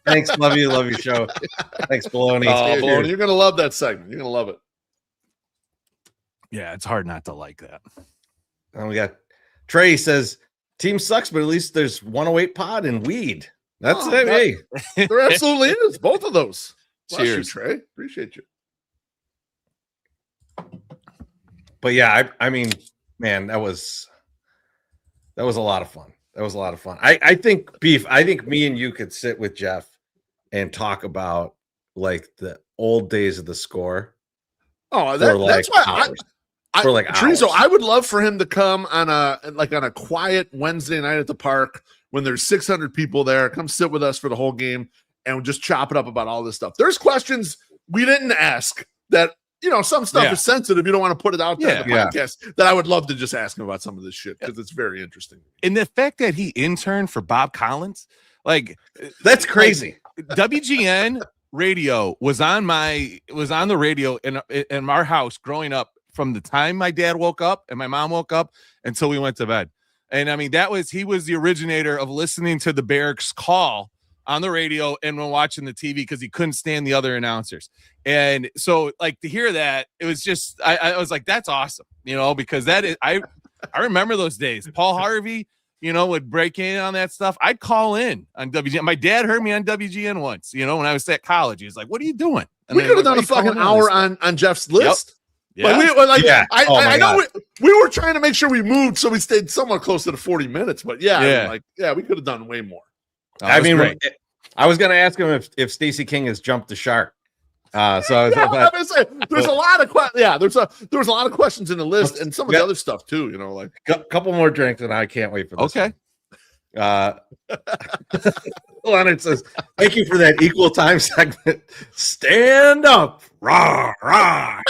Thanks. Love your show. Thanks, Bologna. Bologna, you're gonna love that segment. You're gonna love it. Yeah, it's hard not to like that. And we got Trey says, "Team sucks, but at least there's 108 pod and weed." That's it. Hey, there absolutely is. Both of those. Cheers, you, Trey. Appreciate you. But yeah, I mean, man, that was a lot of fun. I think Beef. I think me and you could sit with Jeff and talk about like the old days of the Score. Oh, like that's why hours. I like Chorizo, hours. I would love for him to come on a quiet Wednesday night at the park when there's 600 people there. Come sit with us for the whole game and we'll just chop it up about all this stuff. There's questions we didn't ask that, some stuff is sensitive. You don't want to put it out there in the podcast that I would love to just ask him about some of this shit because it's very interesting. And the fact that he interned for Bob Collins, that's crazy. WGN radio was on the radio in our house growing up from the time my dad woke up and my mom woke up until we went to bed. And I mean, he was the originator of listening to the Barracks call on the radio and when watching the TV because he couldn't stand the other announcers. And so to hear that, it was just, I was like, that's awesome, because that is, I remember those days. Paul Harvey, would break in on that stuff. I'd call in on WGN. My dad heard me on WGN once, when I was at college. He was like, what are you doing? And we could have done a fucking hour on Jeff's list. Yep. Yeah. I know we were trying to make sure we moved so we stayed somewhat close to the 40 minutes, but we could have done way more. I mean, I was going to ask him if Stacey King has jumped the shark. There's a lot of there was a lot of questions in the list and some of the other stuff too. A couple more drinks, and I can't wait for this. Okay. Leonard says, "Thank you for that equal time segment. Stand up, rah rah."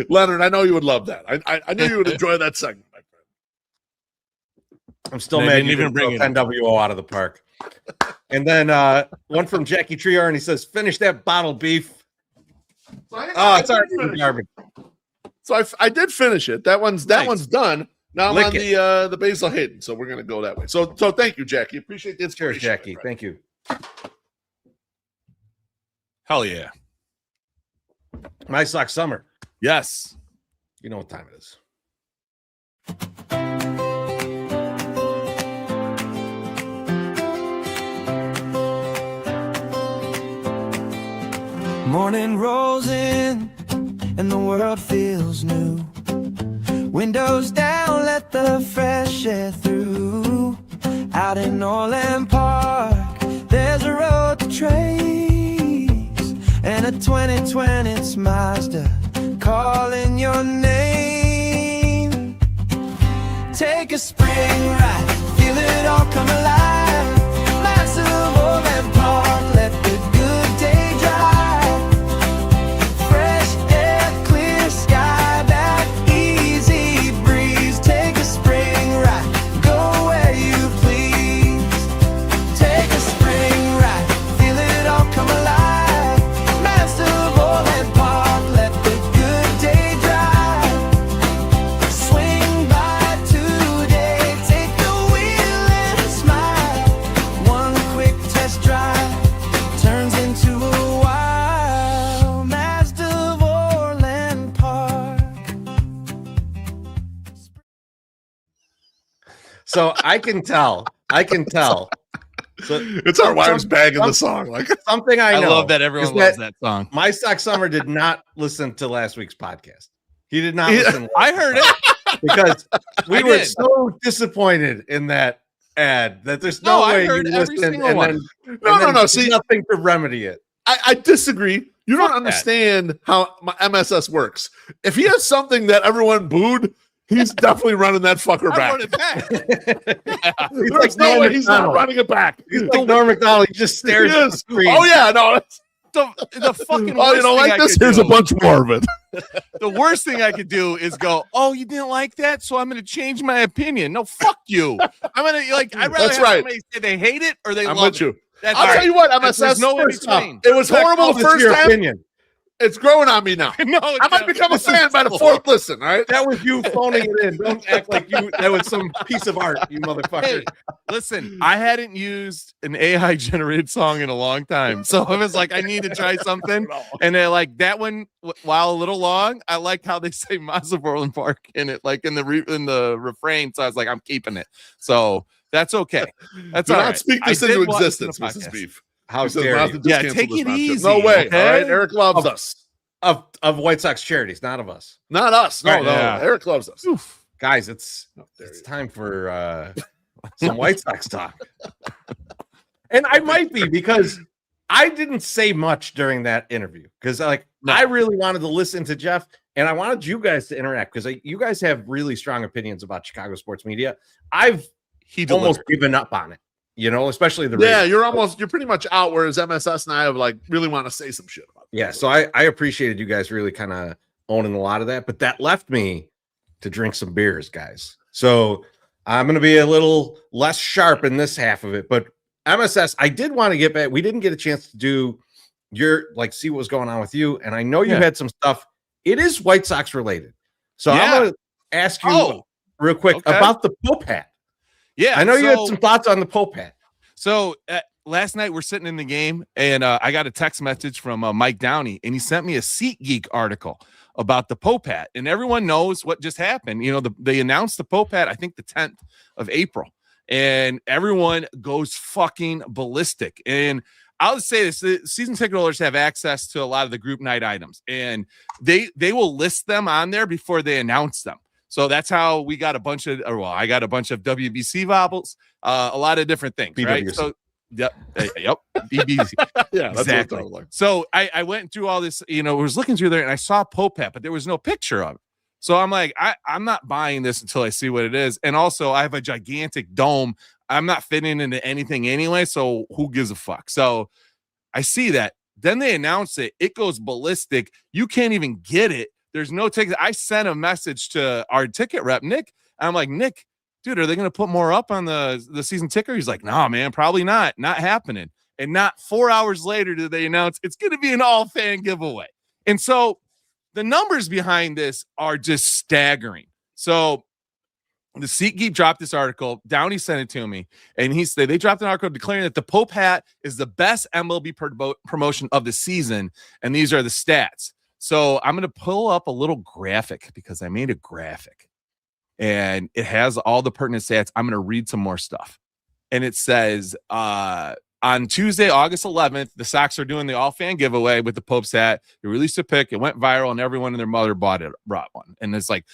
Leonard, I know you would love that. I knew you would enjoy that segment, my friend. I'm still mad you didn't bring NWO out of the park. And then one from Jackie Triar, and he says, "Finish that bottle, Beef." It's already garbage. So I did finish it. That one's done. Now I'm on the Basil Hayden, so we're gonna go that way. So thank you, Jackie. Appreciate the inspiration. Cheers, Jackie. Thank you. Hell yeah. MySoxSummer. Yes. You know what time it is. Morning rolls in and the world feels new. Windows down, let the fresh air through. Out in Orland Park, there's a road to trace, and a 2020 Mazda calling your name. Take a spring ride, feel it all come alive. Massive Orland Park, let the good day drive. Fresh air, clear sky, that easy breeze. Take a spring ride, go where you please. Take a spring ride, feel it all come alive. Massive Orland Park, let the good day drive. Swing by today, take the wheel and smile. One quick test drive turns into a wild Mazda of Orland Park. So I can tell. So It's our wife's bag in the song. Like something I know. I love that everyone loves that song. MySoxSummer did not listen to last week's podcast. He did not listen. I heard it. Because we I were did. so disappointed in that ad that there's no way I you heard every listened single and one. then No. See, nothing to remedy it. I disagree. You don't Fuck that. understand how my MSS works. If he has something that everyone booed, he's definitely running that fucker I back. wrote it back. There's no way he's not running it back. He's like Norm Macdonald. He just stares He at the is. screen. Oh yeah, no. The fucking Oh, worst you don't thing like I this? could Here's do, a bunch more of it. The worst thing I could do is go, "Oh, you didn't like that, so I'm going to change my opinion." No, fuck you. I'm going to I'd rather That's have right. somebody say they hate it or they I'm love with it. you. That's I'll all tell right. you what, There's MSS. no in First off, between. it was horrible the It's first your time. opinion. It's growing on me now. No, I might become a fan by the fourth listen. All right. That was you phoning it in. Don't act like that was some piece of art, you motherfucker. Hey, listen, I hadn't used an AI generated song in a long time. So I was like, I need to try something. And they're like, that one, while a little long, I like how they say Mazda Park in it, like in the refrain. So I was like, I'm keeping it. So that's okay. That's Do all not right. speak this I into did watch existence, the Mrs. podcast. Beef. How He says dare Mazda you? just Yeah, canceled take this it podcast. easy, No way. okay? All right. Eric loves us. Of White Sox charities, not of us. Not us. No, Right, no. yeah. Eric loves us. Guys, it's there it's you time for some White Sox talk. And I might be because I didn't say much during that interview because I really wanted to listen to Jeff and I wanted you guys to interact because you guys have really strong opinions about Chicago sports media. I've almost given up on it, especially the radio. You're pretty much out, whereas MSS and I have really want to say some shit about it. Yeah, so I appreciated you guys really kind of owning a lot of that, but that left me to drink some beers, guys. So I'm going to be a little less sharp in this half of it, but MSS, I did want to get back. We didn't get a chance to do see what was going on with you. And I know you had some stuff. It is White Sox related. So I'm going to ask you real quick about the Pope hat. Yeah. I know you had some thoughts on the Pope hat. So last night we're sitting in the game and I got a text message from Mike Downey and he sent me a SeatGeek article about the Pope hat. And everyone knows what just happened. They announced the Pope hat, I think the 10th of April. And everyone goes fucking ballistic. And I'll say this: the season ticket holders have access to a lot of the group night items, and they will list them on there before they announce them. So that's how we got I got a bunch of WBC vobbles, a lot of different things, BWC. Right? So, yep, BBC, yeah, exactly. So I went through all this, was looking through there, and I saw Pope hat, but there was no picture of it. So I'm like, I'm not buying this until I see what it is. And also, I have a gigantic dome. I'm not fitting into anything anyway, so who gives a fuck? So I see that. Then they announce it. It goes ballistic. You can't even get it. There's no ticket. I sent a message to our ticket rep, Nick. And I'm like, Nick, dude, are they going to put more up on the season ticker? He's like, no, man, probably not. Not happening. And not 4 hours later did they announce it's going to be an all-fan giveaway. And so the numbers behind this are just staggering. So the SeatGeek dropped this article. Downey sent it to me, and they dropped an article declaring that the Pope hat is the best MLB promotion of the season, and these are the stats. So I'm going to pull up a little graphic because I made a graphic, and it has all the pertinent stats. I'm going to read some more stuff, and it says on Tuesday, August 11th, the Sox are doing the all-fan giveaway with the Pope's hat. They released a pic. It went viral, and everyone and their mother brought one. And it's like,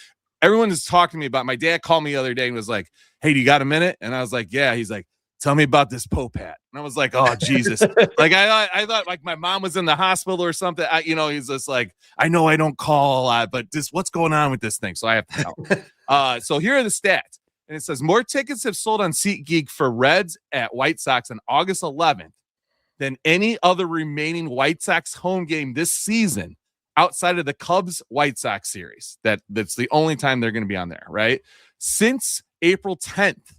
everyone is talking to me about. My dad called me the other day and was like, hey, do you got a minute? And I was like, yeah. He's like, tell me about this Pope hat. And I was like, oh, Jesus. I thought like my mom was in the hospital or something. He's just like, I know I don't call a lot, but what's going on with this thing? So I have to know. So here are the stats. And it says more tickets have sold on SeatGeek for Reds at White Sox on August 11th than any other remaining White Sox home game this season outside of the Cubs White Sox series. That's the only time they're going to be on there, right? Since April 10th,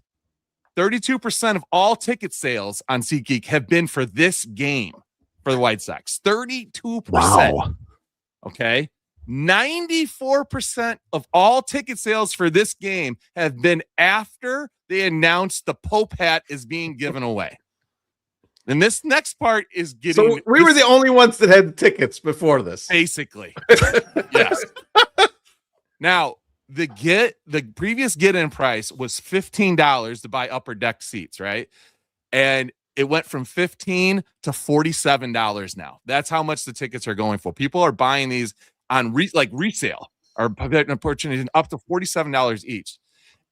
32% of all ticket sales on SeatGeek have been for this game for the White Sox. 32%. Wow. Okay. 94% of all ticket sales for this game have been after they announced the Pope hat is being given away. And this next part is getting. So we were the only ones that had tickets before this. Basically. Yes. Now, the previous get-in price was $15 to buy upper deck seats, right? And it went from $15 to $47 now. That's how much the tickets are going for. People are buying these on resale, or getting opportunity up to $47 each.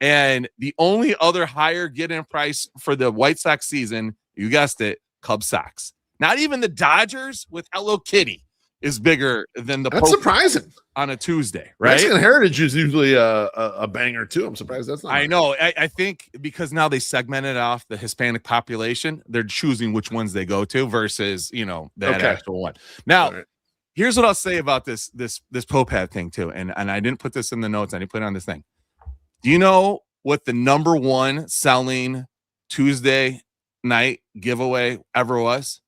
And the only other higher get-in price for the White Sox season, you guessed it, Cubs Sox. Not even the Dodgers with Hello Kitty is bigger than the. That's surprising on a Tuesday, right? Mexican Heritage is usually a banger too. I'm surprised that's not. I know. I think because now they segmented off the Hispanic population, they're choosing which ones they go to versus that actual one. Now, here's what I'll say about this Pope hat thing too, and I didn't put this in the notes. I didn't put it on this thing. Do you know what the number one selling Tuesday night giveaway ever was?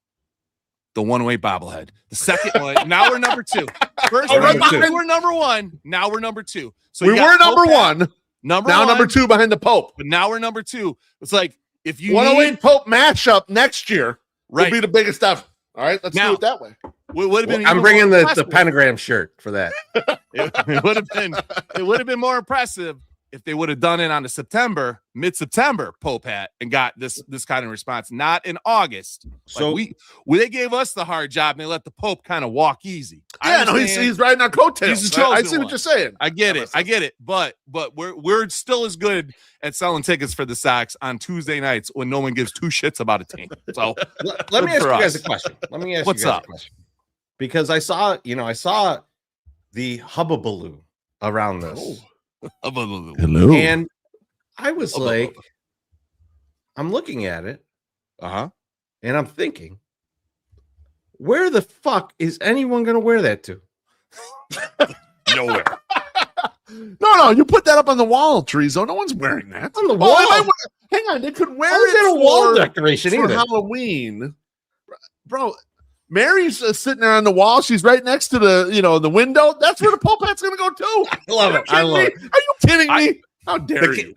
The 108 bobblehead. The second one. Now we're number two. First, we were number one. Now we're number two. So we were number one. Number two behind the Pope. But now we're number two. It's like if you 108 Pope matchup next year will be the biggest ever. All right, let's do it that way. I'm bringing the pentagram shirt for that. It would have been more impressive if they would have done it on the mid-September Pope hat and got this kind of response, not in August. So like they gave us the hard job and they let the Pope kind of walk easy. Yeah, no, he's riding our coattails. He's the chosen I see what one. you're saying. I get it. But we're still as good at selling tickets for the Sox on Tuesday nights when no one gives two shits about a team. So let me ask you guys a question. What's up? Because I saw the hubbubaloo around this. Hello. And I was like, I'm looking at it. And I'm thinking, where the fuck is anyone going to wear that to? Nowhere. No, you put that up on the wall, Chorizo. No one's wearing that. On the wall? Hang on, they could wear How is it that a wall decoration for either? Halloween. Bro, Mary's sitting there on the wall. She's right next to the window. That's where the Pope hat's going to go too. I love it. I love it. Are you kidding me? How dare you?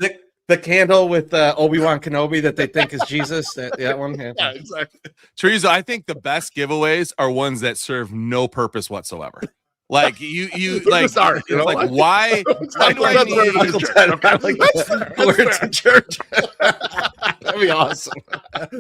The candle with Obi-Wan Kenobi that they think is Jesus. That one. Yeah, exactly. Chorizo, I think the best giveaways are ones that serve no purpose whatsoever. Like you like, sorry, you know, like why do I need wear it to church? That'd be awesome.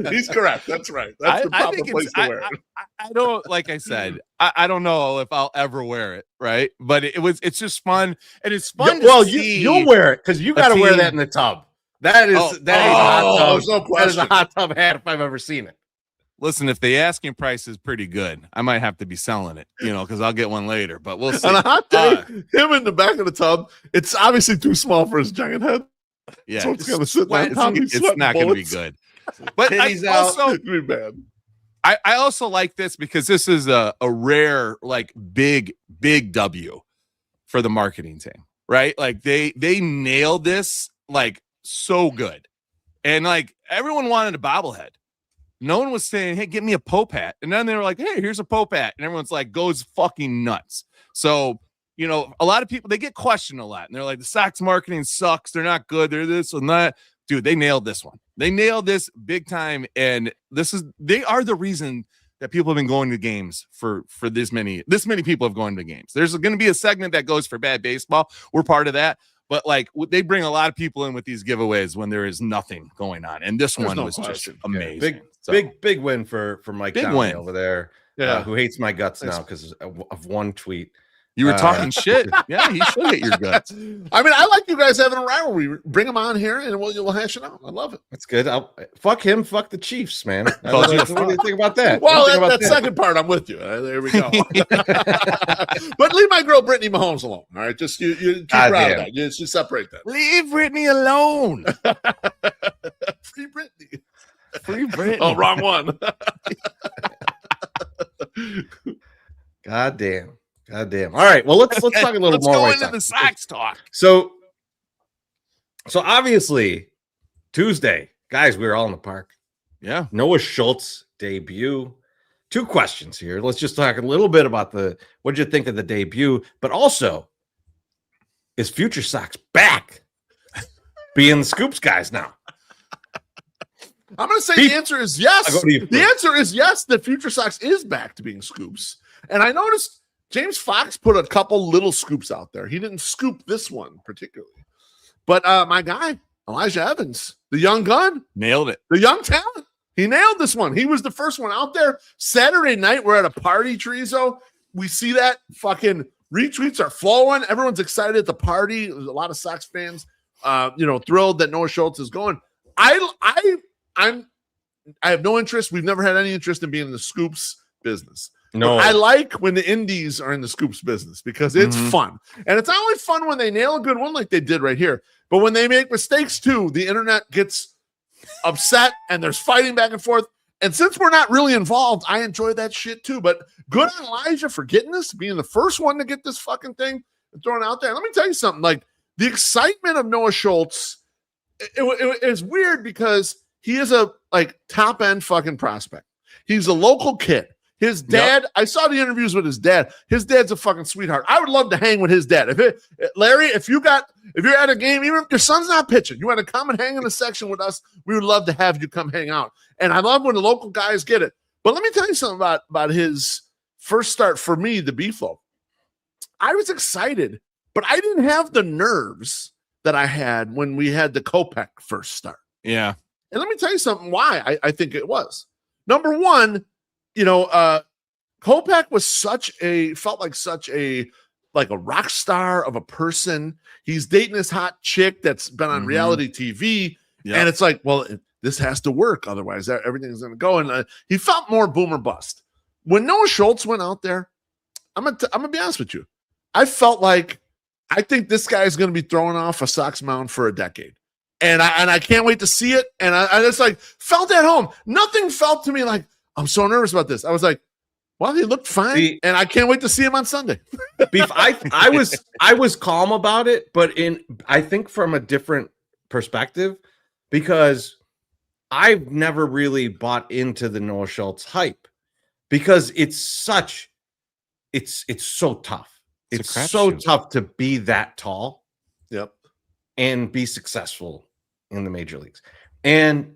He's correct. That's right. That's the proper place to wear it. I don't, like I said, I don't know if I'll ever wear it, right? But it's just fun, and it's fun. You'll wear it because you got to wear that in the tub. That is hot tub. There's no question. That is a hot tub hat if I've ever seen it. Listen, if the asking price is pretty good, I might have to be selling it, because I'll get one later. But we'll see. On a hot day, him in the back of the tub, it's obviously too small for his giant head. Yeah, so it's gonna sit on top. It's not going to be good. But I also like this because this is a rare, like big W for the marketing team, right? Like they nailed this like so good, and like everyone wanted a bobblehead. No one was saying, hey, get me a Pope hat. And then they were like, hey, here's a Pope hat. And everyone's like, goes fucking nuts. So, a lot of people, they get questioned a lot. And they're like, the Sox marketing sucks. They're not good. They're this and that. Dude, they nailed this one. They nailed this big time. And they are the reason that people have been going to games for this many people have gone to games. There's going to be a segment that goes for bad baseball. We're part of that. But like they bring a lot of people in with these giveaways when there is nothing going on, and this one was just amazing. Big win for Mike Downey over there, who hates my guts now because of one tweet. You were talking shit. Yeah, he should hate your guts. I mean, I like you guys having a rivalry. Bring them on here, and we'll hash it out. I love it. That's good. Fuck him. Fuck the Chiefs, man. What do you think about that? Well, that second part, I'm with you. There we go. But leave my girl Brittany Mahomes alone. All right, just you keep proud of that. You separate that. Leave Brittany alone. Free Brittany. Free Brittany. Oh, wrong one. God damn. All right. Well, let's talk a little more. Let's go into the Sox talk. So obviously Tuesday, guys, we were all in the park. Yeah. Noah Schultz debut. 2 questions here. Let's just talk a little bit about what did you think of the debut, but also is Future Sox back being the Scoops guys now? I'm going to say the answer is yes. The answer is yes, that Future Sox is back to being Scoops. And I noticed James Fox put a couple little scoops out there. He didn't scoop this one particularly. But my guy, Elijah Evans, the young gun. Nailed it. The young talent. He nailed this one. He was the first one out there. Saturday night, we're at a party, Chorizo. We see that fucking retweets are flowing. Everyone's excited at the party. There's a lot of Sox fans, thrilled that Noah Schultz is going. I have no interest. We've never had any interest in being in the scoops business. No, but I like when the indies are in the scoops business because it's fun. And it's not only fun when they nail a good one like they did right here, but when they make mistakes too, the internet gets upset and there's fighting back and forth. And since we're not really involved, I enjoy that shit too. But good on Elijah for getting this, being the first one to get this fucking thing and thrown out there. And let me tell you something, like the excitement of Noah Schultz, it is weird because he is a top end fucking prospect. He's a local kid. His dad, I saw the interviews with his dad. His dad's a fucking sweetheart. I would love to hang with his dad. Larry, if you're at a game, even if your son's not pitching, you want to come and hang in the section with us, we would love to have you come hang out. And I love when the local guys get it. But let me tell you something about his first start for me, the BeefLoaf. I was excited, but I didn't have the nerves that I had when we had the Kopech first start. Yeah. And let me tell you something why I think it was. Number one, Kopech was felt like such a rock star of a person. He's dating this hot chick that's been on reality TV. Yep. And it's like, well, this has to work. Otherwise, everything's going to go. And he felt more boom or bust. When Noah Schultz went out there, I'm gonna be honest with you. I felt like I think this guy is going to be throwing off a Sox mound for a decade. And I can't wait to see it. And I just felt at home. Nothing felt to me like, I'm so nervous about this. I was like, well, he looked fine, and I can't wait to see him on Sunday. Beef, I was calm about it, but I think from a different perspective, because I've never really bought into the Noah Schultz hype because it's so tough. It's so tough to be that tall, and be successful in the major leagues, and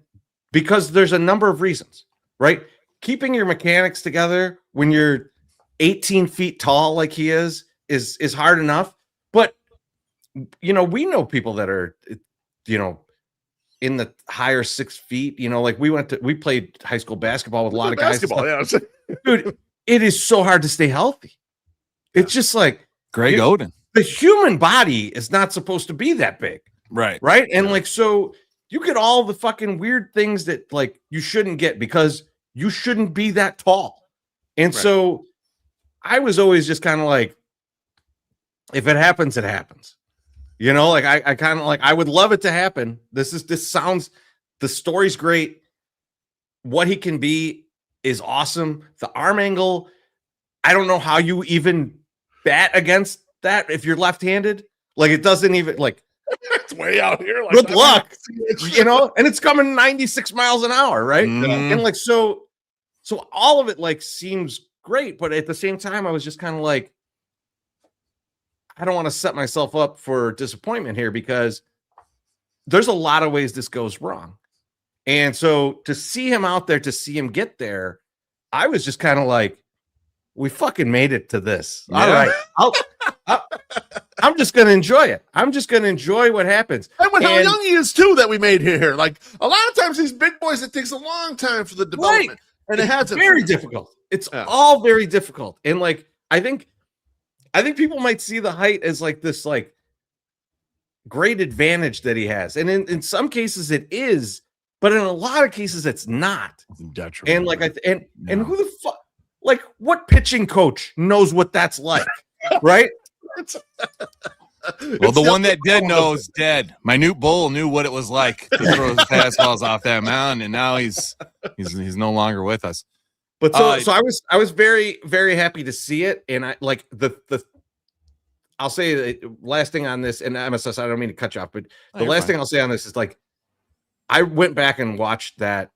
because there's a number of reasons, right? Keeping your mechanics together when you're 18 feet tall like he is hard enough. But, we know people that are, in the higher 6 feet, we played high school basketball with a lot of guys. Dude, it is so hard to stay healthy. It's just like Greg Oden. The human body is not supposed to be that big. Right. Right. And so you get all the fucking weird things that you shouldn't get because you shouldn't be that tall. And so I was always just kind of like, if it happens, it happens. I kind of I would love it to happen. The story's great. What he can be is awesome. The arm angle, I don't know how you even bat against that if you're left-handed. It doesn't even it's way out here. Good luck, and it's coming 96 miles an hour, right? And so all of it seems great, but at the same time, I was just kind of I don't want to set myself up for disappointment here because there's a lot of ways this goes wrong. And so to see him out there, to see him get there, I was just kind of we fucking made it to this. Yeah. All right. I'm just going to enjoy it. I'm just going to enjoy what happens. And how young he is too that we made here. A lot of times these big boys, it takes a long time for the development. Right. And it has very difficult. It's all very difficult. And I think people might see the height as this great advantage that he has. And in some cases it is, but in a lot of cases it's not. And and who the fuck what pitching coach knows what that's like, right? Well, the one that did know is dead. Minute Bull knew what it was like to throw his fastballs off that mound, and now he's no longer with us. But so I was very, very happy to see it, and I I'll say the last thing on this, and MSS, I don't mean to cut you off, but the last thing I'll say on this is I went back and watched that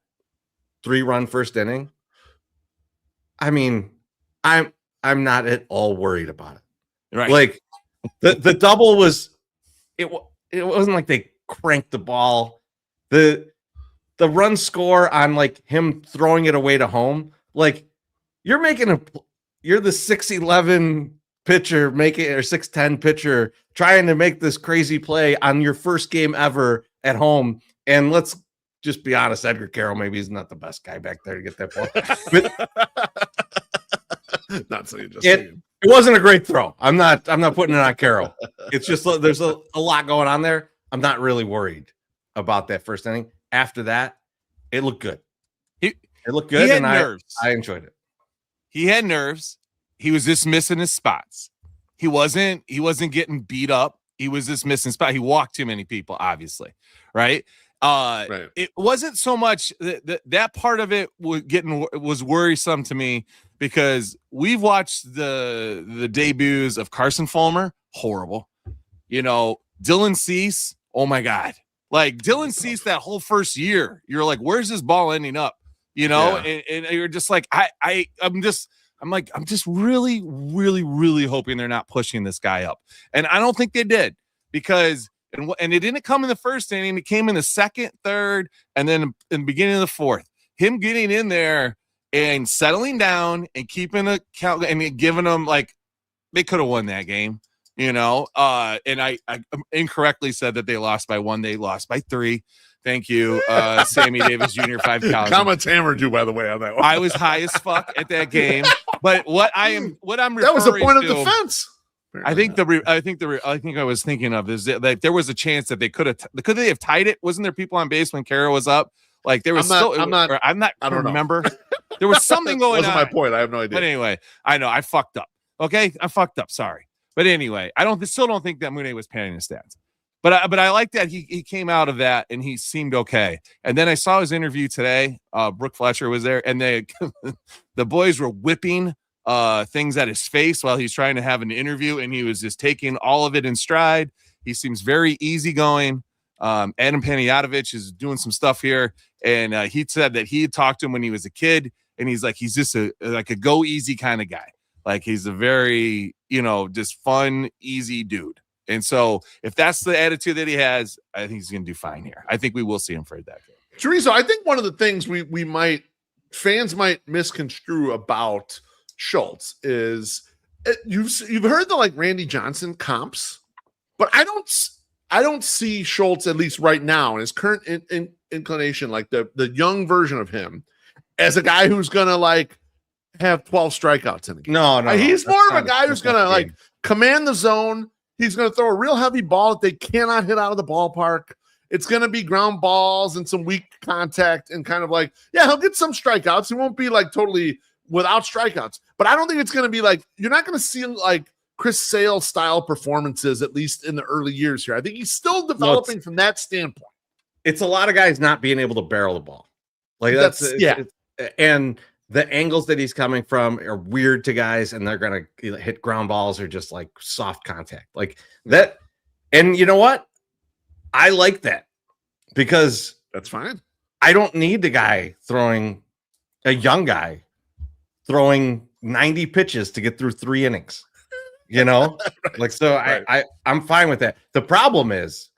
3-run first inning. I mean, I'm not at all worried about it. Right. The double was it wasn't like they cranked the ball. The run score on him throwing it away to home, you're the 6'11" pitcher making or 6'10" pitcher trying to make this crazy play on your first game ever at home. And let's just be honest, Edgar Carroll maybe he's not the best guy back there to get that ball. But not saying just it wasn't a great throw. I'm not putting it on Carroll. It's just there's a lot going on there. I'm not really worried about that first inning. After that, it looked good. It looked good, and I enjoyed it. He had nerves. He was just missing his spots. He wasn't getting beat up. He was just missing spots. He walked too many people, obviously, right? It wasn't so much that part of it was worrisome to me because we've watched the debuts of Carson Fulmer, horrible. Dylan Cease, oh my God. Dylan Cease that whole first year, you're like, where's this ball ending up? And you're just I'm just really, really, really hoping they're not pushing this guy up. And I don't think they did because and it didn't come in the first inning. It came in the second, third, and then in the beginning of the fourth. Him getting in there and settling down and keeping a count and giving them they could have won that game. and I incorrectly said that they lost by 1. They lost by 3. Thank you, Sammy Davis Jr. 5,000. Comments hammered you, by the way, on that one. I was high as fuck at that game, but what I'm referring that was the point to, of defense. I think I was thinking of is that there was a chance that could they have tied it? Wasn't there people on base when Kara was up? Like there was I don't remember. There was something going on. Wasn't my point. I have no idea. But anyway, I know I fucked up. Okay, I fucked up. Sorry. But anyway, still don't think that Mooney was panning his stats. But I like that he came out of that and he seemed okay. And then I saw his interview today. Brooke Fletcher was there, and the boys were whipping things at his face while he's trying to have an interview, and he was just taking all of it in stride. He seems very easygoing. Adam Panayotovich is doing some stuff here, and he said that he had talked to him when he was a kid, and he's like he's just a go easy kind of guy. Like he's a very just fun, easy dude. And so if that's the attitude that he has, I think he's going to do fine here. I think we will see him for that. Chorizo, I think one of the things fans might misconstrue about Schultz is you've heard the like Randy Johnson comps, but I don't see Schultz, at least right now in his current inclination, like the young version of him, as a guy who's gonna like have 12 strikeouts in a game. No, he's more of a guy who's gonna like command the zone. He's going to throw a real heavy ball that they cannot hit out of the ballpark. It's going to be ground balls and some weak contact and kind of like, yeah, he'll get some strikeouts. He won't be like totally without strikeouts, but I don't think it's going to be like, you're not going to see like Chris Sale style performances, at least in the early years here. I think he's still developing from that standpoint. It's a lot of guys not being able to barrel the ball. Like and the angles that he's coming from are weird to guys, and they're going to hit ground balls or just like soft contact like that. And you know what? I like that because that's fine. I don't need a young guy throwing 90 pitches to get through 3 innings, right. Like, so right. I'm fine with that. The problem is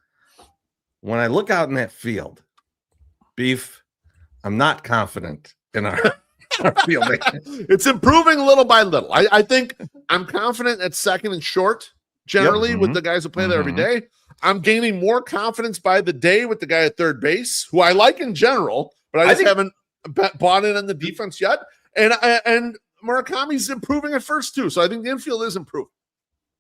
when I look out in that field, Beef, I'm not confident in our fielding. It's improving little by little. I think I'm confident at second and short generally with the guys who play there every day. I'm gaining more confidence by the day with the guy at third base, who I like in general, but I haven't bought in on the defense yet. And Murakami's improving at first too. So I think the infield is improving.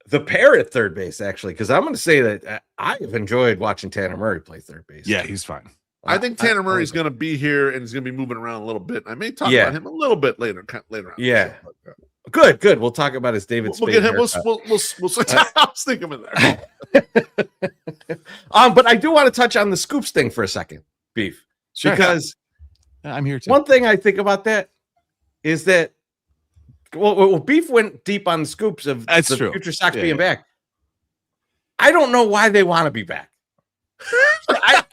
The pair at third base, actually, because I'm going to say that I have enjoyed watching Tanner Murray play third base. Yeah, he's fine. I think Tanner Murray's going to be here and he's going to be moving around a little bit. I may talk about him a little bit later on. Yeah. Good. We'll talk about his David Spade. We'll get him. We'll switch. I'll stick him in there. But I do want to touch on the scoops thing for a second, Beef. Sure. Because I'm here too. One thing I think about that is that Beef went deep on the scoops of the future Sox being back. I don't know why they want to be back.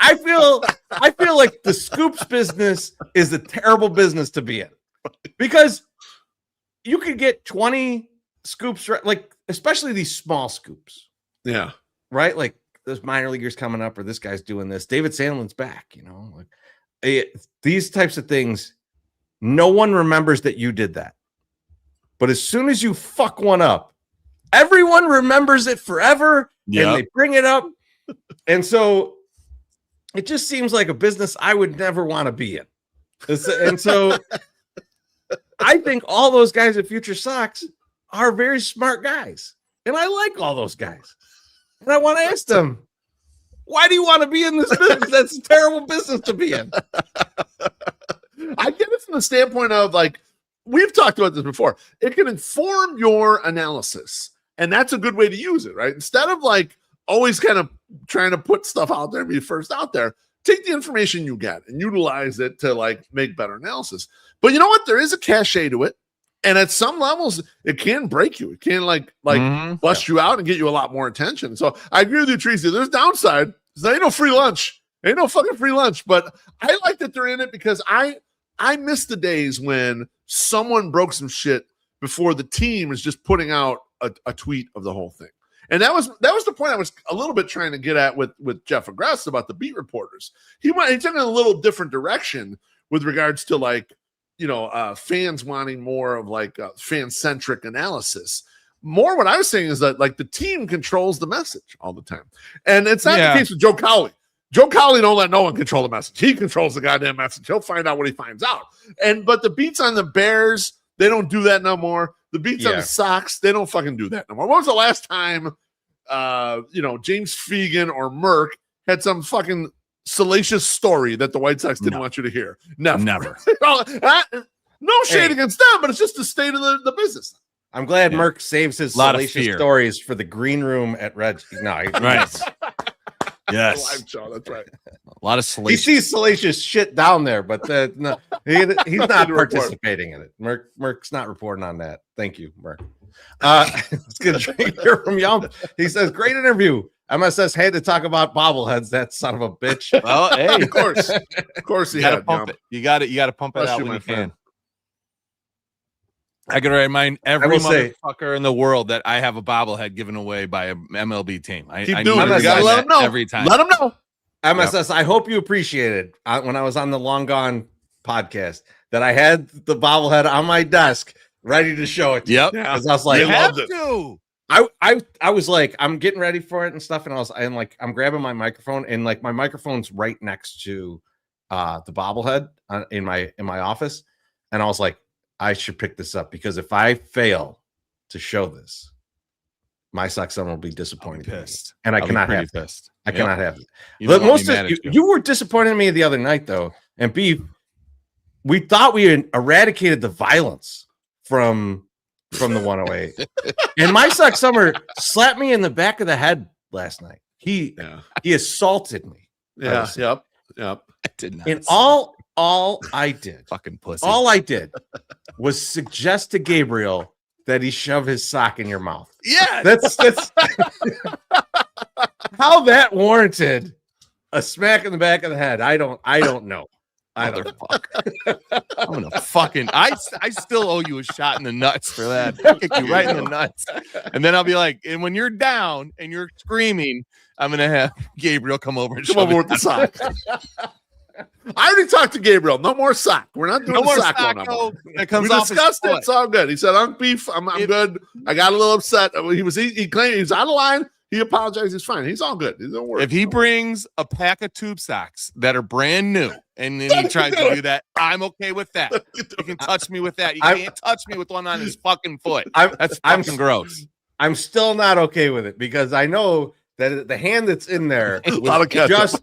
I feel like the scoops business is a terrible business to be in, because you could get 20 scoops, like especially these small scoops. Yeah. Right. Like there's minor leaguers coming up, or this guy's doing this. David Sandlin's back, these types of things. No one remembers that you did that. But as soon as you fuck one up, everyone remembers it forever. Yep. And they bring it up. And so it just seems like a business I would never want to be in. And so I think all those guys at Future Sox are very smart guys. And I like all those guys. And I want to ask them, why do you want to be in this business? That's a terrible business to be in. I get it from the standpoint of, like, we've talked about this before. It can inform your analysis. And that's a good way to use it, right? Instead of like always kind of trying to put stuff out there and be first out there, take the information you get and utilize it to like make better analysis. But you know what? There is a cachet to it. And at some levels, it can break you. It can like bust you out and get you a lot more attention. So I agree with you, Tracy. There's downside. There ain't no free lunch. Ain't no fucking free lunch. But I like that they're in it because I miss the days when someone broke some shit before the team is just putting out a tweet of the whole thing. And that was the point I was a little bit trying to get at with Jeff Agrest about the beat reporters. He took in a little different direction with regards to like, fans wanting more of like fan-centric analysis. more what I was saying is that like the team controls the message all the time. And it's not the case with Joe Cowley. Joe Cowley don't let no one control the message. He controls the goddamn message. He'll find out what he finds out. But the beats on the Bears, they don't do that no more. The beats on the Sox, they don't fucking do that no more. When was the last time James Fegan or Merck had some fucking salacious story that the White Sox didn't want you to hear? Never. No shade against them, but it's just the state of the business. I'm glad Merck saves his salacious stories for the green room at Red. No, right. Yes. Live show, that's right. A lot of salacious. He sees salacious shit down there, but no, he's not participating in it. Merck's not reporting on that. Thank you, Merck. Let's get a drink here from Yum. He says, great interview. MSS had to talk about bobbleheads. That son of a bitch. Well, hey, of course, you gotta pump it. You got to pump it out when you can. I can remind every motherfucker in the world that I have a bobblehead given away by an MLB team. I doing it. You gotta let them know every time. Let them know. MSS, I hope you appreciated when I was on the Long Gone podcast that I had the bobblehead on my desk ready to show it to you. Because I was like, you have to. I was like, I'm getting ready for it and stuff, and I'm grabbing my microphone, and like my microphone's right next to the bobblehead in my office, and I was like, I should pick this up because if I fail to show this, MySoxSummer will be disappointed. Pissed. And I cannot have pissed. I cannot have it. You were disappointed in me the other night, though. And Beef, we thought we had eradicated the violence from the 108. And MySoxSummer slapped me in the back of the head last night. He assaulted me. Yeah. Yep. I did not. And all I did, fucking pussy. All I did was suggest to Gabriel that he shove his sock in your mouth. Yeah, that's how that warranted a smack in the back of the head. I don't know. I'm gonna fucking. I still owe you a shot in the nuts for that. I'll kick you right in the nuts, and then I'll be like, and when you're down and you're screaming, I'm gonna have Gabriel come over and come over with the sock. I already talked to Gabriel. No more sock. We're not doing the sock no more. We discussed it. It's all good. He said, "I'm Beef. I'm good." I got a little upset. He claimed he was out of line. He apologized. He's fine. He's all good. He's don't worry. If he brings a pack of tube socks that are brand new and then he tries to do that, I'm okay with that. You can touch me with that. You can't touch me with one on his fucking foot. That's fucking gross. I'm still not okay with it because I know that the hand that's in there was just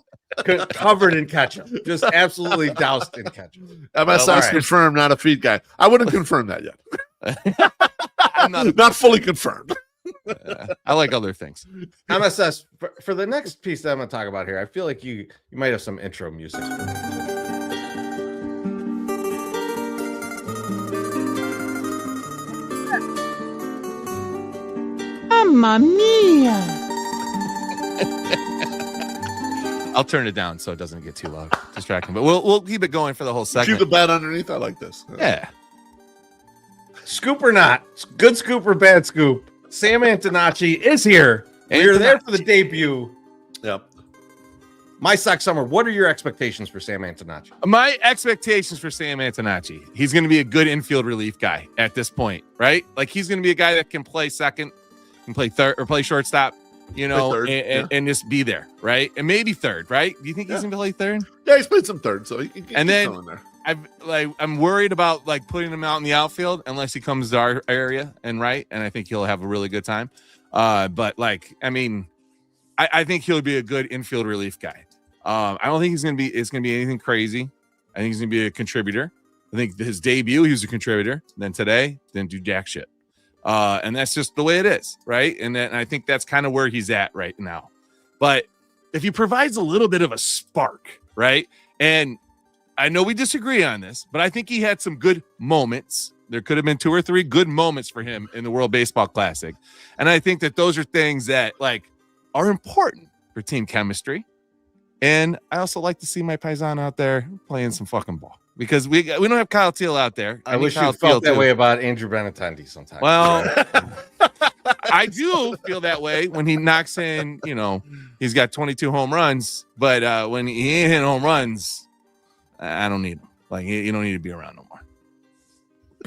covered in ketchup, just absolutely doused in ketchup. MSS confirmed, not a feed guy. I wouldn't confirm that yet. I'm not fully confirmed. I like other things. MSS, for the next piece that I'm going to talk about here, I feel like you might have some intro music. Mamma mia! I'll turn it down so it doesn't get too loud, distracting. But we'll keep it going for the whole segment. Keep the bed underneath. I like this. Yeah. Scoop or not, good scoop or bad scoop, Sam Antonacci is here. And you're there for the debut. Yep. MySoxSummer, what are your expectations for Sam Antonacci? My expectations for Sam Antonacci, he's going to be a good infield relief guy at this point, right? Like he's going to be a guy that can play second, can play third or play shortstop, and just be there, right? And maybe third, right? Do you think he's going to play third? Yeah, he's played some third, so he can and then in there. I'm worried about like putting him out in the outfield unless he comes to our area and I think he'll have a really good time. But like, I mean, I think he'll be a good infield relief guy. I don't think it's gonna be anything crazy. I think he's gonna be a contributor. I think his debut, he was a contributor. Then today, didn't do jack shit. And that's just the way it is, right? And I think that's kind of where he's at right now. But if he provides a little bit of a spark, right? And I know we disagree on this, but I think he had some good moments. There could have been 2 or 3 good moments for him in the World Baseball Classic. And I think that those are things that like are important for team chemistry. And I also like to see my paisan out there playing some fucking ball because we don't have Kyle Teal out there. I wish you felt that way about Andrew Benintendi sometimes. Well, I do feel that way when he knocks in, he's got 22 home runs, but when he ain't hitting home runs, I don't need him. Like, you don't need to be around no more.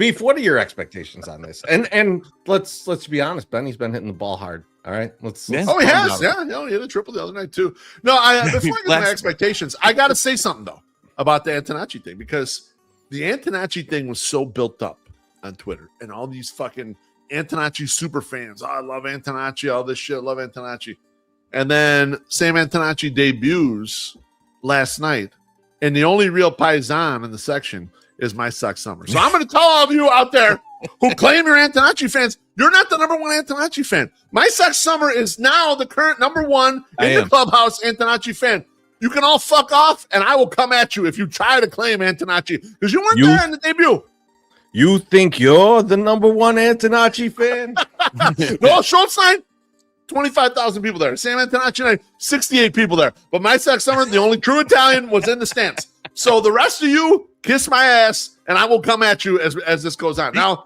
Beef, what are your expectations on this? And let's be honest, Benny's been hitting the ball hard. All right, let's he has. Yeah, no, he hit a triple the other night too. No, before I get to my expectations, I got to say something though about the Antonacci thing, because the Antonacci thing was so built up on Twitter, and all these fucking Antonacci super fans. Oh, I love Antonacci. All this shit. I love Antonacci. And then Sam Antonacci debuts last night, and the only real paisan in the section is MySoxSummer. So I'm going to tell all of you out there who claim you're Antonacci fans, you're not the number one Antonacci fan. MySoxSummer is now the current number one in the clubhouse Antonacci fan. You can all fuck off, and I will come at you if you try to claim Antonacci, because you weren't there in the debut. You think you're the number one Antonacci fan? No, Schultz line, 25,000 people there. Sam Antonacci night, 68 people there. But MySoxSummer, the only true Italian, was in the stands. So the rest of you, kiss my ass, and I will come at you as this goes on. Now,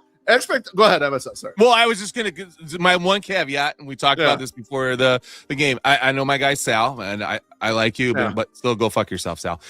go ahead, MSS. Sorry. Well, I was just going to, my one caveat, and we talked about this before the game. I know my guy Sal, and I like you, but still go fuck yourself, Sal.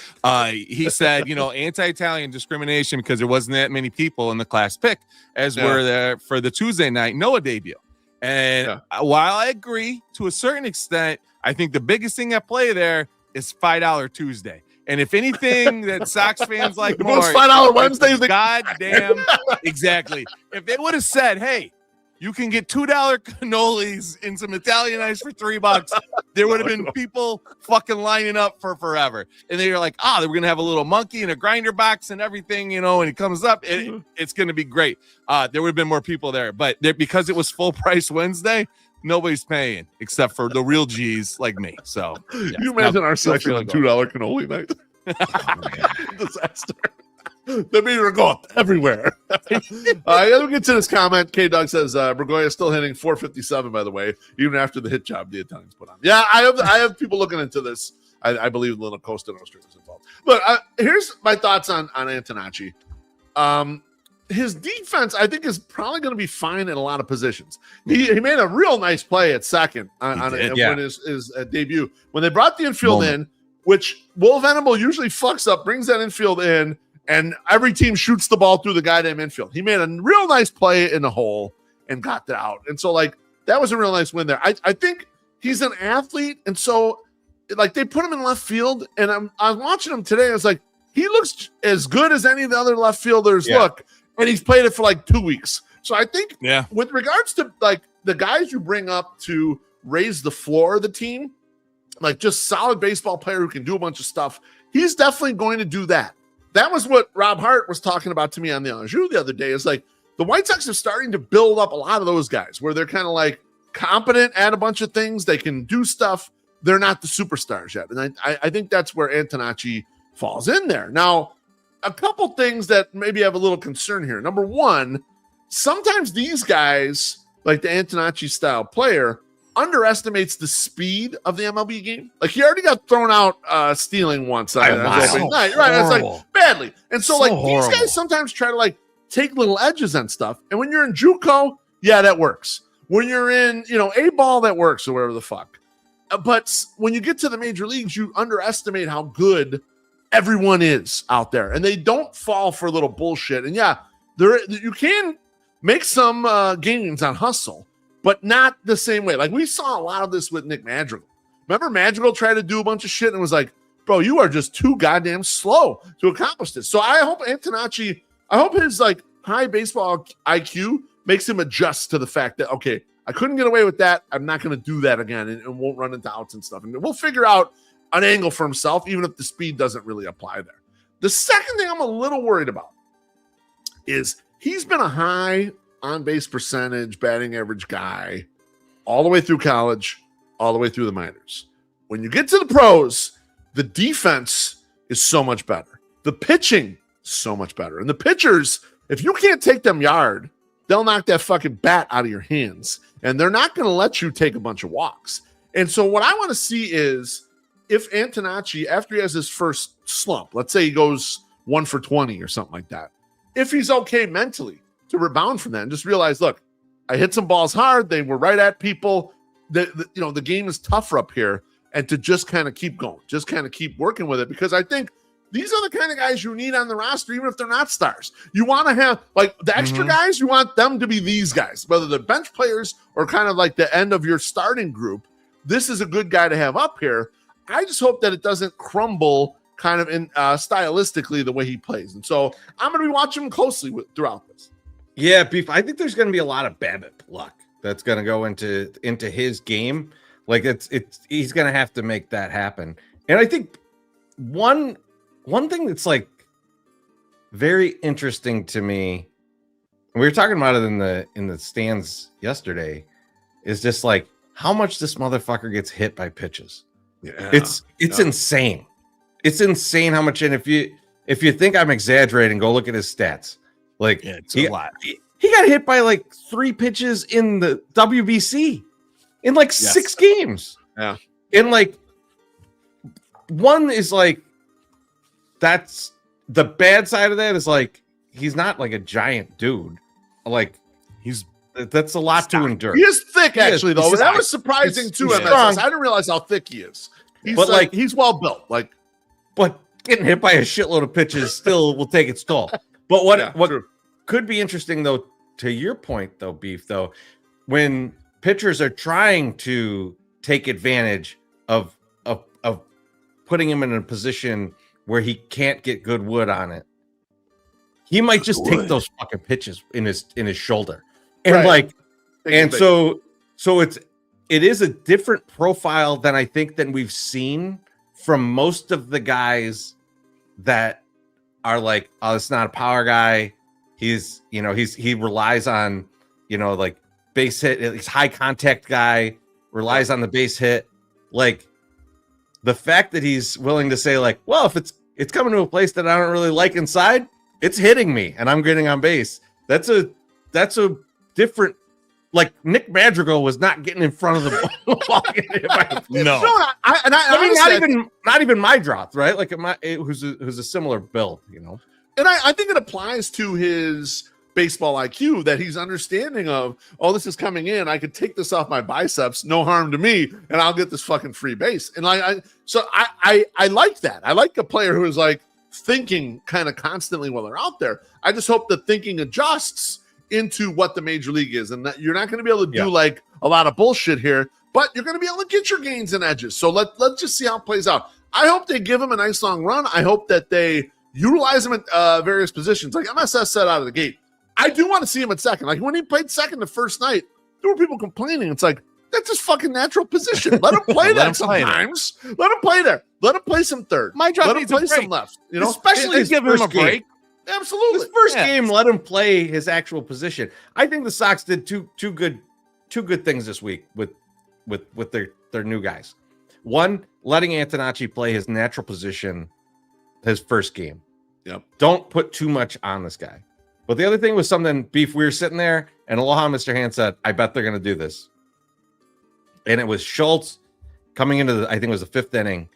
He said, anti-Italian discrimination because there wasn't that many people in the class pick as were there for the Tuesday night Noah debut. And while I agree to a certain extent, I think the biggest thing at play there is $5 Tuesday. And if anything that Sox fans like more, $5 Wednesdays, goddamn, exactly. If they would have said, "Hey, you can get $2 cannolis and some Italian ice for $3," there would have been people fucking lining up for forever. And they were like, they were gonna have a little monkey and a grinder box and everything, and it comes up, it's gonna be great. There would have been more people there, but because it was full price Wednesday, nobody's paying except for the real G's like me. So you imagine our section on $2 cannoli night. Disaster. The meter go everywhere. Let me get to this comment. K-Dog says Bergoya is still hitting 457, by the way, even after the hit job the Italians put on. Yeah, I have people looking into this. I believe Little Costa Nostra is involved. But here's my thoughts on Antonacci. His defense, I think, is probably going to be fine in a lot of positions. He made a real nice play at second on his debut. When they brought the infield in, which Will Venable usually fucks up, brings that infield in, and every team shoots the ball through the goddamn infield. He made a real nice play in the hole and got that out. And so, that was a real nice win there. I think he's an athlete, and so, they put him in left field, and I was watching him today. I was like, he looks as good as any of the other left fielders look. And he's played it for 2 weeks. So I think with regards to the guys you bring up to raise the floor of the team, just solid baseball player who can do a bunch of stuff, he's definitely going to do that. That was what Rob Hart was talking about to me on the Anjou the other day. Is the White Sox are starting to build up a lot of those guys where they're kind of competent at a bunch of things. They can do stuff. They're not the superstars yet. And I think that's where Antonacci falls in there. Now, a couple things that maybe have a little concern here. Number one, sometimes these guys, like the Antonacci style player, underestimates the speed of the MLB game. He already got thrown out stealing once on opening night. Right. It's badly. And so these guys sometimes try to take little edges on stuff. And when you're in JUCO, that works. When you're in, A-ball, that works, or whatever the fuck. But when you get to the major leagues, you underestimate how good everyone is out there, and they don't fall for a little bullshit. And you can make some gains on hustle, but not the same way. We saw a lot of this with Nick Madrigal. Remember, Madrigal tried to do a bunch of shit and was like, bro, you are just too goddamn slow to accomplish this. So I hope Antonacci, his high baseball IQ makes him adjust to the fact that, okay, I couldn't get away with that. I'm not going to do that again, and won't run into outs and stuff. And we'll figure out an angle for himself, even if the speed doesn't really apply there. The second thing I'm a little worried about is he's been a high on-base percentage, batting average guy all the way through college, all the way through the minors. When you get to the pros, the defense is so much better. The pitching, so much better. And the pitchers, if you can't take them yard, they'll knock that fucking bat out of your hands. And they're not going to let you take a bunch of walks. And so what I want to see is, if Antonacci, after he has his first slump, let's say he goes 1 for 20 or something like that, if he's okay mentally to rebound from that and just realize, look, I hit some balls hard, they were right at people, the game is tougher up here, and to just kind of keep going, just kind of keep working with it, because I think These are the kind of guys you need on the roster, even if they're not stars. You want to have like the extra guys, you want them to be these guys, whether they're bench players or kind of like the end of your starting group. This is a good guy to have up here. I just hope that it doesn't crumble kind of in stylistically the way he plays. And so I'm going to be watching him closely throughout this. Yeah, Beef. I think there's going to be a lot of Babbitt luck that's going to go into his game. Like he's going to have to make that happen. And I think one thing that's like very interesting to me, and we were talking about it in the stands yesterday, is just like how much this motherfucker gets hit by pitches. Yeah, it's insane. It's insane how much. And if you think I'm exaggerating, go look at his stats. Like it's a lot. He got hit by like 3 pitches in the WBC in like 6 games. Yeah. And like one is like, that's the bad side of that is like, he's not like a giant dude. Like that's a lot to endure. He is thick, actually, though. That was surprising too. MSS. I didn't realize how thick he is. He's well built. Like, but getting hit by a shitload of pitches still will take its toll. But what could be interesting, though, to your point, though, Beef, though, when pitchers are trying to take advantage of putting him in a position where he can't get good wood on it, he might just take those fucking pitches in his shoulder, and so it is a different profile than we've seen from most of the guys that are like, oh, it's not a power guy. He relies on, like base hit. He's high contact guy, relies on the base hit. Like the fact that he's willing to say like, well, if it's coming to a place that I don't really like inside, it's hitting me and I'm getting on base. That's a different, like Nick Madrigal was not getting in front of the ball. No. I mean, not even my drop, right? Like who's a similar build, And I think it applies to his baseball IQ that he's understanding of, oh, this is coming in. I could take this off my biceps, no harm to me, and I'll get this fucking free base. And I like that. I like a player who is like thinking kind of constantly while they're out there. I just hope the thinking adjusts into what the major league is, and that you're not going to be able to do like a lot of bullshit here, but you're going to be able to get your gains and edges. So let's just see how it plays out. I hope they give him a nice long run. I hope that they utilize him at various positions. Like MSS said out of the gate, I do want to see him at second. Like when he played second the first night, there were people complaining. It's like, that's his fucking natural position. Let him play that sometimes. Let him play there. Let him play some third. My job let him needs play a break. some left. Especially give him a break. Absolutely. His first game, let him play his actual position. I think the Sox did two good things this week with their new guys. One, letting Antonacci play his natural position his first game. Yep. Don't put too much on this guy. But the other thing was something, Beef, we were sitting there, and Aloha Mr. Hand said, I bet they're going to do this. And it was Schultz coming into I think it was the 5th inning.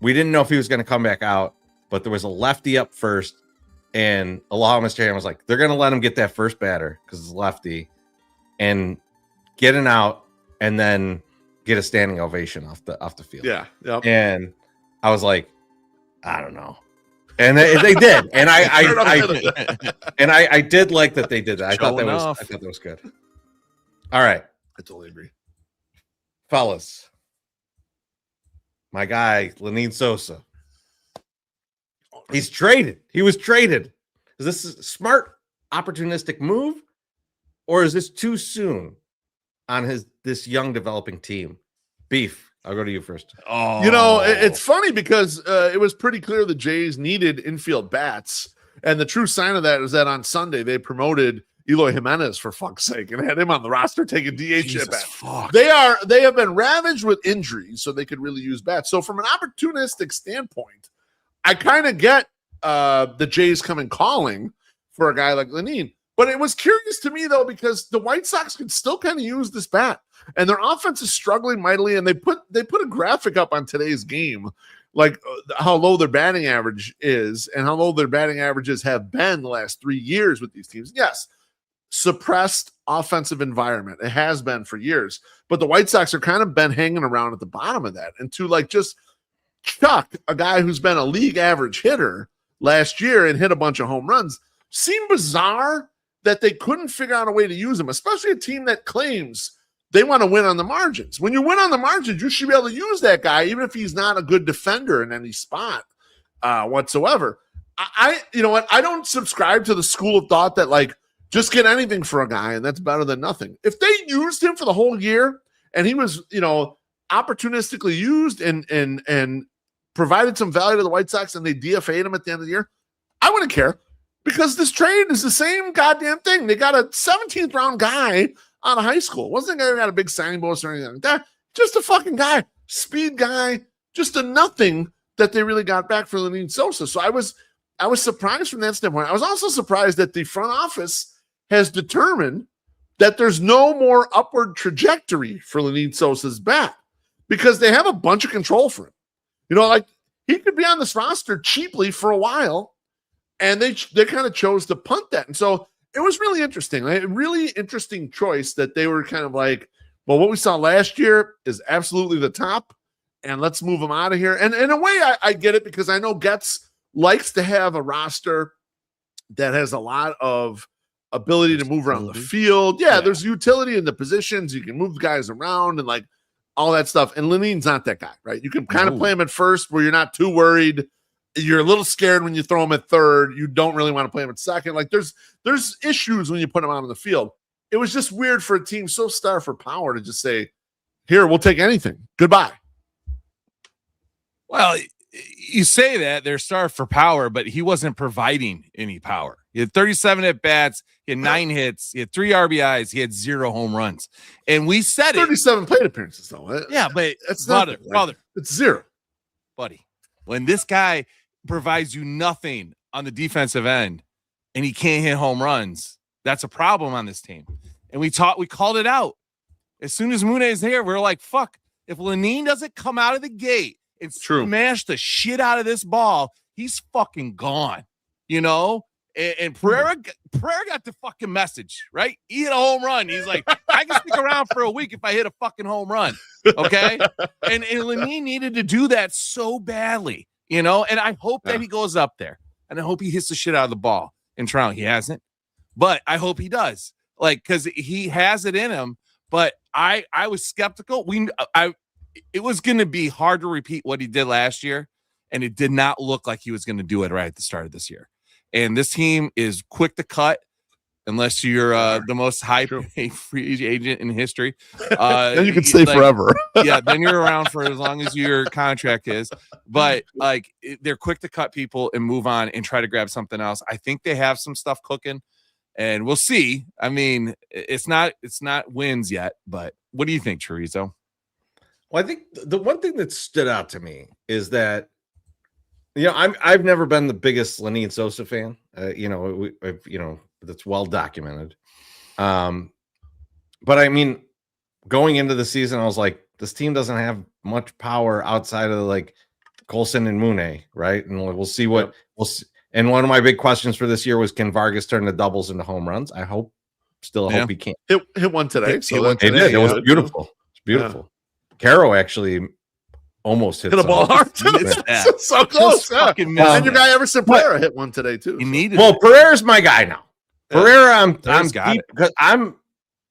We didn't know if he was going to come back out, but there was a lefty up first, and Aloha Mr. Hand was like, they're going to let him get that first batter because it's lefty, and get an out, and then get a standing ovation off the field. Yeah. Yep. And I was like, I don't know. And they did, and I did like that they did that. I thought that was good. All right, I totally agree, fellas. My guy Lenine Sosa, he's traded. He was traded. Is this a smart, opportunistic move, or is this too soon on this young developing team? Beef. I'll go to you first. Oh, it's funny because it was pretty clear the Jays needed infield bats. And the true sign of that is that on Sunday, they promoted Eloy Jimenez, for fuck's sake, and had him on the roster taking DH at bat. They have been ravaged with injuries, so they could really use bats. So from an opportunistic standpoint, I kind of get the Jays coming calling for a guy like Lenine. But it was curious to me, though, because the White Sox could still kind of use this bat. And their offense is struggling mightily, and they put a graphic up on today's game, like how low their batting average is and how low their batting averages have been the last 3 years with these teams. Yes, suppressed offensive environment. It has been for years. But the White Sox are kind of been hanging around at the bottom of that. And to like just chuck a guy who's been a league average hitter last year and hit a bunch of home runs. Seemed bizarre that they couldn't figure out a way to use him, especially a team that claims they want to win on the margins. When you win on the margins, you should be able to use that guy, even if he's not a good defender in any spot whatsoever. You know what? I don't subscribe to the school of thought that like just get anything for a guy and that's better than nothing. If they used him for the whole year and he was, you know, opportunistically used and provided some value to the White Sox and they DFA'd him at the end of the year, I wouldn't care because this trade is the same goddamn thing. They got a 17th round guy out of high school. Wasn't a guy who got a big signing bonus or anything like that. Just a fucking guy, speed guy, just a nothing that they really got back for Lenyn Sosa. So I was surprised from that standpoint. I was also surprised that the front office has determined that there's no more upward trajectory for Lenyn Sosa's bat because they have a bunch of control for him. You know, like he could be on this roster cheaply for a while, and they kind of chose to punt that. And so it was really interesting, a really interesting choice that they were kind of like, well, what we saw last year is absolutely the top, and let's move them out of here. And in a way, I get it because I know Getz likes to have a roster that has a lot of ability to move around the field. Yeah, there's utility in the positions. You can move guys around and like all that stuff. And Lenyn's not that guy, right? You can kind of play him at first where you're not too worried. You're a little scared when you throw him at third. You don't really want to play him at second. Like there's issues when you put him out on the field. It was just weird for a team so star for power to just say, here, we'll take anything. Goodbye. Well, you say that they're starved for power, but he wasn't providing any power. He had 37 at bats, he had 9 hits, he had 3 RBIs, he had 0 home runs. And we said 37 plate appearances, though. Yeah, but it's brother, it's 0. Buddy. When this guy provides you nothing on the defensive end and he can't hit home runs, that's a problem on this team. And we called it out. As soon as Mooney is here, we're like, fuck, if Lenyn doesn't come out of the gate and smash the shit out of this ball, he's fucking gone. You know? And Pereira got the fucking message, right? He hit a home run. He's like, I can stick around for a week if I hit a fucking home run. Okay? and Lenyn needed to do that so badly, you know? And I hope that he goes up there. And I hope he hits the shit out of the ball in Toronto. He hasn't. But I hope he does. Like, because he has it in him. But I was skeptical. It was going to be hard to repeat what he did last year. And it did not look like he was going to do it right at the start of this year. And this team is quick to cut unless you're the most high-paid free agent in history. Then you can stay forever. Yeah, then you're around for as long as your contract is. But like they're quick to cut people and move on and try to grab something else. I think they have some stuff cooking, and we'll see. I mean, it's not wins yet, but what do you think, Chorizo? Well, I think the one thing that stood out to me is that, you know, I've never been the biggest Lenyn Sosa fan. You know, that's well documented. But I mean, going into the season, I was like, this team doesn't have much power outside of like Colson and Mooney, right? And we'll see what we'll see. And one of my big questions for this year was, can Vargas turn the doubles into home runs? I hope he can. Hit one today. It was beautiful. It's beautiful. Yeah. Caro actually almost hit a ball hard too. So close. And your guy Everson Pereira hit one today too. Pereira's my guy now. Pereira, I'm deep because I'm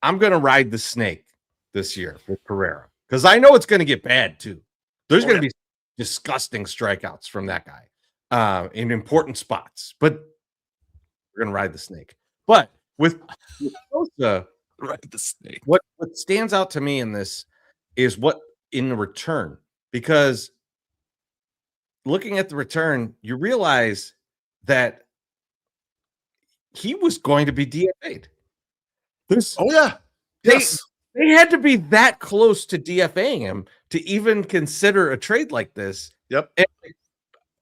gonna ride the snake this year with Pereira because I know it's gonna get bad too. There's gonna be disgusting strikeouts from that guy in important spots, but we're gonna ride the snake. But with Sosa, ride the snake. What stands out to me in this is what in the return. Because looking at the return, you realize that he was going to be DFA'd. They had to be that close to DFAing him to even consider a trade like this. Yep. And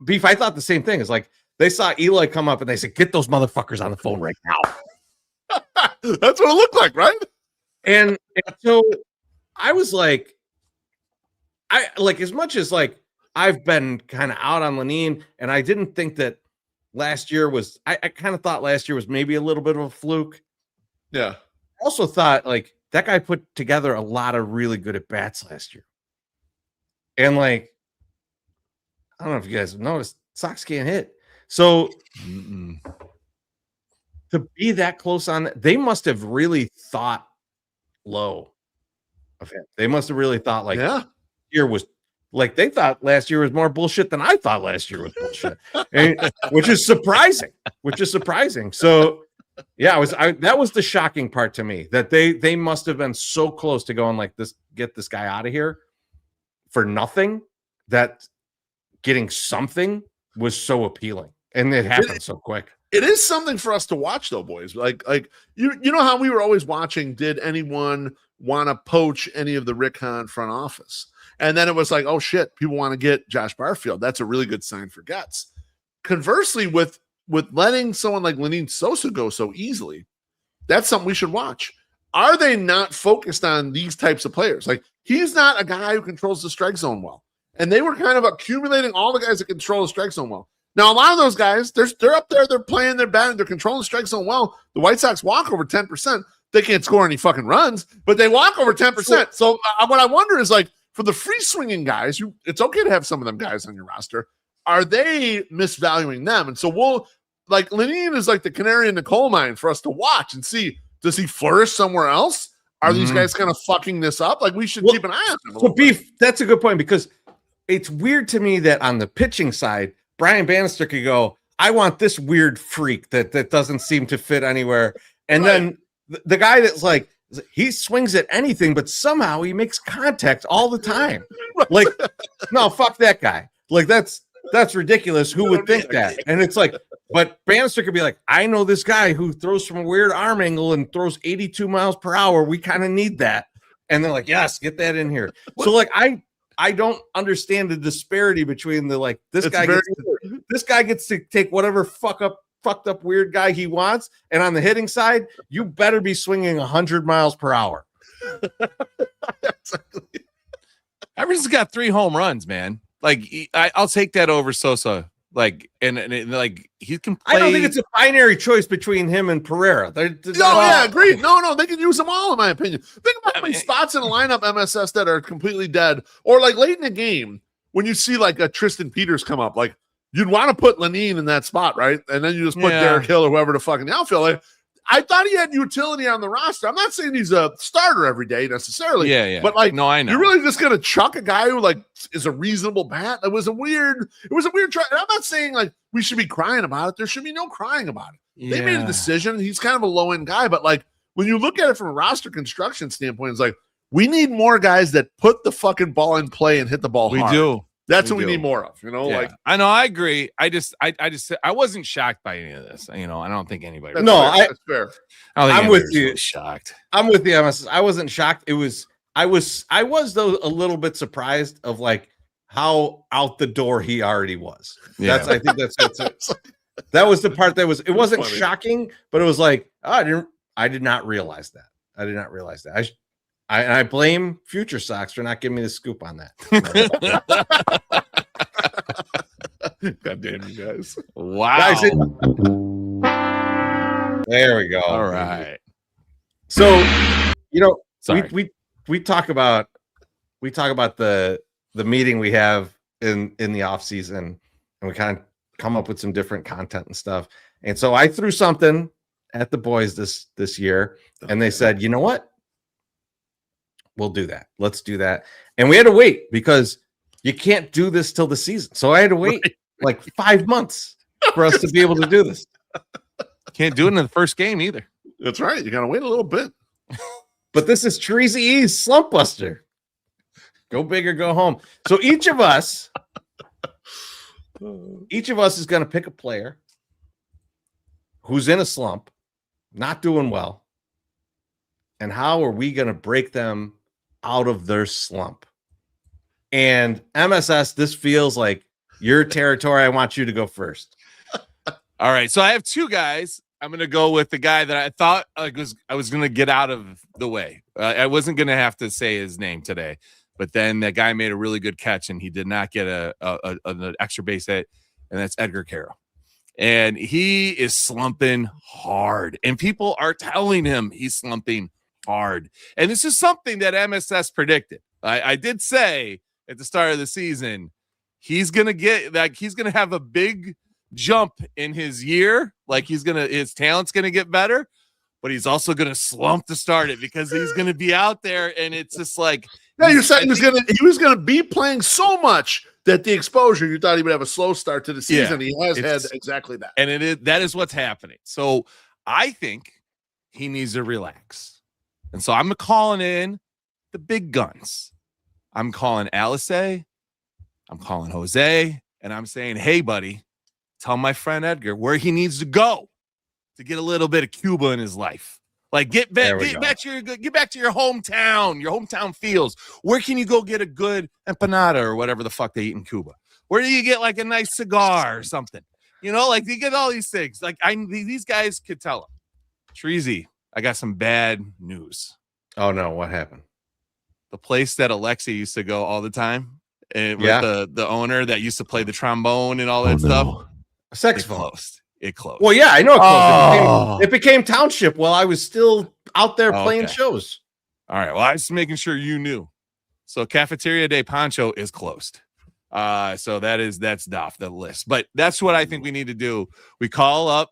Beef, I thought the same thing. It's like they saw Eloy come up and they said, get those motherfuckers on the phone right now. That's what it looked like, right? And so I was like, as much as like I've been kind of out on Lenyn, and I didn't think that last year was, I kind of thought last year was maybe a little bit of a fluke. Yeah. I also thought like that guy put together a lot of really good at bats last year. And like, I don't know if you guys noticed, Sox can't hit. So to be that close on that, they must have really thought low of him. They must have really thought like year was like they thought last year was more bullshit than I thought last year was bullshit. Which is surprising. So yeah, that was the shocking part to me, that they must have been so close to going like this, get this guy out of here for nothing, that getting something was so appealing. And it happened so quick. It is something for us to watch, though, boys. Like you know how we were always watching, did anyone want to poach any of the Rick Hahn front office? And then it was like, oh shit, people want to get Josh Barfield. That's a really good sign for Getz. Conversely, with letting someone like Lenyn Sosa go so easily, that's something we should watch. Are they not focused on these types of players? Like, he's not a guy who controls the strike zone well. And they were kind of accumulating all the guys that control the strike zone well. Now, a lot of those guys, they're up there, they're playing their bat, they're controlling the strike zone well. The White Sox walk over 10%. They can't score any fucking runs, but they walk over 10%. So what I wonder is, like, for the free swinging guys, it's okay to have some of them guys on your roster. Are they misvaluing them? And so Lenyn is like the canary in the coal mine for us to watch and see, does he flourish somewhere else? Are these guys kind of fucking this up? Like, we should keep an eye on them. So Beef, that's a good point, because it's weird to me that on the pitching side, Brian Bannister could go, I want this weird freak that doesn't seem to fit anywhere. And then the guy that's like, he swings at anything, but somehow he makes contact all the time. Like, no, fuck that guy. Like, that's ridiculous. Who would think that? And it's like, but Bannister could be like, I know this guy who throws from a weird arm angle and throws 82 miles per hour. We kind of need that. And they're like, yes, get that in here. So like, I don't understand the disparity between the, like, this guy gets to take whatever fucked up weird guy he wants, and on the hitting side, you better be swinging 100 miles per hour. Everett's got 3 home runs, man. Like, I'll take that over Sosa. Like, and like, he can play. I don't think it's a binary choice between him and Pereira. Agreed. No, they can use them all, in my opinion. Think about how many spots in a lineup MSS that are completely dead, or like late in the game when you see like a Tristan Peters come up, like, you'd want to put Lenyn in that spot, right? And then you just put Derek Hill or whoever the fucking outfield. Like, I thought he had utility on the roster. I'm not saying he's a starter every day necessarily. Yeah. But like, no, I know. You're really just gonna chuck a guy who like is a reasonable bat? It was a weird try. And I'm not saying like we should be crying about it. There should be no crying about it. Yeah. They made a decision. He's kind of a low end guy, but like when you look at it from a roster construction standpoint, it's like we need more guys that put the fucking ball in play and hit the ball hard. We do. That's what we need more of, you know. Yeah. Like, I know, I agree. I wasn't shocked by any of this. You know, I don't think anybody. That's fair. I'm with you. Shocked. I'm with you. I wasn't shocked. I was though a little bit surprised of like how out the door he already was. Yeah. I think that's that was the part that was. It wasn't shocking, but it was like, oh, I did not realize that. I blame Future Sox for not giving me the scoop on that. God damn you guys. Wow. Guys, there we go. All right. So, you know, we talk about the meeting we have in the off season, and we kind of come up with some different content and stuff. And so I threw something at the boys this year, and they said, you know what? We'll do that. Let's do that. And we had to wait because you can't do this till the season. So I had to wait like 5 months for us to be able to do this. Can't do it in the first game either. That's right. You got to wait a little bit. But this is Chorizy-E's Slump Buster. Go big or go home. So each of us is going to pick a player who's in a slump, not doing well. And how are we going to break them out of their slump? And MSS, this feels like your territory. I want you to go first. All right. So I have 2 guys. I'm going to go with the guy that I thought I was going to get out of the way. I wasn't going to have to say his name today, but then that guy made a really good catch and he did not get an extra base hit. And that's Edgar Carroll. And he is slumping hard. And people are telling him he's slumping hard. And this is something that MSS predicted. I did say at the start of the season, he's gonna have a big jump in his year. Like his talent's gonna get better, but he's also gonna slump to start it because he's gonna be out there, and it's just like you're saying he was gonna be playing so much that the exposure, you thought he would have a slow start to the season. He has had exactly that, and that is what's happening. So I think he needs to relax, and so I'm calling in the big guns. I'm calling Alisei, I'm calling Jose, and I'm saying, hey, buddy, tell my friend Edgar where he needs to go to get a little bit of Cuba in his life. Like get back to your hometown feels. Where can you go get a good empanada or whatever the fuck they eat in Cuba? Where do you get like a nice cigar or something? Like you get all these things. Like these guys could tell him. Chorizy, I got some bad news. Oh no, what happened? The place that Alexei used to go all the time, and with the owner that used to play the trombone and all that stuff. A saxophone. It closed. Well, yeah, I know it closed. It became township while I was still out there playing shows. All right. Well, I was making sure you knew. So Cafeteria de Pancho is closed. So that's off the list. But that's what I think we need to do. We call up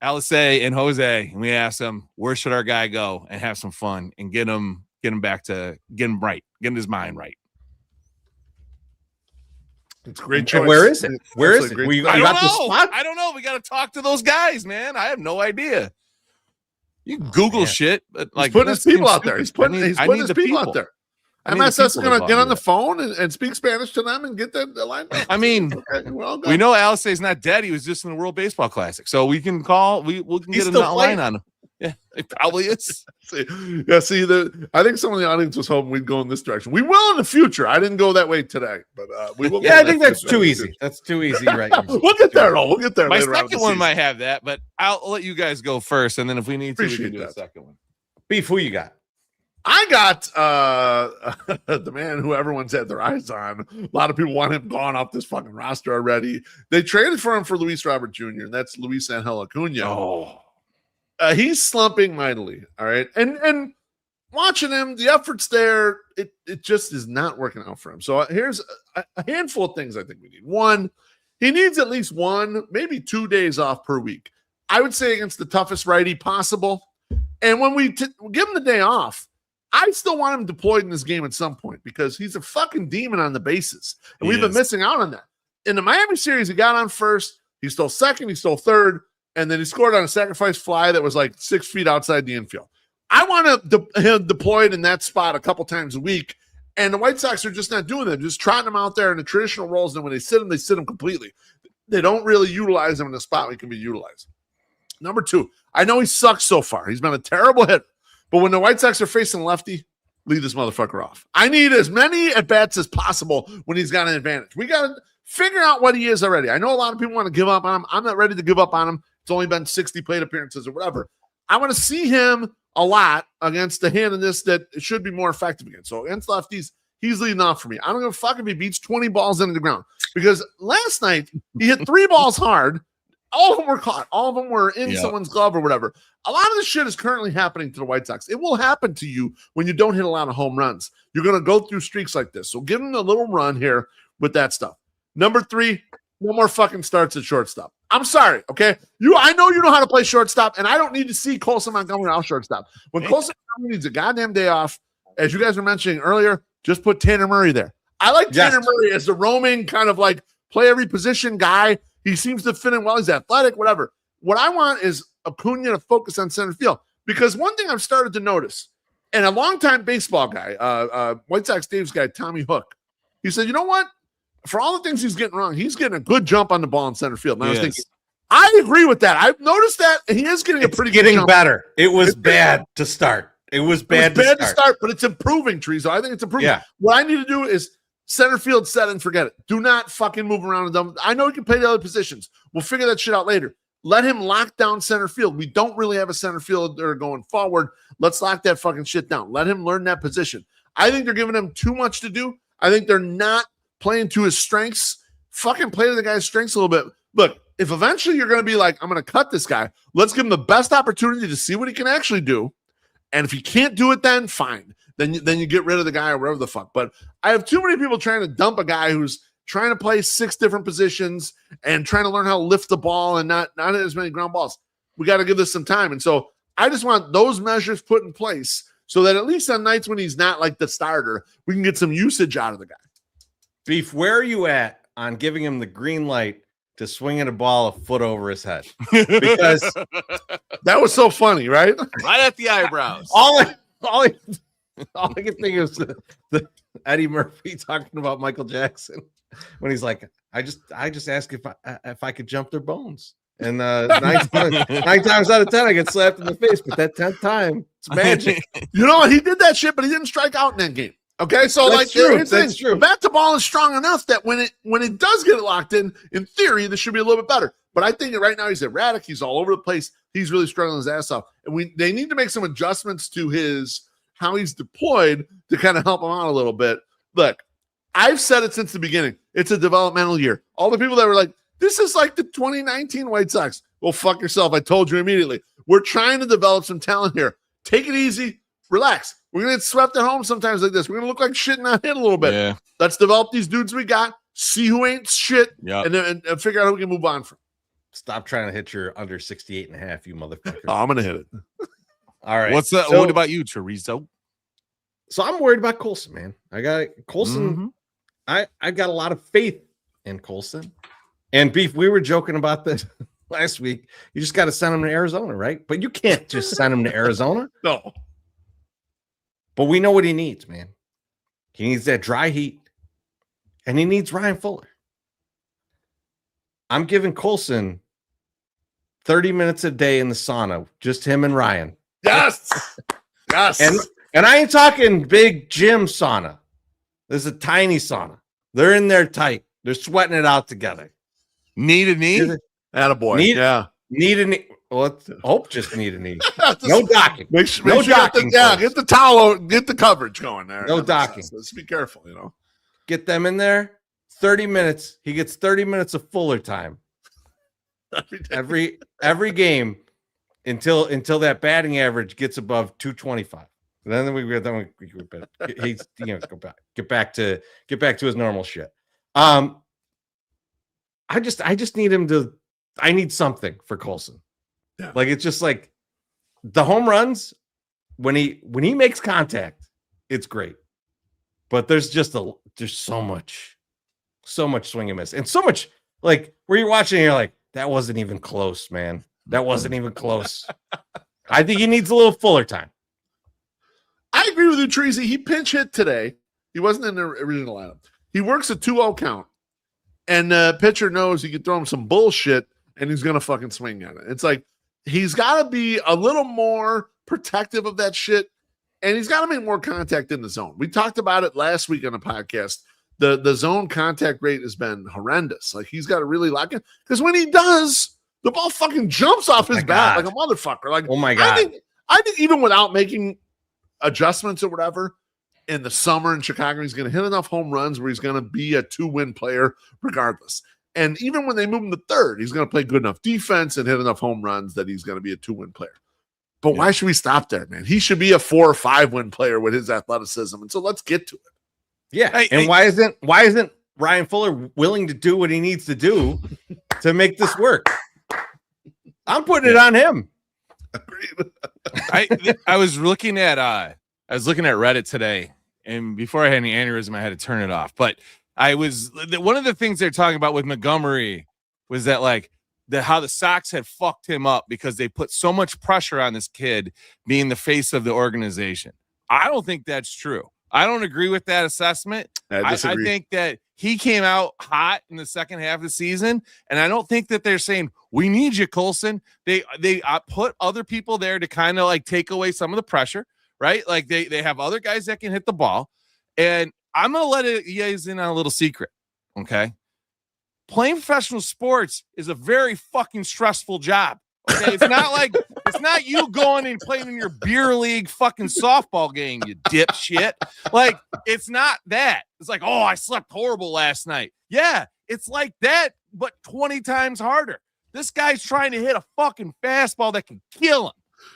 Alisei and Jose, and we ask them, where should our guy go, and have some fun and get him back to get him right, getting his mind right. It's a great choice. Where is it? Where is it? I don't know. We got to talk to those guys, man. I have no idea. You can Google shit, but like he's putting his people out there. He's putting his people out there. MSS is going to get on the phone and speak Spanish to them and get the line. I mean, we know Alisei's not dead. He was just in the World Baseball Classic, so we can call. We can get a line on him. Yeah, it probably is. I think some of the audience was hoping we'd go in this direction. We will in the future. I didn't go that way today, but we will. Yeah, I think that's too easy. That's too easy, right? We'll get there. We'll get there. My second one might have that, but I'll let you guys go first, and then if we need to, we can do a second one. Beef, who you got? I got the man who everyone's had their eyes on. A lot of people want him gone off this fucking roster already. They traded for him for Luis Robert Jr., and that's Luis Angel Acuna. Oh. He's slumping mightily, all right? And watching him, the effort's there. It just is not working out for him. So here's a handful of things I think we need. One, he needs at least 1, maybe 2 days off per week. I would say against the toughest righty possible. And when we give him the day off, I still want him deployed in this game at some point because he's a fucking demon on the bases. And we've been missing out on that. In the Miami series, he got on first. He stole second. He stole third. And then he scored on a sacrifice fly that was like 6 feet outside the infield. I want him deployed in that spot a couple times a week. And the White Sox are just not doing that. Just trotting him out there in the traditional roles. And when they sit him completely. They don't really utilize him in the spot where he can be utilized. Number 2, I know he sucks so far. He's been a terrible hitter. But when the White Sox are facing lefty, leave this motherfucker off. I need as many at-bats as possible when he's got an advantage. We got to figure out what he is already. I know a lot of people want to give up on him. I'm not ready to give up on him. It's only been 60 plate appearances or whatever. I want to see him a lot against the hand in this that should be more effective against. So against lefties, he's leading off for me. I don't give a fuck if he beats 20 balls into the ground. Because last night, he hit 3 balls hard. All of them were caught. All of them were in someone's glove or whatever. A lot of this shit is currently happening to the White Sox. It will happen to you when you don't hit a lot of home runs. You're going to go through streaks like this. So give him a little run here with that stuff. Number 3, no more fucking starts at shortstop. I'm sorry, okay? I know you know how to play shortstop, and I don't need to see Colson Montgomery out shortstop. When Colson Montgomery needs a goddamn day off, as you guys were mentioning earlier, just put Tanner Murray there. I like Tanner Murray as the roaming kind of like play every position guy. He seems to fit in well. He's athletic, whatever. What I want is Acuna to focus on center field because one thing I've started to notice, and a longtime baseball guy, White Sox Dave's guy, Tommy Hook, he said, you know what? For all the things he's getting wrong, he's getting a good jump on the ball in center field. And I was thinking, I agree with that. I've noticed that he is getting a pretty good jump. Better. It was bad to start. It was bad to start, but it's improving, Trezo. I think it's improving. Yeah. What I need to do is center field set and forget it. Do not fucking move around. I know he can play the other positions. We'll figure that shit out later. Let him lock down center field. We don't really have a center fielder going forward. Let's lock that fucking shit down. Let him learn that position. I think they're giving him too much to do. I think they're not playing to his strengths. Fucking play to the guy's strengths a little bit. Look, if eventually you're going to be like, I'm going to cut this guy, let's give him the best opportunity to see what he can actually do. And if he can't do it, then fine. Then you get rid of the guy or whatever the fuck. But I have too many people trying to dump a guy who's trying to play 6 different positions and trying to learn how to lift the ball and not hit as many ground balls. We got to give this some time. And so I just want those measures put in place so that at least on nights when he's not like the starter, we can get some usage out of the guy. Beef, where are you at on giving him the green light to swinging a ball a foot over his head? Because that was so funny, right? Right at the eyebrows. all I can think of is the Eddie Murphy talking about Michael Jackson when he's like, I just ask if I could jump their bones. And 9 times out of 10, I get slapped in the face. But that 10th time, it's magic. You know what? He did that shit, but he didn't strike out in that game. Okay, so that's true. That's true. The bat to ball is strong enough that when it does get it locked in theory, this should be a little bit better. But I think right now he's erratic. He's all over the place. He's really struggling his ass off. And they need to make some adjustments to how he's deployed to kind of help him out a little bit. Look, I've said it since the beginning. It's a developmental year. All the people that were like, this is like the 2019 White Sox. Well, fuck yourself. I told you immediately. We're trying to develop some talent here. Take it easy. Relax. We're going to get swept at home sometimes like this. We're going to look like shit and not hit a little bit. Yeah. Let's develop these dudes we got, see who ain't shit, Yep. and figure out who we can move on from. Stop trying to hit your under 68.5, you motherfucker. Oh, I'm going to hit it. All right. What about you, Chorizo? So I'm worried about Colson, man. I got Colson. I got a lot of faith in Colson. And Beef, we were joking about this last week. You just got to send him to Arizona, right? But you can't just send him to Arizona. No. But we know what he needs, man. He needs that dry heat. And he needs Ryan Fuller. I'm giving Colson 30 minutes a day in the sauna, just him and Ryan. Yes. Yes. And I ain't talking big gym sauna. There's a tiny sauna. They're in there tight. They're sweating it out together. Knee to knee? Attaboy. Need a knee. Well, hope just need a knee. No docking. Make sure docking. Get the towel, get the coverage going there. No docking. Let's be careful, Get them in there. 30 minutes. He gets 30 minutes of Fuller time. Every game until that batting average gets above 225. And then we he's get back to his normal shit. I just need him to. I need something for Colson. Yeah. Like it's just like the home runs when he makes contact, it's great. But there's so much swing and miss, and so much like where you're watching, and you're like, that wasn't even close, man. That wasn't even close. I think he needs a little Fuller time. I agree with you, Chorizy. He pinch hit today. He wasn't in the original lineup. He works a 2-0 count, and the pitcher knows he can throw him some bullshit, and he's gonna fucking swing at it. It's like he's got to be a little more protective of that shit, and he's got to make more contact in the zone. We talked about it last week on the podcast. The zone contact rate has been horrendous. Like he's got to really lock it because when he does, the ball fucking jumps off his bat like a motherfucker. Like, oh my God. I think even without making adjustments or whatever in the summer in Chicago, he's going to hit enough home runs where he's going to be a 2-win player regardless. And even when they move him to third, he's going to play good enough defense and hit enough home runs that he's going to be a 2-win player. But why should we stop there, man? He should be a 4 or 5-win player with his athleticism. And so let's get to it. Yeah. Why isn't Ryan Fuller willing to do what he needs to do to make this work? I'm putting it on him. I was looking at Reddit today, and before I had any aneurysm, I had to turn it off. But one of the things they're talking about with Montgomery was that how the Sox had fucked him up because they put so much pressure on this kid being the face of the organization. I don't think that's true. I don't agree with that assessment. I think that he came out hot in the second half of the season, and I don't think that they're saying, we need you, Colson. They put other people there to kind of take away some of the pressure, right? Like they have other guys that can hit the ball. And I'm going to let you guys in on a little secret, okay? Playing professional sports is a very fucking stressful job. Okay, it's not you going and playing in your beer league fucking softball game, you dipshit. It's not that. It's like, oh, I slept horrible last night. Yeah, it's like that, but 20 times harder. This guy's trying to hit a fucking fastball that can kill him.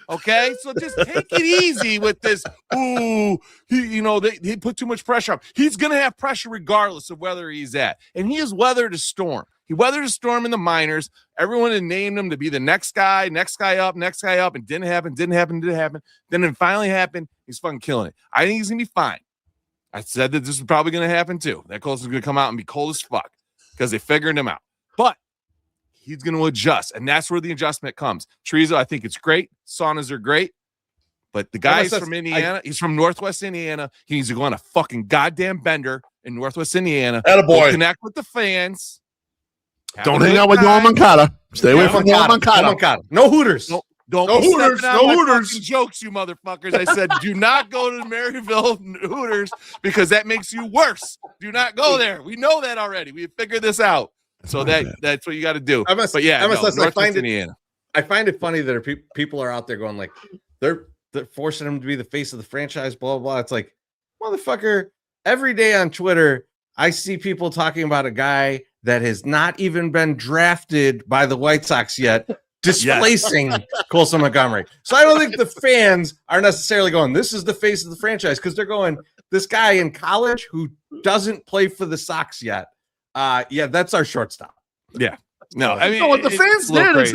Okay, so just take it easy with this. Ooh, they put too much pressure on. He's gonna have pressure regardless of whether he's at, and he has weathered a storm. He weathered a storm in the minors. Everyone had named him to be the next guy up, and didn't happen. Then it finally happened. He's fucking killing it. I think he's gonna be fine. I said that this is probably gonna happen too. That Colson's gonna come out and be cold as fuck because they figured him out. But he's going to adjust, and that's where the adjustment comes. Chorizo, I think it's great. Saunas are great, but the guy is from Indiana. He's from Northwest Indiana. He needs to go on a fucking goddamn bender in Northwest Indiana. Attaboy. Connect with the fans. Don't hang out with Yoel Moncada. Stay away from Yoel Moncada. No Hooters. Don't no Hooters. No Hooters. Jokes, you motherfuckers. I said, do not go to the Maryville Hooters because that makes you worse. Do not go there. We know that already. We figured this out. So that's what you got to do. I find it funny that people are out there going like they're forcing him to be the face of the franchise, blah, blah, blah. It's like, motherfucker, every day on Twitter, I see people talking about a guy that has not even been drafted by the White Sox yet, displacing Colson Montgomery. So I don't think the fans are necessarily going, this is the face of the franchise, because they're going, this guy in college who doesn't play for the Sox yet. That's our shortstop. Yeah. No, I mean, what the fans did is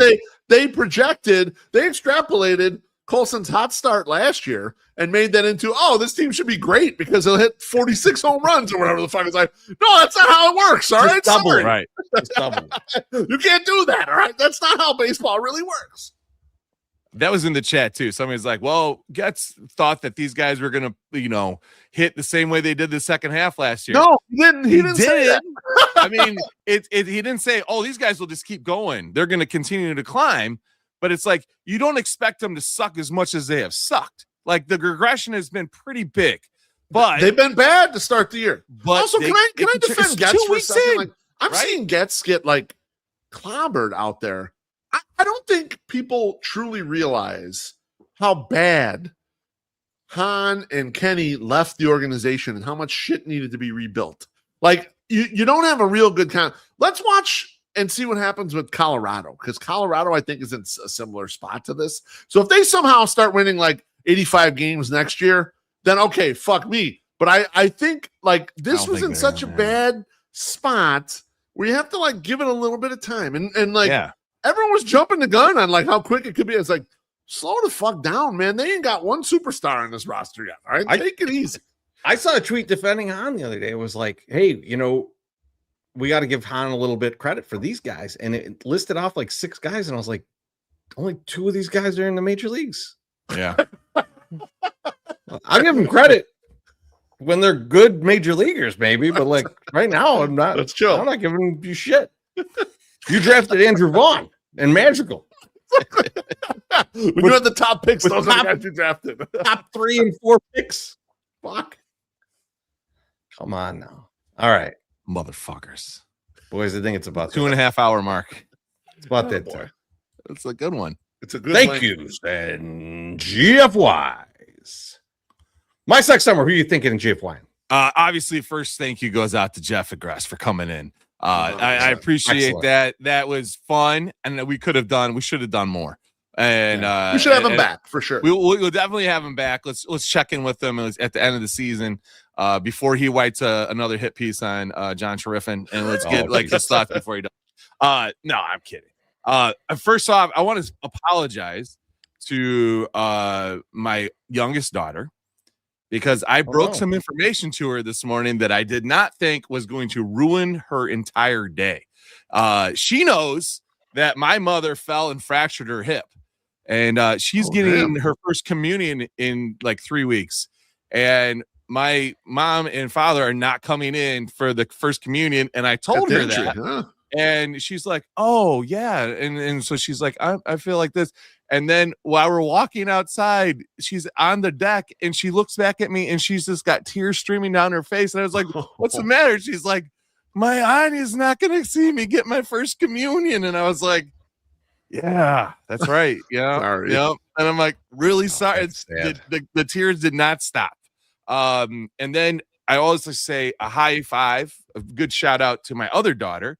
they extrapolated Colson's hot start last year and made that into, this team should be great because he'll hit 46 home runs or whatever the fuck. It's like, no, that's not how it works. All right, double, right? Just double. You can't do that. All right, that's not how baseball really works. That was in the chat too. Somebody's like, well, Getz thought that these guys were going to, hit the same way they did the second half last year. No, he didn't say that. I mean, he didn't say, these guys will just keep going. They're going to continue to climb. But it's like, you don't expect them to suck as much as they have sucked. Like the regression has been pretty big, but they've been bad to start the year. But also, can I defend Getz for a second? Like, I'm seeing Getz get like clobbered out there. I don't think people truly realize how bad Han and Kenny left the organization and how much shit needed to be rebuilt. Like, you don't have a real good Let's watch and see what happens with Colorado, because Colorado, I think, is in a similar spot to this. So if they somehow start winning like 85 games next year, then okay, fuck me. But I think like this was in such a bad spot where you have to like give it a little bit of time. And like, everyone was jumping the gun on like how quick it could be. It's like, slow the fuck down, man. They ain't got one superstar on this roster yet. All right, take it easy. I saw a tweet defending Han the other day. It was like, hey, we got to give Han a little bit credit for these guys. And it listed off like 6 guys. And I was like, only 2 of these guys are in the major leagues. Yeah. I'll give them credit when they're good major leaguers, maybe. But like right now, I'm not. Let's chill. I'm not giving you shit. You drafted Andrew Vaughn and Magical. When you had the top picks, those are the guys you drafted. Top 3 and 4 picks. Fuck. Come on now. All right. Motherfuckers. Boys, I think it's about 2.5 hour mark. It's about that time. It's a good one. It's a good Thank you, and GFYs. MySoxSummer, who are you thinking in GFY? Obviously, first thank you goes out to Jeff Agrest for coming in. I appreciate that. That was fun, and we should have done more. And we should have him back for sure. We'll definitely have him back. Let's check in with him at the end of the season before he writes another hit piece on John Sheriffin, and let's get his thoughts before he does. No, I'm kidding. First off, I want to apologize to my youngest daughter because I broke some information to her this morning that I did not think was going to ruin her entire day. She knows that my mother fell and fractured her hip, and she's getting her first communion in like 3 weeks. And my mom and father are not coming in for the first communion. And I told her that. And she's like, oh, yeah. And so she's like, I feel like this. And then while we're walking outside, she's on the deck and she looks back at me and she's just got tears streaming down her face. And I was like, what's the matter? She's like, my auntie's not going to see me get my first communion. And I was like, yeah, that's right. Yeah. Sorry. Yep. And I'm like, really sorry. The tears did not stop. And then I always say a high five, a good shout out to my other daughter,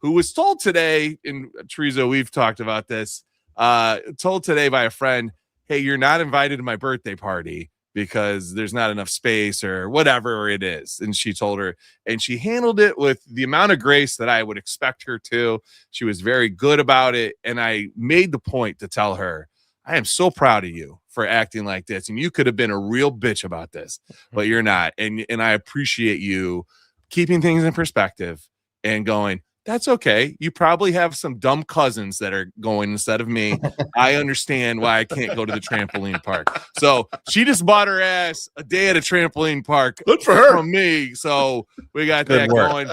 who was told today, in Chorizo, we've talked about this, told today by a friend hey, you're not invited to my birthday party because there's not enough space or whatever it is. And she told her, and she handled it with the amount of grace that I would expect her to. She was very good about it. And I made the point to tell her, I am so proud of you for acting like this. And you could have been a real bitch about this, but you're not. And I appreciate you keeping things in perspective and going, that's okay. You probably have some dumb cousins that are going instead of me. I understand why I can't go to the trampoline park. So she just bought her ass a day at a trampoline park. Good for her. From me. So we got that going.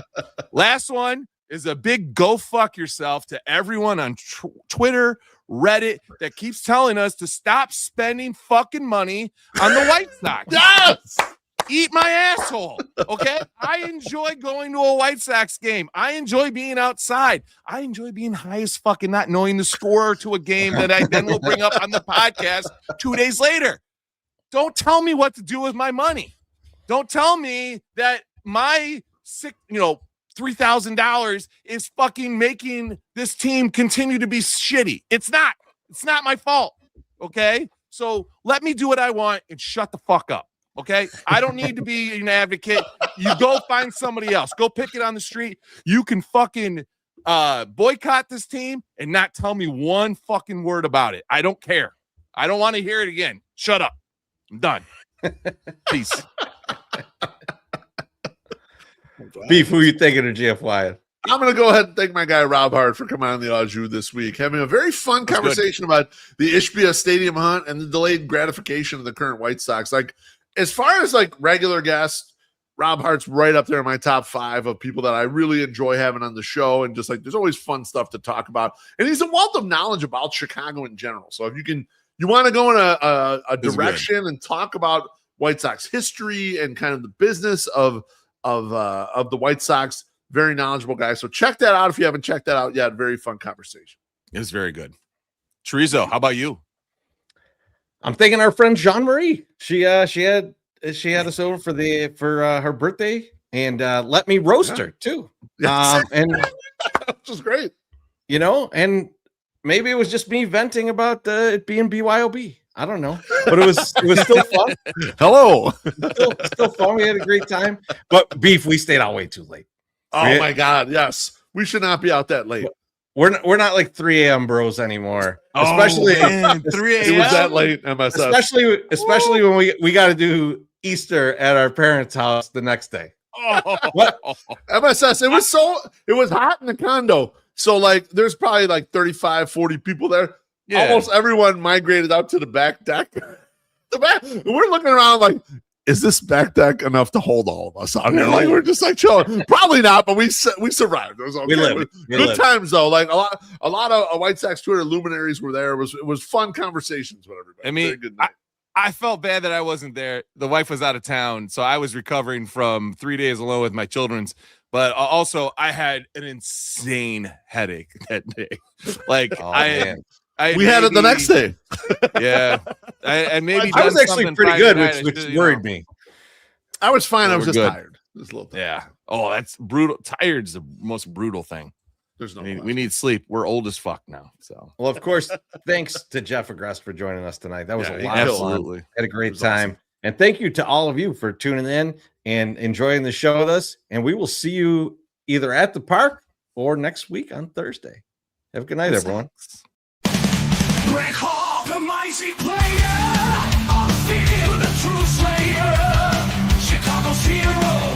Last one is a big go fuck yourself to everyone on Twitter, Reddit that keeps telling us to stop spending fucking money on the White Sox. Yes. Eat my asshole. Okay. I enjoy going to a White Sox game. I enjoy being outside. I enjoy being high as fucking not knowing the score to a game that I then will bring up on the podcast 2 days later. Don't tell me what to do with my money. Don't tell me that my $3,000 is fucking making this team continue to be shitty. It's not my fault. Okay. So let me do what I want and shut the fuck up. Okay, I don't need to be an advocate. You go find somebody else. Go pick it on the street. You can fucking boycott this team and not tell me one fucking word about it. I don't care. I don't want to hear it again. Shut up. I'm done. Peace. Beef, who you thinking of GFY? I'm going to go ahead and thank my guy Rob Hart for coming on the Au Jus this week, having a very fun conversation about the Ishbia Stadium hunt and the delayed gratification of the current White Sox. Like, as far as like regular guests, Rob Hart's right up there in my top 5 of people that I really enjoy having on the show. And just like, there's always fun stuff to talk about. And he's a wealth of knowledge about Chicago in general. So if you want to go in a direction and talk about White Sox history and kind of the business of the White Sox, very knowledgeable guy. So check that out if you haven't checked that out yet. Very fun conversation. It's very good. Chorizo, how about you? I'm thinking our friend Jean Marie. She had us over for her birthday and let me roast her too. And which is great. And maybe it was just me venting about it being BYOB. I don't know, but it was still fun. Hello, still fun. We had a great time. But Beef, we stayed out way too late. Oh my God, yes, we should not be out that late. We're not like 3 a.m. bros anymore. Especially 3 a.m. It was that late, MSS. Especially when we got to do Easter at our parents' house the next day. What? MSS, it was hot in the condo. So like there's probably like 35, 40 people there. Yeah. Almost everyone migrated out to the back deck. We're looking around like, is this back deck enough to hold all of us out here? Like we're just like chilling. Probably not, but we survived. It was okay. We lived. Times though. Like a lot of White Sox Twitter luminaries were there. It was fun conversations with everybody. I mean, good night. I felt bad that I wasn't there. The wife was out of town, so I was recovering from 3 days alone with my children's. But also, I had an insane headache that day. Like we had it the next day. Yeah, I was actually pretty good, which worried me. I was fine. I was just tired. Just a little tired. Yeah. Oh, that's brutal. Tired's the most brutal thing. There's no. We need sleep. We're old as fuck now. So, well, of course, thanks to Jeff Agrest for joining us tonight. That was a lot of fun. Had a great time, awesome. And thank you to all of you for tuning in and enjoying the show with us. And we will see you either at the park or next week on Thursday. Have a good night, everyone. Greg Hall, the mighty player, on the field, the true slayer, Chicago's hero.